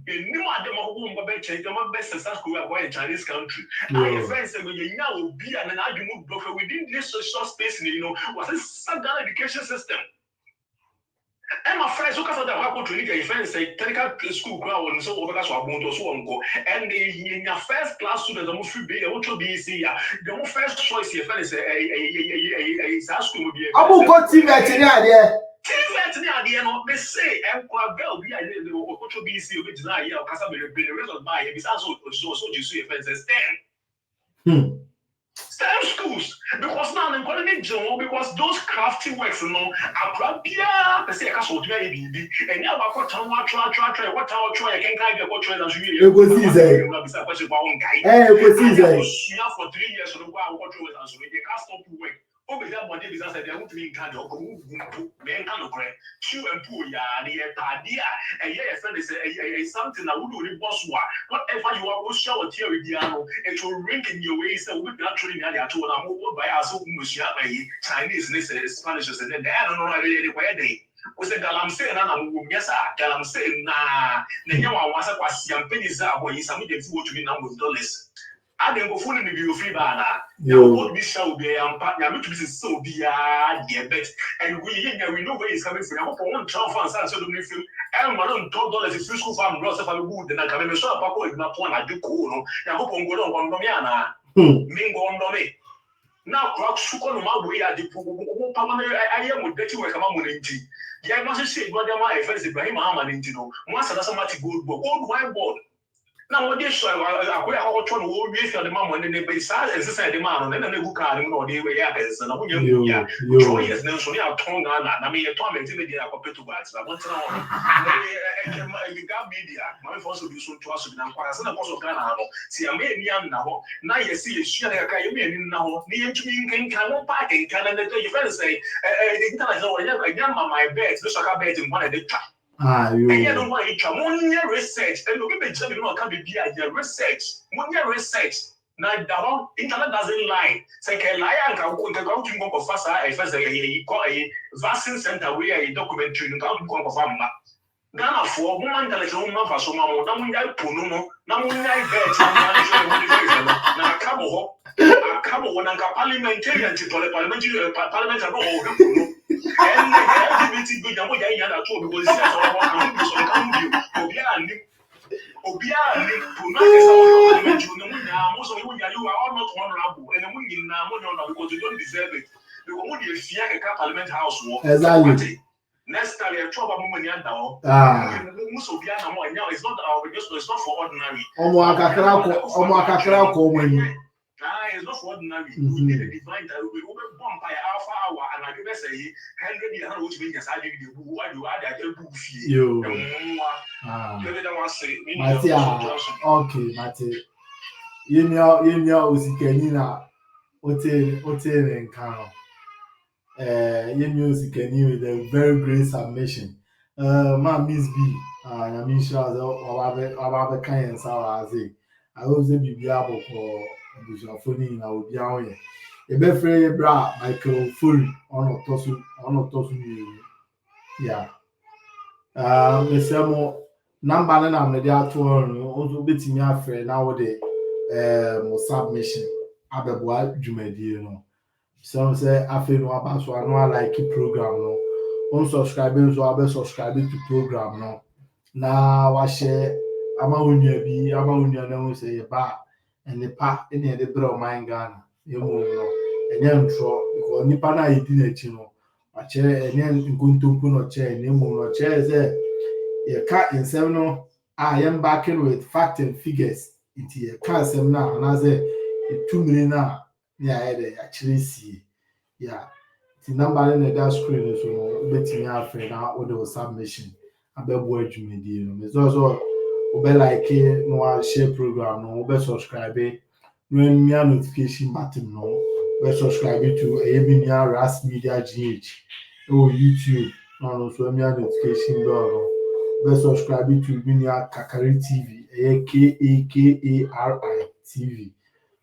You know what them who better them best successful in Chinese country. I friends say when you now be and now you move buffer within this social space, you know, was a standard education system. And my friends who can that to your friends say technical school crowd so over that's what I so on go. And in your first class students, the most be able to be see the first choice your friends say a school will be a go TV there. TV no they say and girl be a to be see which is not here because I'm the result by it also you see your friends STEM. STEM schools because now I'm calling it Joe because those crafty works you know are probably they say I can't do it and now I got try what I try I can kind of try that you go see say for 3 years so go and watch it and so they can't stop work. Over that one business they won't mean kind of men kind of correct. Chew and pull ya the idea and yes and it's something that would do boss whatever you are show a theory piano it will ring in your ways so with that training I told I'm over by us Chinese Spanish and then I don't know where they was a galamse and I'm yes galamse na nyawa wasa kwa siampeni za boy some the food to be now with dollars. I didn't go fully review free banner. You would be so be and partner to be so be bet. And we know where it's coming from. I hope one child fans and so do film. And $1 if you school farm loss of a good and I can be sure Paco is not one I do cool. I hope on go on Domiana. Mingo on Domi. Now clock sugar no matter where I am with betting work among Munity. Yeah, must say what am I first Ibrahim Ahmad into once and that's a good book. Old whiteboard. Now, what this I will try to hold you for the moment and they say, as I said, the man, and then they will carry no day way up as an Oya. Yes, no, so they are tongue. I mean, a Tom and Timothy are compared to us. I want to know. You got media. My first will be soon to us in Aquas and a course of Ghana. See, I made young now. Now you see, she like I mean now. The engineering can pack in Canada. You better say, I got my bed, the soccer bed in one of the trap. And you don't want to try more research. And we may tell you what can be your research. More research. Now, the internet doesn't lie. Say, can lie and go to go for faster. I first a vaccine center where a documentary you can't go for Mama. Ghana for woman that is home for so much. Now, we are Puno. Now, we are beds. Now, come on, and parliamentarian to parliament and all. And LGBT good and what I had at all because Obia most of you are all not honorable and because you don't deserve it. The woman is here a parliament house exactly. Next time you trouble woman now. Most of it's not our it's not for ordinary. It's not for ordinary. We need a divine that we will bomb by alpha hour and I give say 100 years which means I did the who you are the buffy. Okay, Mate. You know, Usikenina, Ote and Kano. You music with a very great submission. Miss B, I mean, sure, about the kind of sour as I was a bibliable for the phone. I will be out here. A better bra, Michael Fury, on a tosu. Yeah. Mr. Number and I'm the also betting your friend nowadays. Submission. abɛboa dwumadie no some say afei no aba so ano like program no on subscribe nso abɛ to program no na wahyɛ ama onua na ho sɛ yɛba nipa ne yɛde brɛ ɔman Ghana emu no ɛnyɛ ntoro because nipa na yɛdi n'akyi no akyerɛ ɛnyɛ nkontompo na ɔkyerɛ ne emu no ɔkyerɛ sɛ yɛka nsɛm no yɛn backing with fact and figures nti yɛka nsɛm no anaasɛ etumire na ne ayɛ dɛ akyerɛ sie yeah nti number na ɛda screen so no wobɛtumi afrɛ na wode wo submission abɛboa dwumadie no mesɛ sɛ wobɛ like na wahyɛ program no wobɛ subscribe na wamia notification button no wobɛ subscribe to ɛyɛ bi nia Ras Media GH ɛwɔ YouTube na ɔno nso wamia notification bell no wobɛ subscribe to bi nia Kakari TV ɛyɛ KAKARI TV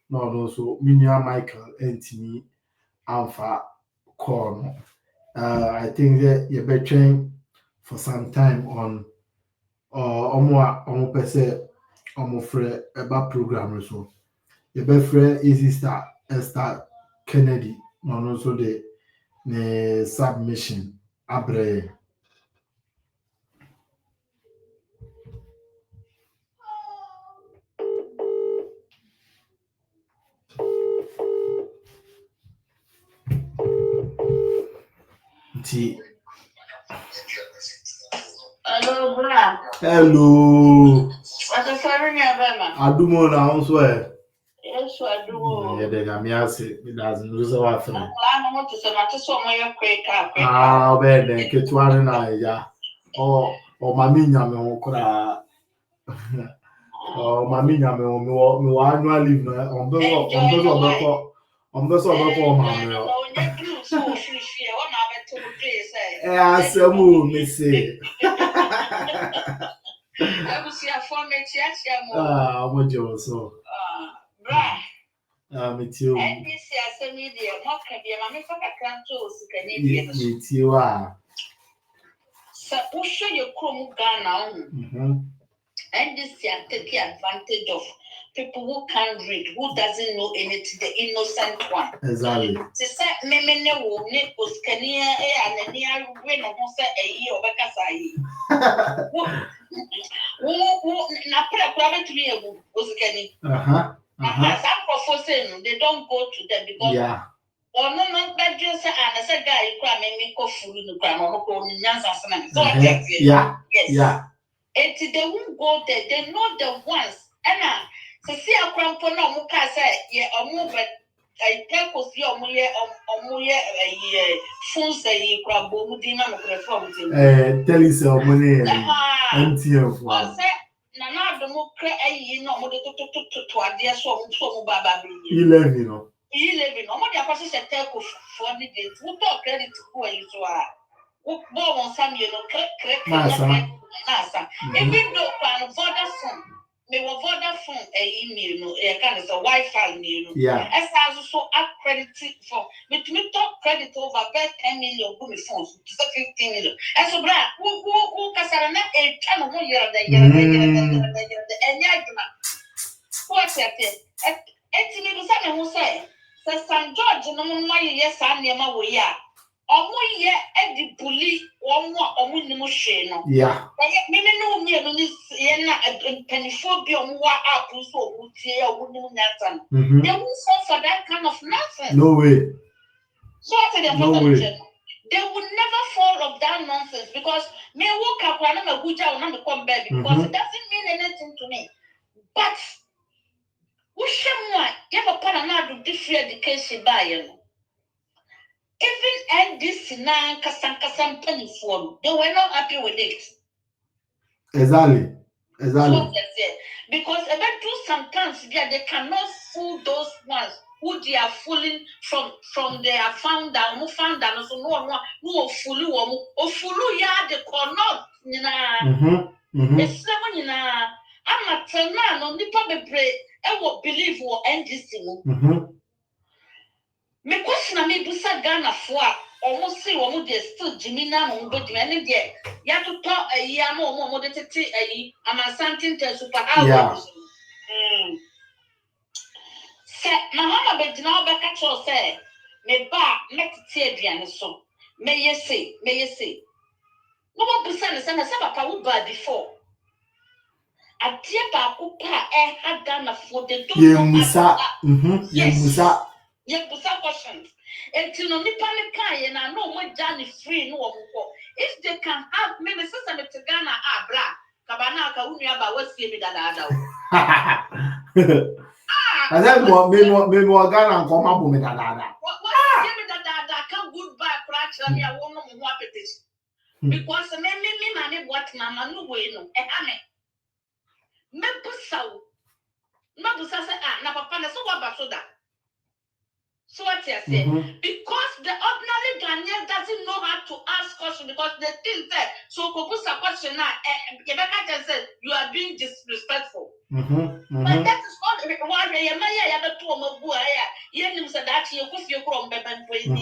na ɔno nso minia Michael Antony amfa call no I think that you better train for some time on omo pese omo frɛ eba program so you better frɛ Easy Star Esther Kennedy no also the ne submission abre nti Hello, bra. hello What is happening, Abema? adumo na also Yes, I do. yeah de ga me ase it doesn't lose our friend I want to say, I just want my quick car. be de ketuare na ya o mami nya me ho kra mami nya me ho me wa annual leave na on be obeko mami o asemu me say I will see a form mo je so bra. me too NDC asemi de mo ka de ma me fa kakra to sikani de no. me too Sa wo hwe ye krom Ghana on. NDC are taking advantage of people who can't read, who doesn't know anything, the innocent one. Exactly. To say, me ne wo ne oskania and near when no say a year or Becasai. Who na private to me oskani. Some professors they don't go to them because or no that just and say guy you can make go full no can no go nyansa sana. So yes. And they won't go there. They know the ones. And see a cramp for no muka say, yeah, a move I take us your muye a phone say you crab mudina no perform. Tell you so money MTF. Nana the muka a no more to a dear so baba 11 no. 11 no more the person said take for the days. Who talk credit to who you are. Who born on some correct. Even though Vodafone, me wa Vodafone email no, kind of a Wi-Fi no. Yeah. As also accredited for me talk credit over about 10 million good phones to 15 million. And so, bra, who kasarana a channel more year the and what's that? And to me, the who say, St. George, no more yes, I'm near my way. Omo ye edi bully omo ni mo hwe no yeah me no me no ni ye na penifobia omo wa app so omo tie omo ni nyata no they won't fall for that kind of nonsense. No way. So I said no way. They would never fall of that nonsense because me woke up when I'm a good job and I'm come back because it doesn't mean anything to me. But we should you have a partner to different education by you. Even NDC now, Kasankasam Pennyform, they were not happy with it. Exactly. So because eventually sometimes they cannot fool those ones who they are fooling from their founder, who founder, so no fool or fool ya the cannot, it's seven I'm a tenor, no nipa be break, I will believe what NDC. Me question na me busa Ghana for almost say one dey still Jimina no go di ene dey ya to ya no mo dey tete am something to super how Say, Mahama Bedina Bakacho say, me ba, met Tiadian so. May ye say. No one percent is a Sabaka ba before. A dear Bakupa had done for the Yes. Yebusa questions. Until no Nipanika and I know what Johnny free no. If they can have maybe sister Ghana abra, Kabana Kaunia ba what's me that. I said, me more Ghana and come up with that. What give me that come goodbye, crash, and I won't know what it is. Because me, money, what mamma no way, no, a hammer. Mempusa, Mabusa, Napapana, so what about that? So what you say? Because the ordinary Ghanaian doesn't know how to ask questions because they think that so Kobusa question now, Rebecca just said you are being disrespectful. But that is not why you may have a two of Bua, Yenim said that you could feel from Beban Queen.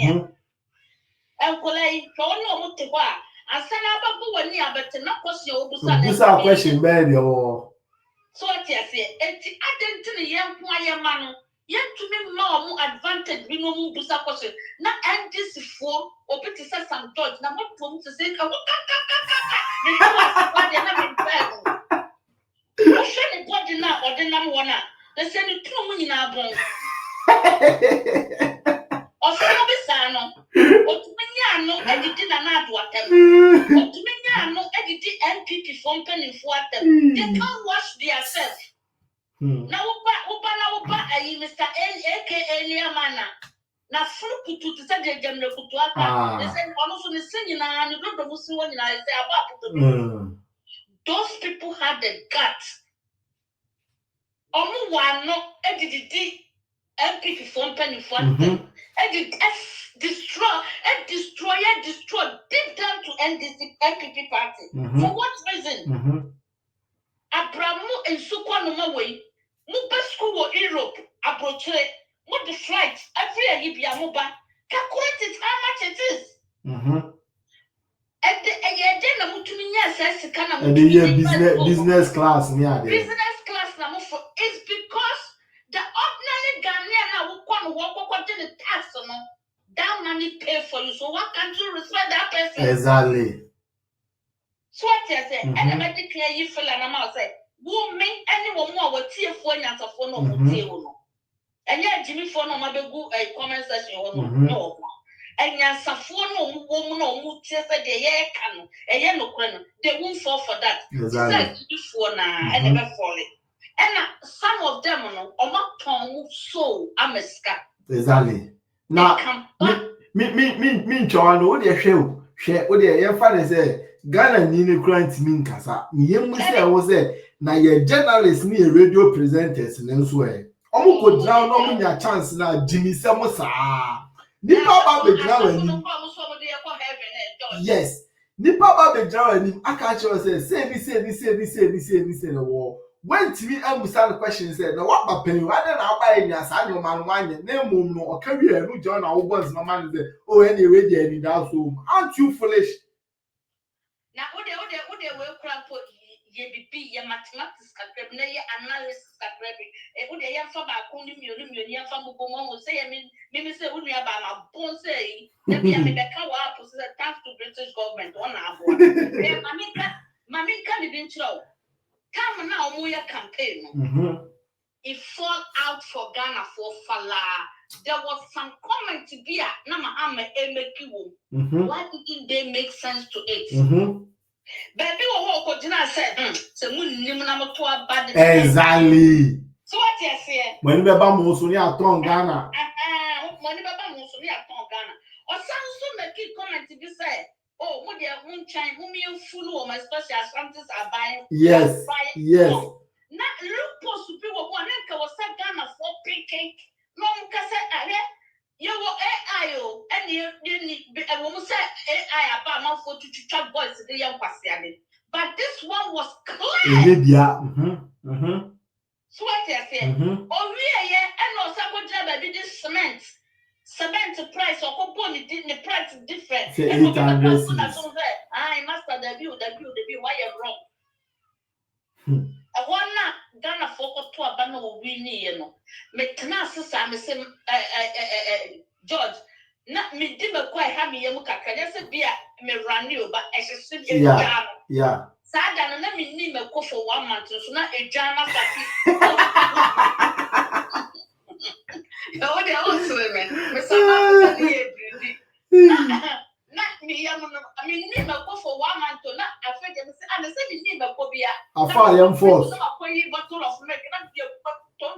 And Colay, no Mutiwa, and send up a Bua near, but not question question, baby. So what you say? And I didn't young quiet man. Yet to me more advantage we no move busa question. Na NDC for or put to say some judge. Na what to say ka. O show the body na or the number one. They say the two money na bon. O so be sano. O to me no edit na do atem. O to me no edit NPP from penny for atem. They can't wash themselves. Now, Upa, Mr. A.K.A. Liamana. Now, fruit to say the general Kutuaka. They said, also the singing and you don't know who's one I say about those people had the guts. Omu one no edit MPP from penny for them. Edit destroy deep down to NDC MPP party. For what reason? Abramu and Sukwa no way. Muba school Europe approach what the flight every year be a muba. Calculate it how much it is. And the Mutuminia says and the business class near business class number for is because the ordinary Ghanaian will come walk to the tax that money pay for you. So what can't you respect that person? Exactly. So what you say, and I declare you feel and I'm say. Woman, anyone more will tear for an answer for no tail. And yet, Jimmy for no mabu a comment section or no. And yes, a for no woman or mood tears a day can a yellow crown. They won't fall for that. Exactly. Before now, and never fall it. And some of them are not tongue so ameska. Exactly. Now, me, John, what you show, share what your father say. Ghana Nini Grant mean Casa. I was there. Now, your journalists need radio presenters and elsewhere. Omo could drown on your chance now, Jimmy Samosa. Nipa Babe drown. Yes, Nipa Babe drown. I catch you say, no. When TV answer the question said, now what my penny? Why don't I buy any asylum man one name or career? No, John, I was my man. Oh, anyway, they need that so. Aren't you foolish? Now, what they will cry for ye mathematics, analysis, would they have for my only million from Bumon say, I mean, maybe say, would you have my bone say, let me have a cow thanks to British government on our board. Mammy can't even show. Come now, Moya campaign. It fall out for Ghana for Fala. There was some comment to be at Namahama Emekiwo. Why didn't they make sense to it? Baby, what did I say? So, exactly. So, what you say? When we are Musuni at Ghana. When we are Musuni at Ghana. Or some so make comment to be said. Oh, what their own China, whom you full of my special assumptions are buying. Yes, yes. Not look post to be one anchor was set Ghana for pancake. No, Cassa, you were AI, and you didn't a woman said AI about my for to chat boys to the young Passiani. But this one was clear. So what I say? Oh, yeah, and no, someone job I this cement. Cement price or coupon the price is different. I master the view, why you're wrong. I want Ghana for to aba na wo wi ni ye no me tena sesa me se George na me di me kwa ha me ye mu kakra ya se bia me rani oba ehyesu e Yeah. Yeah. Sada na me ni me ko for 1 month so na edwana sati o de o sere me sama ko ni e brindi na me ya mo me ni me ko for 1 month na afeje me se me ni me ko bia afa yam force na ko yi bottle of milk na bia ton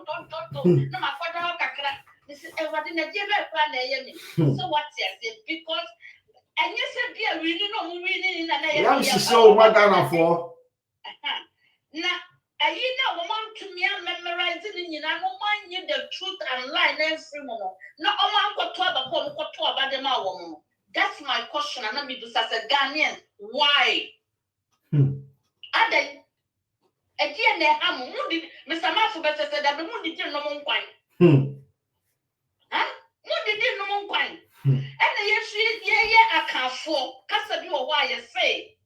na ma fada kakra me se everybody na je be kwa na ye me so what you say because and you said be a really no winning na ya mshiso magana for na ayi na woman to me memorizing ni na woman need the truth and lie na free mo na woman ko to aba ko to aba dem a wo. That's my question and me do as a Ghanaian why adan e na ha mo di Mr. Mafu be say that mo di no mo nkwan mo di no mo nkwan and ye akafo kasa bi wo wa ye say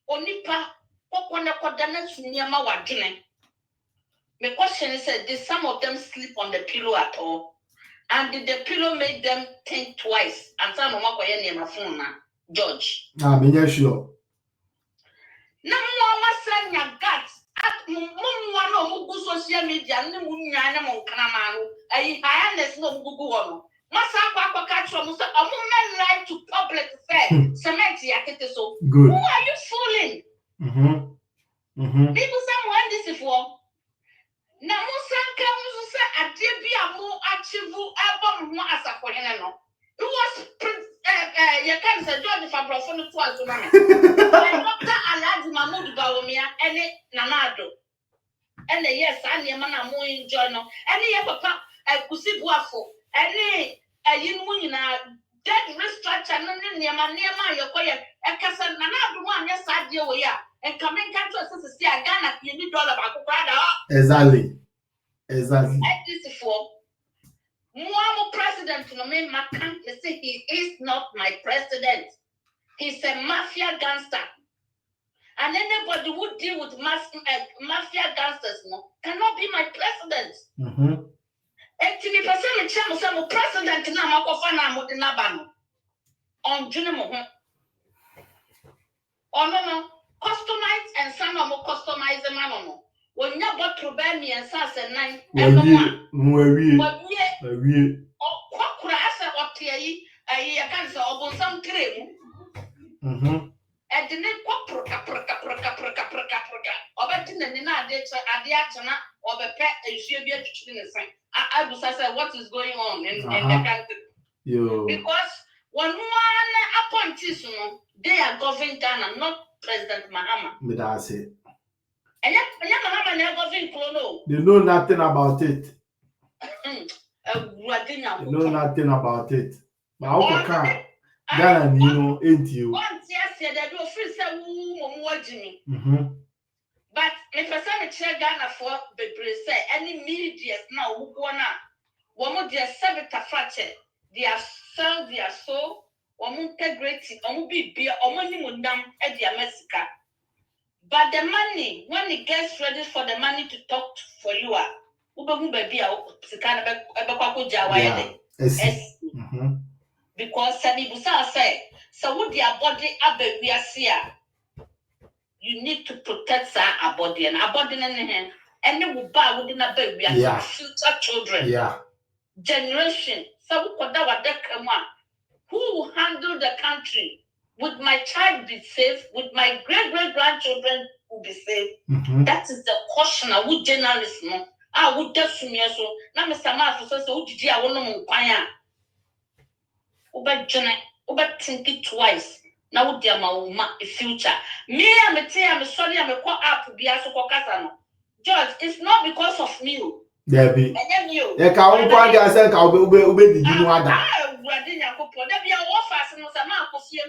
onipa kokona kodana sunyama wadwene. My question is did some of them sleep on the pillow at all? And did the pillow make them think twice? And some of my name phone George. Me sure. No mama say your guts at one of go social media and munyana mon kanamanu. I highness no Google one. Masa kwa catch from say a woman right to public say cement yakete so. Who are you fooling? People say one this for na musanka musa ade bia mu achieve album mu asakohene no it was you can say George Fabrofo no to aso na me Dr. Alhaji Mahmoud Bawumia ene nanado ene yes ane ma na mu enjoy no ene ye papa kusibuafo ene ayin mu nyina dead restructure no ne niema yekoye ekasa nanado mu anya sadie wo ya and come in country to see a Ghana you need $1 back. Exactly. This for Muamu president no me makan say he is not my president. He's a mafia gangster. And anybody who deal with mafia gangsters no cannot be my president. And to be president na makofana mo dinabano. On Junimo. Oh no. Customize and some of them customize the man no. When you got to buy me and sass and nine, we oh, what asa or tea, I can't say about some cream. And the name or betting the Nina Adiachana or the pet and she be a sign. I was say what is going on in the country. Because when one appointees, they are governing Ghana, not President Mahama. But that's it. And Mahama never governed Clono. They know nothing about it. They know nothing about it. But how can Ghana, you know, ain't you? Once yes, they do free say who watching. But if I say chair Ghana for the say any media now who go na, woman they serve the fracture, they are sell their soul, woman integrity, be money mundam at the America. But the money, when it gets ready for the money to talk for you, because Sanibusa say, so would their body abe we are you need to protect our body and our body and they will buy within a baby and future children. Generation. So who will handle the country? Would my child be safe? Would my great-great-grandchildren will be safe? That is the question. I would journalist no. I would just me so. Now Mr. Mafu says, "Oh, did I want to kwanya?" Oba think it twice. Now would there my future? Me, I'm sorry, I'm a call up be as a George, it's not because of me. There be. Yeah, can't go and say can't ube the you know that. There be a offer, and some man go fear.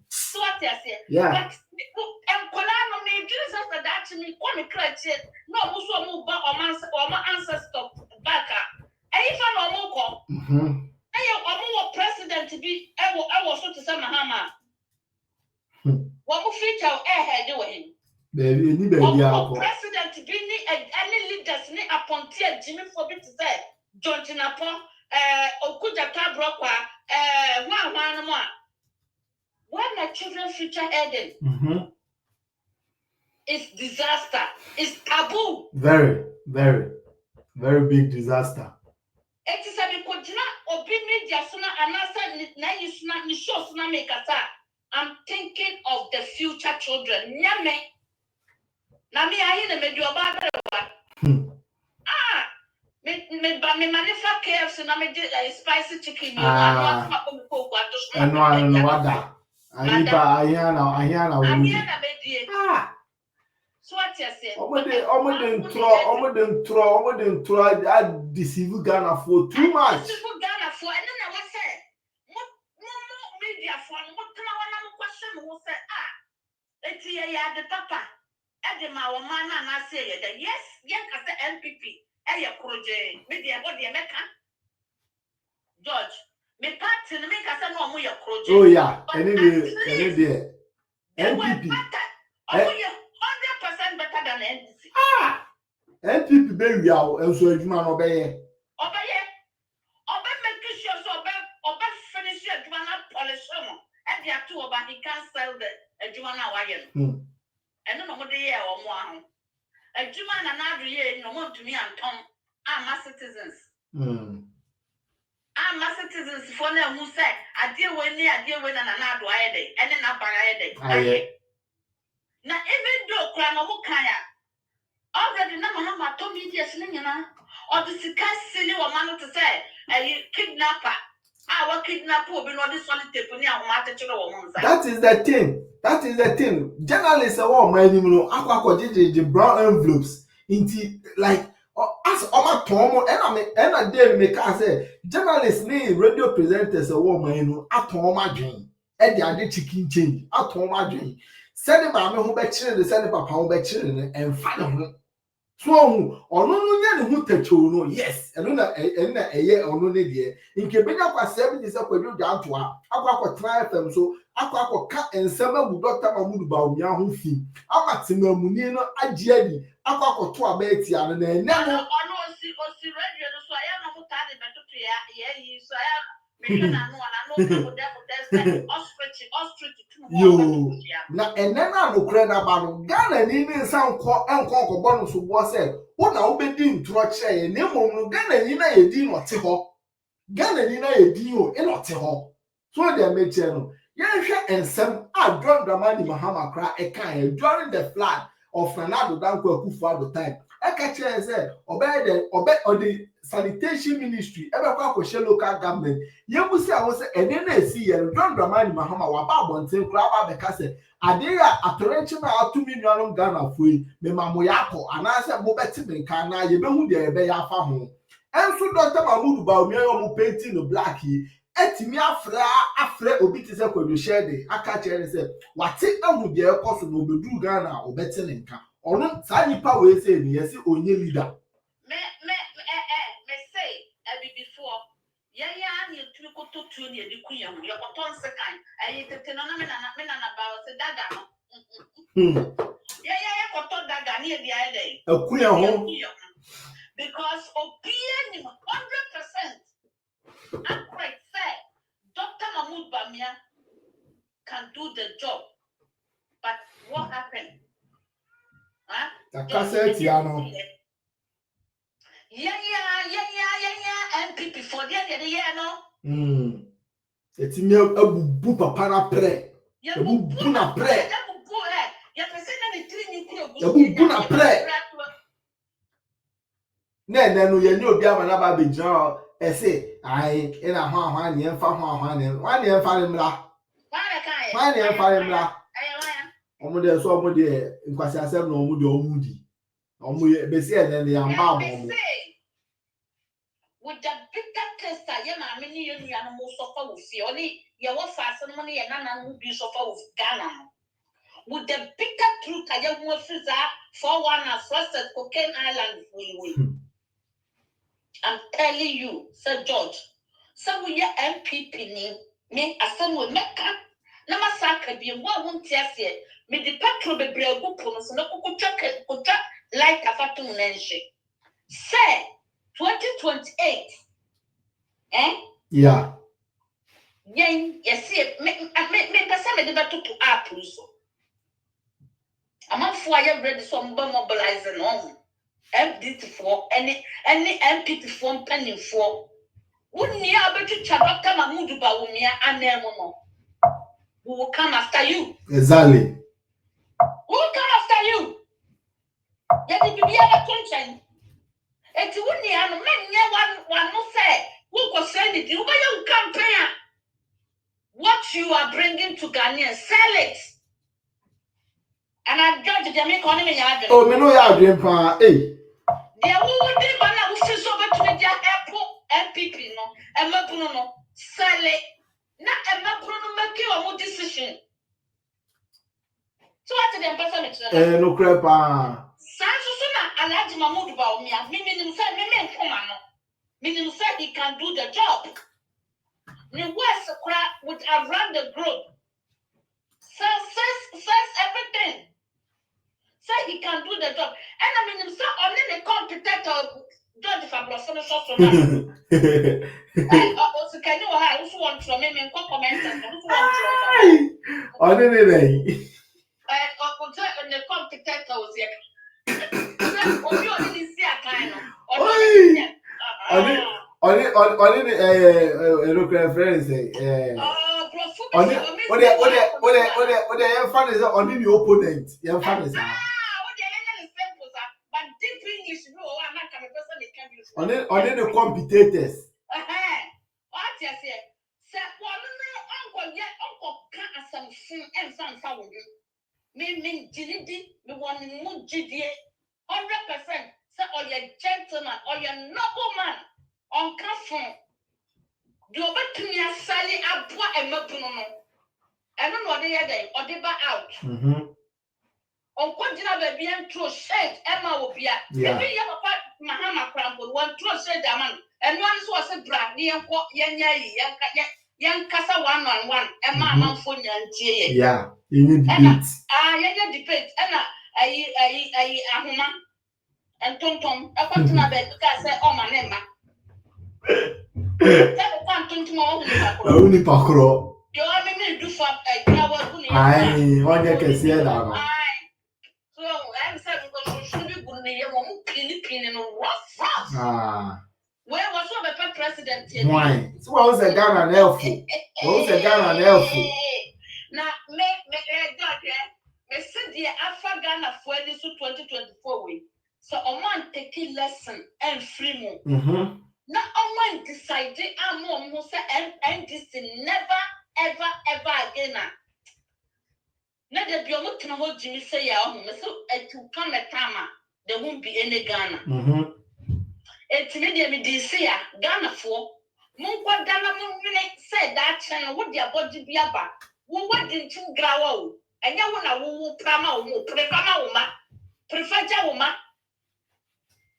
So what I say? Yeah. But Colano may Jesus that to me. Come crutch no, also move back or my ancestor back. And if I no more I president to be. I was so to say Mahama. What will feature ahead doing? Baby, any baby alcohol. President be any leaders ni appointed Jimmy for me to say John Tinapon, Okuja Tabrokwa, one more. When my children's future headed, it's disaster. It's taboo. Very, very, very big disaster. It is a continent or be media sooner and answer na ni show sooner make us. I'm thinking of the future children. Nyame. Nami I hear the medio baba. Me manufacture KFC na me spicy chicken. And no wada. I hear now. So what you say? Almost I deceive Ghana for too much. Deceive Ghana for and then I was say, more media for what question will say, it's the papa. Edema or man and I say that yes, as the NPP, project, media what the American George. Me party make us a no more project. Oh yeah, any day. NPP. 100% better than NDC. NPP baby and so you man obey. Make sure so finish your Juana polish and the two about he can't sell the Juana wagon. And no more year or more. A Juman and another year no more to me and Tom are my citizens. I'm my citizens for them who said I deal with another way and then I now, even though Grandma Mukaya already never have told me yes, or the Sika silly woman to say, a kidnapper. Our kidnapper will be not this one tape near woman. That is the thing. Journalists are all my the brown envelopes into like as all my Tom and I dare make us say journalists need radio presenters a woman at home my dream. And the other chicken change at home my dream. Send the mammy who bet children, send the papa who bet children, and find him. So, or no, who touch you, yes, and a year or no idea. In Quebec, 70 is up with you down to our try them so I cut and summer with Dr. Mahmoud Baumia who fee. I'm at Simo Munino, I jelly, I got to a betty and then never. I know, see, radio, so I am not tired better to yeah, so I am. Yo, na enena no kre na ba no Ghana ni ni nsan ko enko bo no so bo se wo na wo bedi ntro kire ne mom no Ghana ni na yedi no te ho Ghana ni na yedi o e no te ho so dey me che no ye hwe ensem a John Dramani Mahama kra e kan during the flood of Fernando Danko Akufo-Addo time e ka kire se obe sanitation ministry ebe kwa ko local government yebusi awon se ene na esi ye John Dramani Mahama wa ba bonten kra ba be ka se ade ya atorenche na atumi nuanom Ghana foi me mamo yakọ anase mo beti me kan na ye behu de ebe ya fa ho enso Dr. Mahmoud Baumia yo mo painting no black yi etimi afra obi ti se kwado shede aka kire se wate ahu de ekoso no bedu Ghana obeti ne nka ono sa nipa we se ni yesi onye leader before yeah you to to near the queen your cotton second I take no me na about the daga yeah cotton daga near the other day a queen because opinion 100% I'm quite fair Dr. Mahmoud Bamia can do the job but what happened Yeah, NPP for the year, no? It's me a boo papa na pre. A boo na pre. A boo na pre. No, you know, be a man about the job. I say, I in a one year for 1 year for him la. 1 year for him la. Omo so omo de nkwasi asem na omo de omudi. Omo be say na the amba omo. With the bigger test, I am a many animals suffer with you. Only you will fasten money and none will be suffer with Ghana. With the bigger truth, I am more for one as first as Cocaine Island. I'm telling you, Sir George, some of your MPP me as some will make up. na masaka bi mo won tiase me di petrol bebre agu pono so na kokotwa light afato mu nanhye say 2028 yeah yes me pesa me de beto to app so amafo aye ready so mobilize no MDC for any MPP for penny for wouldn't abetu Dr. Mahmoud Bawumia anemo we will come after you. Exactly. We will come after you. Yet if you be a conscience, it's wouldn't one no say, who will send it? You campaign. What you are bringing to Ghana, sell it. And I judge the economy. Oh, me know you dream pa. Hey. There will be one who says over to the airport MPP no, and no sell it. Not a Bruno make you a decision. So what the person no crepa. Sansuna Alhaji Mahmoud Bawumia, meaning say meaning say he can do the job. The West would have run the group. Says everything. Say he can do the job. And I mean say only the competent judge Fabulous so also can you also want to me comment only the competent was here. only the competitors. Me Jinidi, me want mu GDA 100%. Say or you gentleman or you nobleman on Kafon. Do over to me a sally abwa and mapuno. I don't know what they are there or they back out. On what did I be and throw shade Emma will be at. If you have a Mahama crumble, one throw shade a man, and one was a brand near what young Casa 1 Emma Manfonia and Tia. Yeah, you need debate. Yeah, debate. And Ahuma and Tonton, I want to know that because I oh my name. Only Pacro. You are me do for a power. I want you can see that. So I'm saying, should be good near clean and rough. Where was the president? Why? So what was a gun and elf? What was a gun and elf? Now, me said the Alpha Ghana for this 2024 week. So I want to take a lesson and free more. Now I want to decide I'm more NDC never ever again. Now the Biomo can hold Jimmy say so it will come a time there won't be any Ghana. It's me DC Ghana for Munqua Ghana said that channel would their body be about. What didn't you grow? And you want a woo prama woo prefer Jawuma.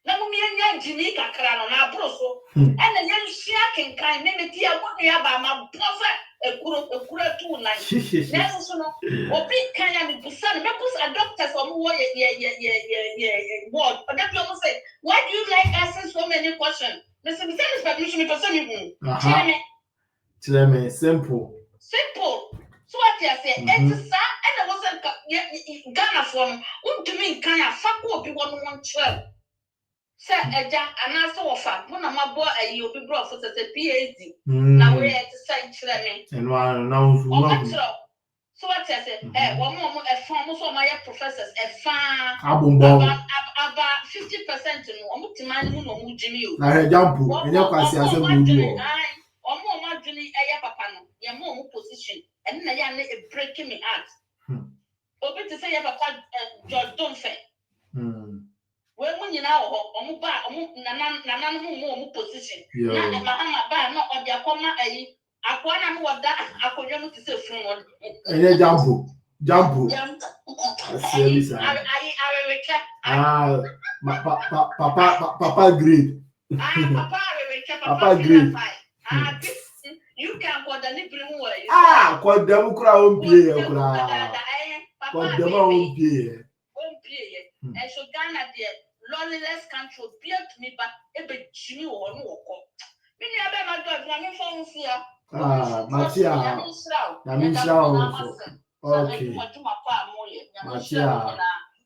Now, me and Jimmy Cacran on our broso, and a young shaking kind name it here, what we have about my prophet, a kura 2 nights. Nelson, or big kind of son, members are doctors or more, what? But that you say, why do you like asking so many questions? Mr. Mr. Permission for some Tell me, simple. So what you say, it's a and I wasn't Ghana from, to me, kind of fuck will be 1 Sir, Eja, and I saw fat. One of my boy, you'll be brought for the PhD. Now we're at the side, and one now. So what I said, one more, a farm, so my professors, a farm about 50% to Mutimani, no Jimmy. I jump, and you can see as a movie. Or more marginally a papano, your more position, and then I breaking me out. Open to say, Papa George Dunphy. When you now Nana position. Not Mahama Ba, not on their comma a Aquana what that I could to say from one. And jump. Papa agreed. Papa agreed. You can call the Nibrim way. Ah, call them crown beer. Call them own beer. And so Ghana, the loneliness country, beer to me, but a bit Jimmy or no. Many other my dog, one phone here. Ah, Matia. Okay. Matia.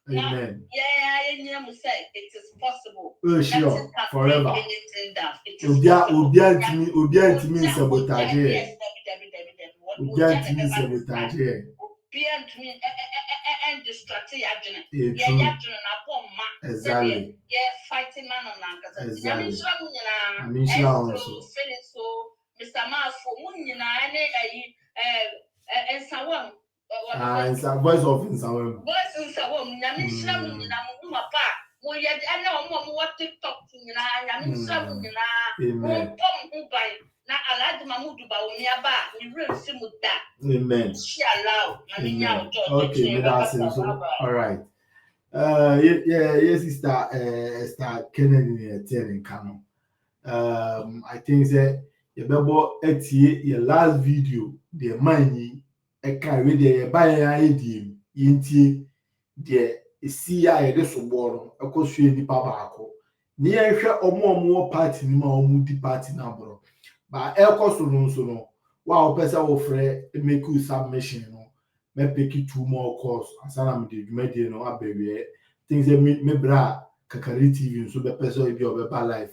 Amen. Yeah, it is possible. Oh, sure. Forever. Obia to me sabotage. Obia to me sabotage. And distracted. Exactly. Yeah, fighting man on Exactly. I mean, so Mr. Mafu, and someone. It's a voice of in someone. Voice in someone, Yamisha, well, yet I know what TikTok, Amen. Now, I like Mamudu nearby. We really see with that. Amen. She allowed. Amen. Okay, that's so. All right. Yeah, sister Kennedy telling Kano. I think that you better your last video, the money, I carry the buy idea, inti the CI this born, a cost you any pabako. Near share or more party, no more party number. But air cost no. Wow, person offer make you submission. Me pick 2 more course asana me de dwumadi no abewe things me bra kakari TV so be person e bi obeba life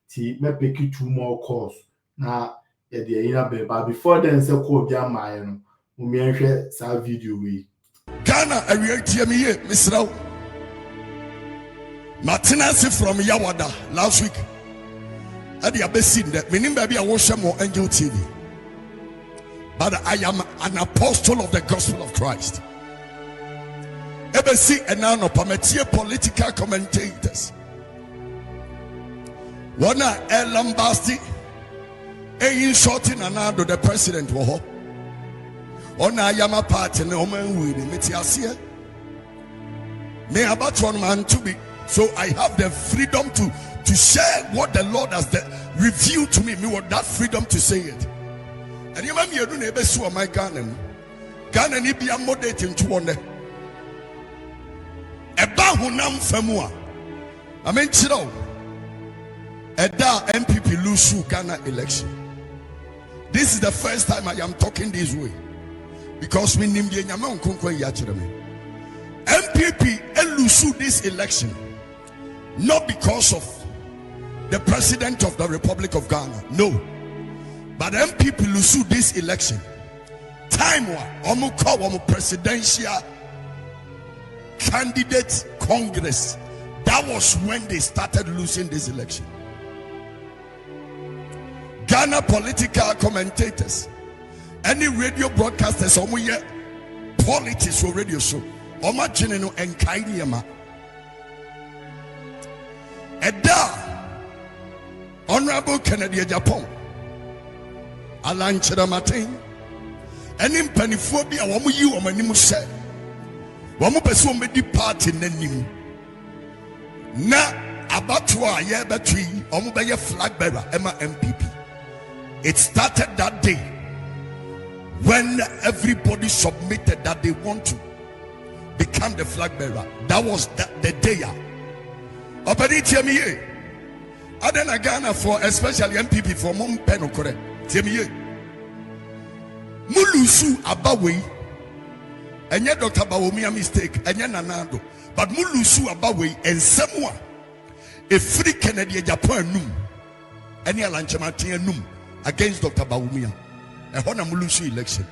ti me pick 2 more course na e de yin abeba before then say ko bi amaye no mo mi enhwe sa video we Ghana awie tie me ye misraw Martinez from Yawada last week at the abesin that meaning baby I watch more Angel TV. But I am an apostle of the gospel of Christ. Ebesi enano pametie political commentators. Wana elambasti eyin shorting anado the president wo. Ona yama party ne oman wini metiasie. Me abatron man to be. So I have the freedom to share what the Lord has revealed to me. Me want that freedom to say it. And you remember you don't ever saw my Ghana ni be a moderate into one. Eba hunam famua. I mean chiro. Eda MPP lose Ghana election. This is the first time I am talking this way. Because we nimbi nyama unkonkwa yachirame. MPP lose this election. Not because of the president of the Republic of Ghana. No. But MPP lose this election. Time was presidential candidate congress. That was when they started losing this election. Ghana political commentators, any radio broadcasters, politics or radio show, Omajineno and Kainiama. Eda Honorable Kennedy Japan. Alan Chedamatin, and in Peniphobia, one you or many say, one more person made the party name. Na abatwa ye battery, Omobaya flag bearer, Emma MPP. It started that day when everybody submitted that they want to become the flag bearer. That was the day. Operating me, Adena Ghana for especially MPP for Mom Penokore. Mulusu abawe enye Dr. Bawumia mistake enye nanado but mulusu abawe ensemwa free Kennedy Japan num ene alanchemate num against Dr. Bawumia ehona mulusu election.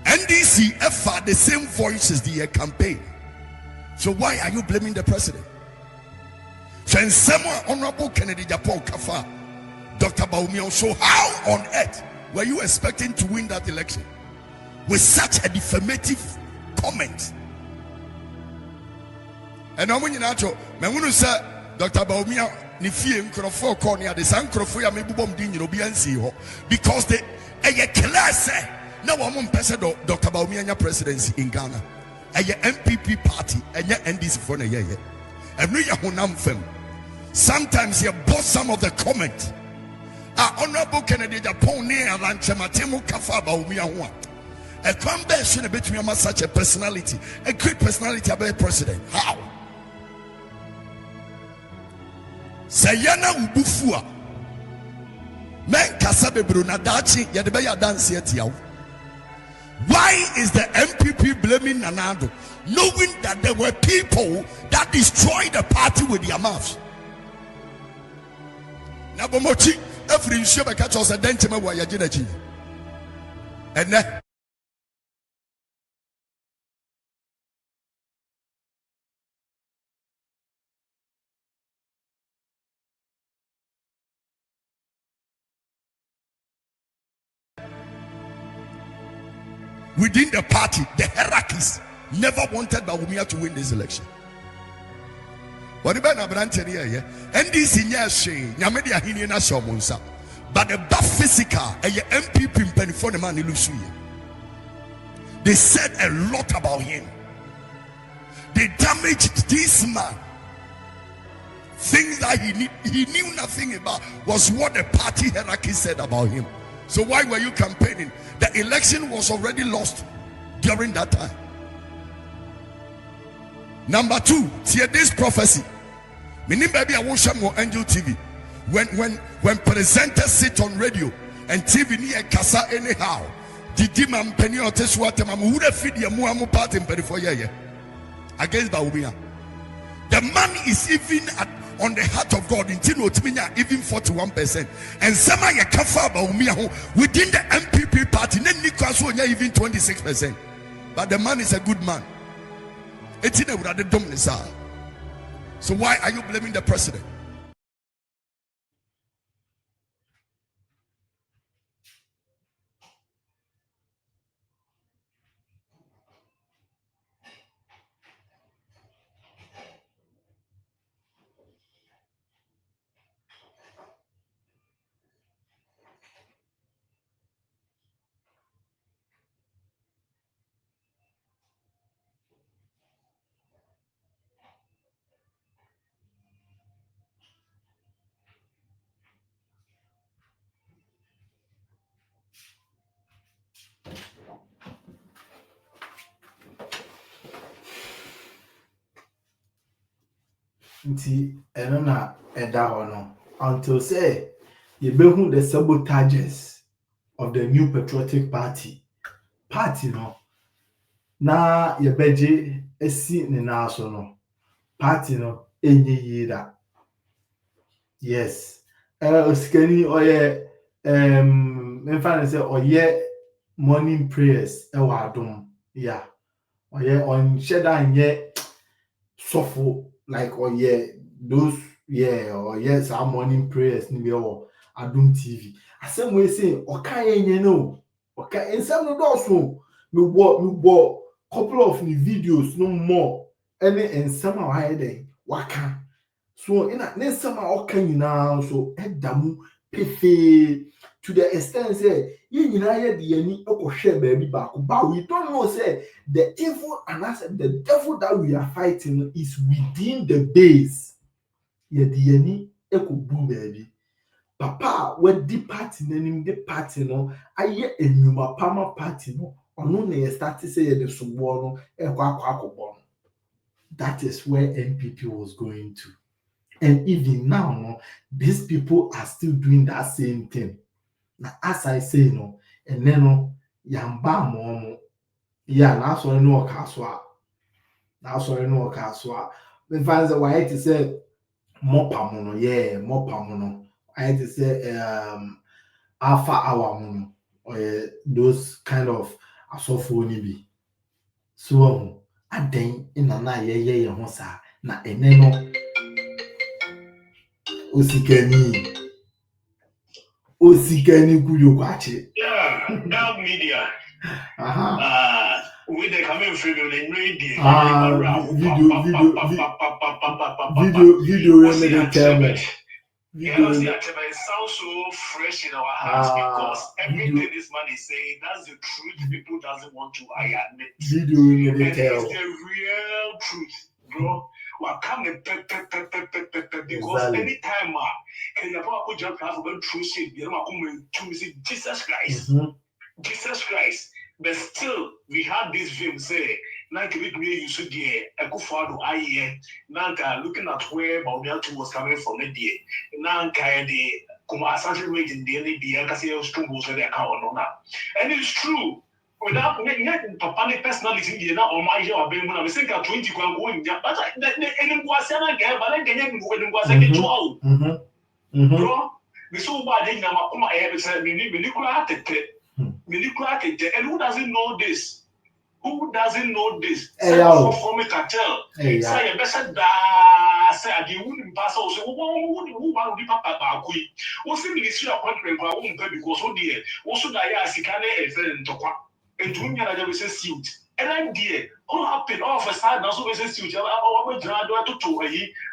NDC efa the same voices the campaign. So why are you blaming the president? So ensemwa Honorable Kennedy Japan kafa Dr. Bawumia. So how on earth were you expecting to win that election with such a defamative comment? And I'm going to say Dr. Bawumia ni fie nkrofo ko ni ade san nkrofo ya mebubom din nyino bi ansi ho because they a class na wo mo mpese Dr. Bawumia nya presidency in Ghana a MPP party enya NDC for na ye and no ya honam fam. Sometimes you bought some of the comment Honorable Kennedy Japan near Lanchamatemo Kafa Baumia. A convention between me such a personality, a great personality about president. How? Sayana Ubufua. Men Kasabe Bruna Dachi, Yadebeya dance yet yaw. Why is the MPP blaming Nanado, knowing that there were people that destroyed the party with their mouths? Nabomochi, every shebe catch us a dentime wa yajinachi. And within the party, the hierarchies never wanted Bawumia to win this election. What about NDC but the bad physical and your MPP in Penifone man they said a lot about him. They damaged this man. Things that he knew nothing about was what the party hierarchy said about him. So why were you campaigning? The election was already lost during that time. Number two, see this prophecy. Meaning, baby, I won't show more Angel TV. When presenters sit on radio and TV near Kasa anyhow, the man penny or teswata mamu would have feed your muamu part in for year against Baumia. The man is even on the heart of God in Tinotimina, even 41%. And some are kafa Baumia within the MPP party, then Nicolas even 26%. But the man is a good man. It's in the dominance. So why are you blaming the president? Nti eno na eda ho no until say you behu the sabotages of the New Patriotic Party no na ye beje esi ne na so no party no enye yida. Yes, osikani oye me fan say oye morning prayers e wa adom. Yeah, oye on sheda nye suffer like those or yes our morning prayers ni be or Adum TV. Asem we say okay enye no okay ensem no do so me bo couple of ni videos no more any ensem a wa dey waka so ina ensem a okay nyina so edamu pefe to the extent say you nyina ye de ani ekohwe baby back but we don't know say the evil and the devil that we are fighting is within the base ye de ani ekobu baby papa what the party name the party no aye enuma pama party no ono na ye start say ye de sobo no akwa that is where NPP was going to. And even now, no, these people are still doing that same thing. Now, as I say, no, and then no, yamba mono, yeah, now so no caswa. Now so no caswa. The fans are why to say more pamono, yeah, more pamono. I had to say alpha hour mono, or those kind of asofo be. So I then in an eye, yeah, hosa, na eneno. Osikani kuyo kwache. Yeah, now media. With the coming from the radio. Video. It sounds so fresh in our hearts because everything this man is saying, that's the truth. People doesn't want to admit. And it's the real truth, bro. Well, come because anytime can you jump for going through shit. You know, come to see Jesus Christ. Jesus Christ. But still, we had this film say, Nanka you should get a good father. Nanka looking at where Baudiatu was coming from the day. Nanka the Kumasati rate in the NDC, Casio Strumbles and the account. And it's true. Without Papa personality, you know, or my job, when I was thinking at 20 going, but the was a game, but I didn't was a get to out. Bro, the so bad thing I ever said, and who doesn't know this? Who doesn't know this? For me to tell. Say, better da say, I wouldn't pass also. Who want to be Papa? What's the ministry appointment? Because oh dear, also I ask, can I to and junior I will say suit. And I'm dear, all happened all of a sudden, also was a suit. I'm a graduate to two.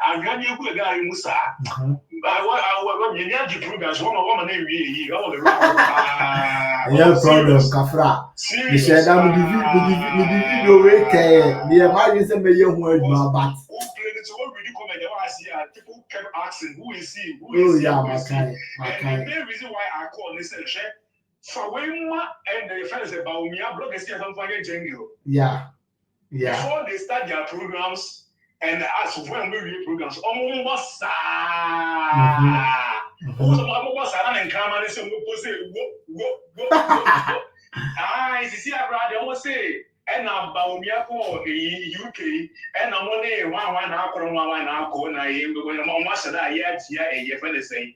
I'm going to go a guy in Musa. I want to prove as one woman named me. Yeah, problem, Kafra. You said I'm the video way. The Americans are making word, but people kept asking, who is he? Oh, yeah, my kind. And the main reason why I call this section. So when and the friends about me, I blog some fire jingle. Yeah. Before they start their programs and ask when we read programs, almost almost and come and say, go. Ah, you see, I almost say, and about me, UK, and I'm only one hour, and I am going to almost yet, yeah, say,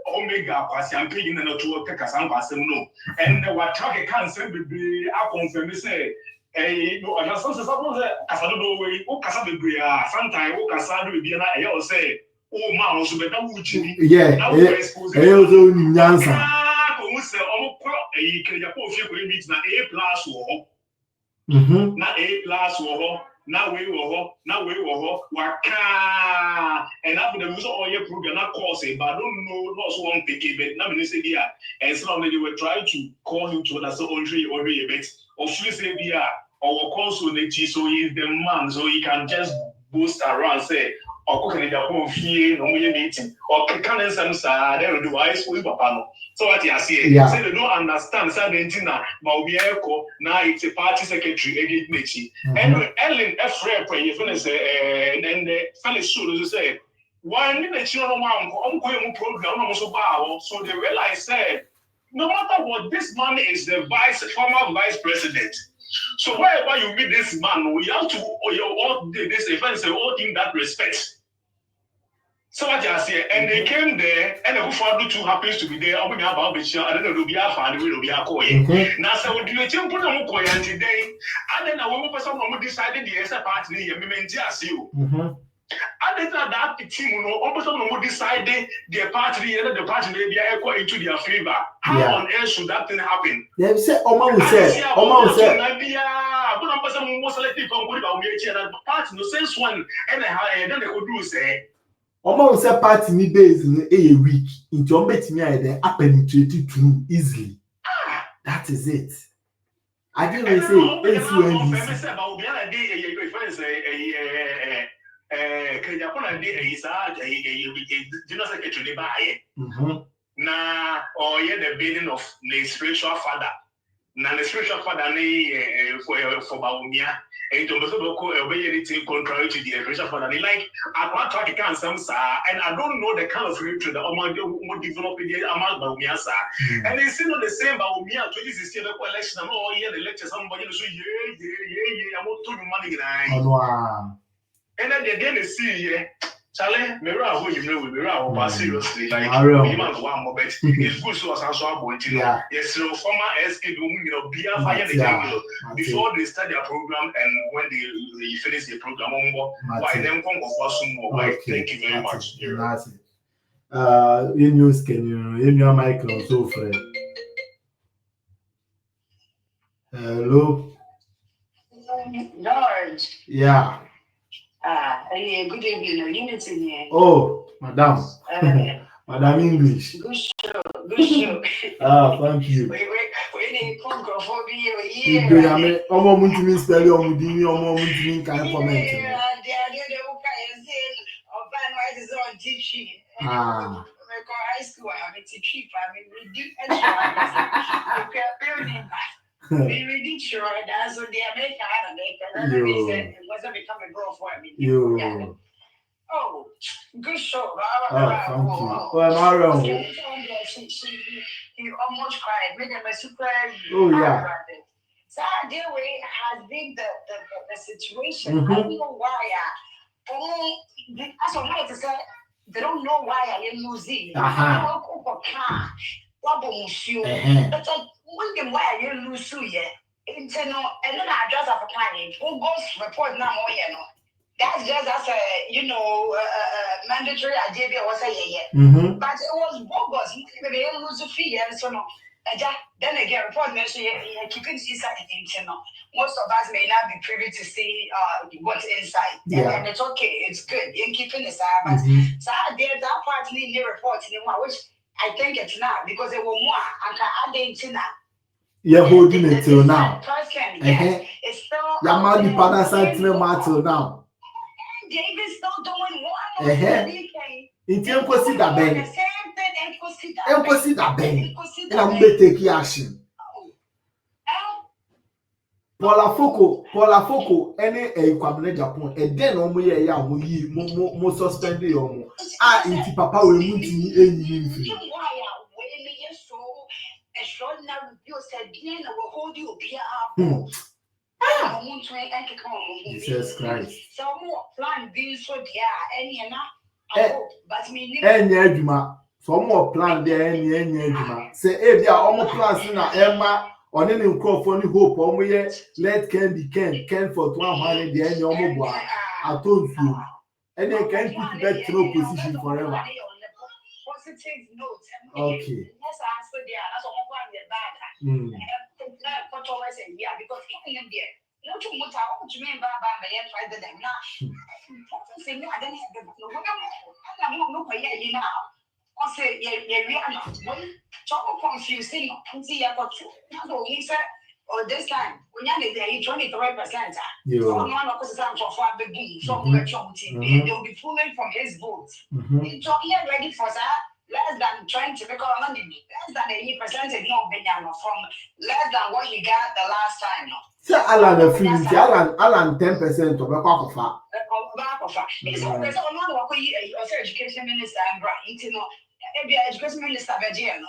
Omega campaign in the two Cassandra no. And what talk cancer be up on them say, no, and some suppose Casado way, O Casabria, sometime O Casado will be an I say, oh, mouse, but no, yeah, I also Nyansa. A plus war. Not A plus war. Now we were waka and after the result all your program not call say, but I don't know lost one picky but now say here and so they were trying to call him to another or a bit of say here or consulate so he's the man so he can just boost around say or cooking the home here no meeting or can some there do I school papa. So what you say? Say they don't understand. Say Argentina, but we echo now. It's a party secretary again Nechi. And Ellen F. Rep, when you finish, and the fellow should say, why did the children want program so bad? So they realize said, no matter what, this man is the former vice president. So wherever you meet this man, we have to all this event say all in that respect. So what I say, and they came there, and the father too happens to be there. I'm about the show. I don't know to be a fan. We will be a coin. Now, so do you think put on coin today? And then a woman person who decided the other party, and we just you. And then that team, you know, almost who decided their party, and the party may be equal into their favor. How on earth should that thing happen? They say, Oma will say, but I'm person most selective from what about me, and party no sense one, and then they could do say. Almost a party me based in a week. In John bet me I then penetrated too easily. That is it. I didn't say it's when na or the building of the spiritual father. Na the spiritual father for Baumia. And to obey anything contrary to the spiritual father. Like I want to track some and I don't know the kind of hatred that Omar developing among Baumia. And they still not the same Baumia 2016 election. I'm all here the lecture somebody so yeah, I'm not too money. And then they see Charlie, Mira, who you know, Mira, but seriously, like, you want one more bet. It's good so as I'm going to know. Yes, so former escape, you know, be a fire the jungle before they start their program and when they finish the program, why then come for some more. Thank you very much. In news, can you, in your Michael, so friend. Hello. George. Yeah. Good evening. Unity here. Oh, Madam. Madam English. Good show. Good show. Thank you. We need concophobia. Yeah. Omo muntimi spell your mudini, omo muntimi kan comment. Yeah, they are the okay. Oban white is on teach she. Ah. High school, I mean, it's cheap. I mean, we did extra. We did sure that's what the American and they said it wasn't become a girl for me. Yo. Oh, good show. Oh, thank you. Well, Mario. He almost cried. Made him a super. Oh, yeah. So that way has been the situation. I don't know why. As I'm to say, they don't know why I am losing. But when why you lose you yet? Internal, and then I just have a plan. Who goes report now? That's just as a mandatory idea. Was but it was bogus. They don't lose a fee, and so no. Then again, report mention keeping inside the internal. Most of us may not be privy to see what's inside, and it's okay. It's good in keeping the side. But so there's that part in the report anymore, which I think it's not because it will more. I can add it now. You're holding it till now. Yes, it's still. Your money partner side till now. They even still doing one. It's impossible that Ben. Impossible that Ben. And I'm going to take action. Paula Foko, any Kwabene Japan, and then on me, ya, mo suspended your inti papa will move to me. Jesus Christ. Some more plan being so dear, any and but me, some more plan there, any say, if they are almost plans na Emma. On any microphone, hope on we let can for 100 the end your mobile. I told you, and they can put back to no position forever. Positive notes. Okay. Yes, I answer there. That's all one the bad. Controversy, yeah, because in there. No too much. I want to mean by try the them now. Say no, I don't have the no, you know. I say, yeah, trouble confusing. See, I got you. He said, this time, when you're there, you 23%. So, one of the time for the boom, so much they'll be pulling from his vote. He's ready for that. Less than trying to make our money, less than 80% no Benyano from less than what he got the last time. So, Alan, the feeling, Alan 10% of a cock of fat. It's always on education minister and Brian, you know. Education minister Virginia.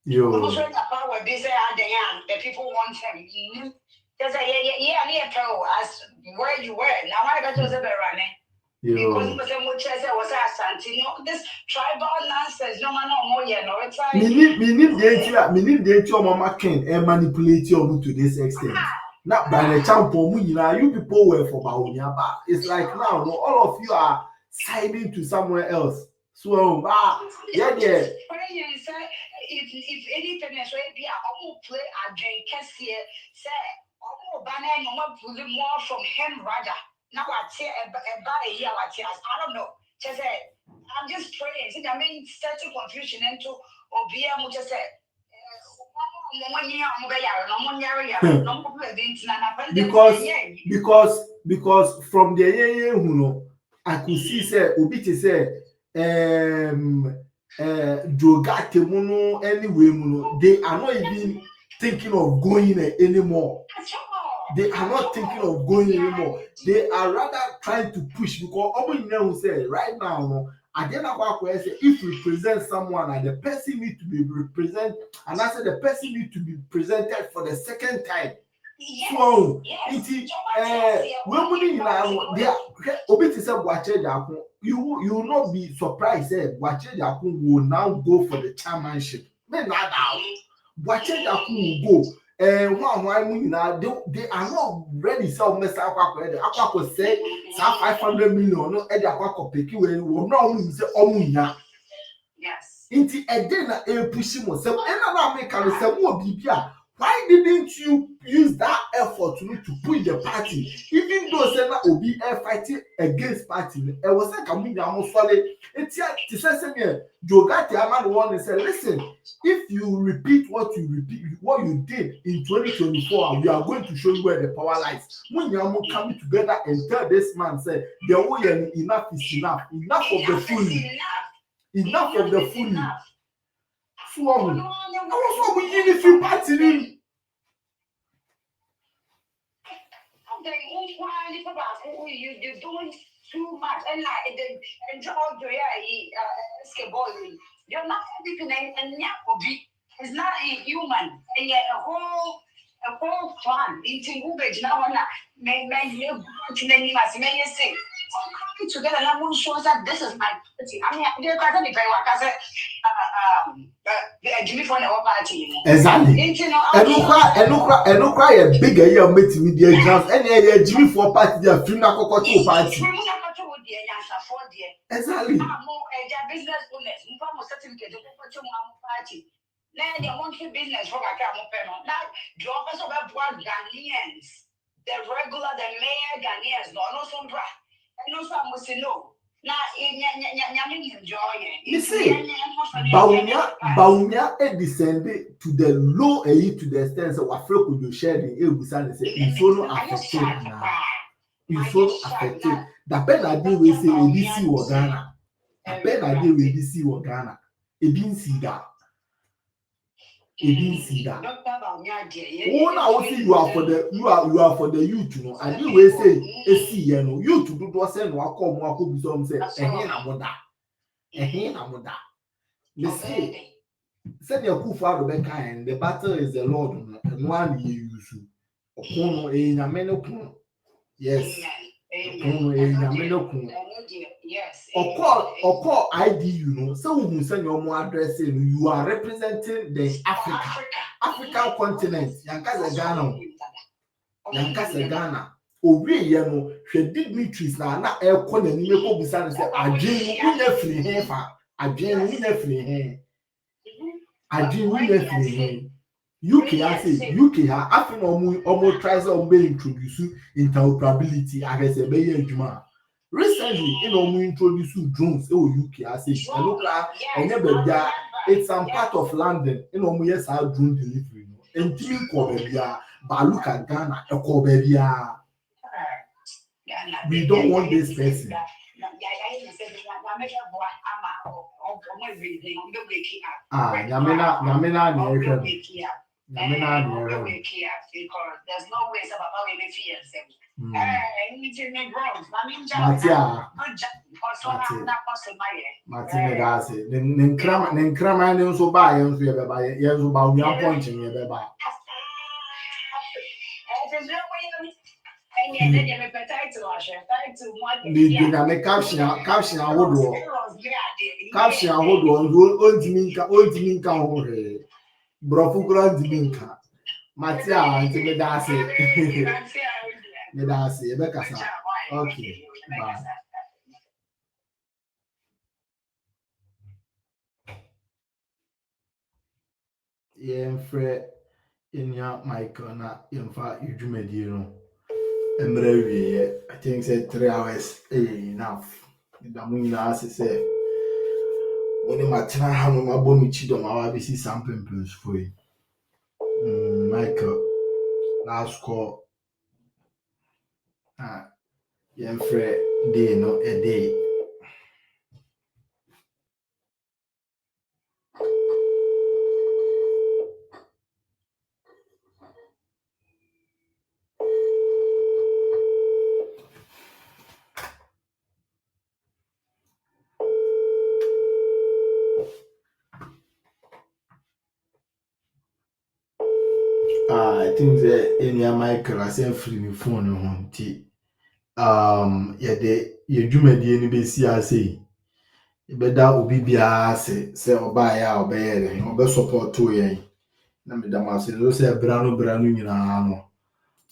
You power they say the people want him. There's as where you were. Now I got to the running. Because this tribal nonsense, no man no more, it's like me need the mama can and manipulate you to this extent. Not by the champion, you people were for Baonia, but it's like now, no, all of you are siding to somewhere else. So, yeah. If anything is right, be a play a drink, say, banana, you want to more from him rather. Now I say about a year, I don't know. Just say, I'm just praying. See, I mean, certain confusion into Obia, which I said. Because from the who know, I could see say Obiti say Jogate muno anyway muno, they are not even thinking of going anymore. They are not thinking of going anymore. They are rather trying to push because all we know say right now, again about say if we present someone and the person need to be represented, and I said the person need to be presented for the second time. So when we now they are Obiti say Wache you will not be surprised that Wache will now go for the chairmanship. Men not now. Wache will go. Why they are not ready. So Mr. Aqua say 500 million. No, Eddie Aqua pick you will not say Omunya. Yes. Inti Edena pushing myself. And I make a say more Bibia. Why didn't you use that effort to push the party? Even though Senna will be fighting against party, it was like a million almost solid. It's to say, Jogati Aman one and say, listen, if you repeat what you did in 2024, we are going to show you where the power lies. When you are coming together and tell this man, say, the way enough is enough. Enough of the fooling. enough of the fully. So I was what we unify party. You're doing too much, and like the enjoy basketball. You're not everything, and it's not a human, and yet a whole plan. Into movement now, may you say. Together, and I will show that this is my party. I mean, they're going to be very Jimmy for our party. Exactly. And no cry a bigger year meeting with the exams. Any Jimmy for party, their funeral party. Exactly. Business owners, certificate party. Now they want to business for now, drop us over Ghanaians, the regular, the mayor Ghanaians, no some bra. And no some must know. Now, you see, Baunya descended to the low to the extent that Wafro could share the Ebusan and say, it's so affected. It's so affected. The pen idea we say, ABC or Ghana. The pen idea we ABC or Ghana. It didn't see that. It didn't see that. Oh, now see you are for the youth, you know. And you will say, you know, you to do to send one come one could be some say, you see, send your coup for the kind. The battle is the Lord, and one you use. Yes. Yes. Or call ID, you know. So when you send your more address in, you are representing the African continent. Yankasa Ghana. Obi you know, she dignitaries na aircon and you go beside say Ajin we free here fa. Ajin we free here. Ajin we free here. UK has UK ha afin omo tries to introduce interoperability as a be adwuma. Recently, introduce drones UK has it's some part of London yes our drone delivery and team but look at Ghana we don't want this person. There's no ways about how we feel. Matia, until me that's it. Me that's it. Okay, bye. Fred in your Michael na yemfa yudwumadi no. Emre wie, I think say 3 hours enough. The moon na say when matena ha no mabo mi chi do ma wa be si sample plus for you. Michael last call. Fred day no a day. I think that in your Michael I sent free me phone on tea. Your dwumadi ni be si ase. Ibeda obi bia se oba ya obeye obe support to yen. Na me da ma se no se brano nyina no.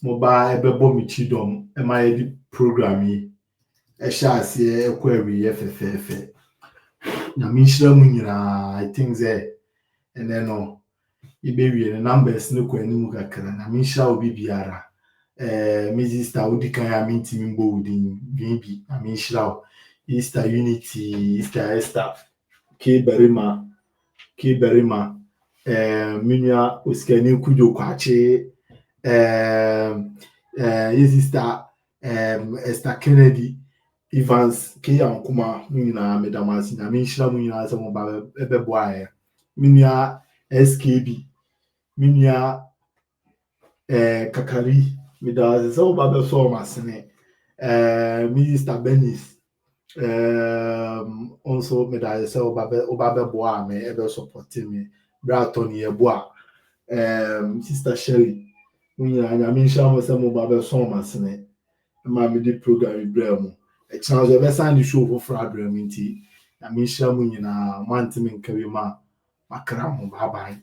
Moba ebebo mi chidom e ma ye program yi. E sha ase e kwa wi ye fefefe. Na mi nhira mu nyina I think that and then no ibewie the numbers no kwa animu kakra na mi nhira obi biara. Mrs. Taudika ya minti mimbo udin bi na mi nhira Easter Unity, Easter Esther, K Berima, Minya Oskani Kujo Kwache, Sister Esther Kennedy, Evans Kiyan Kuma Mina Medamasina Mishra Muna some Ebeboy Minia SKB Minia Kakari Mida so Baba Somasine Minister Benis also Meda so Baba Boa me ever supporting me Braton Yeboa Sister Shelley Mina Misha was some Baba Somasine ma me di program Ibrahim e chance e be send show for Abraham nti na me hia mu nyina mante me nkawe ma makra mo bye bye.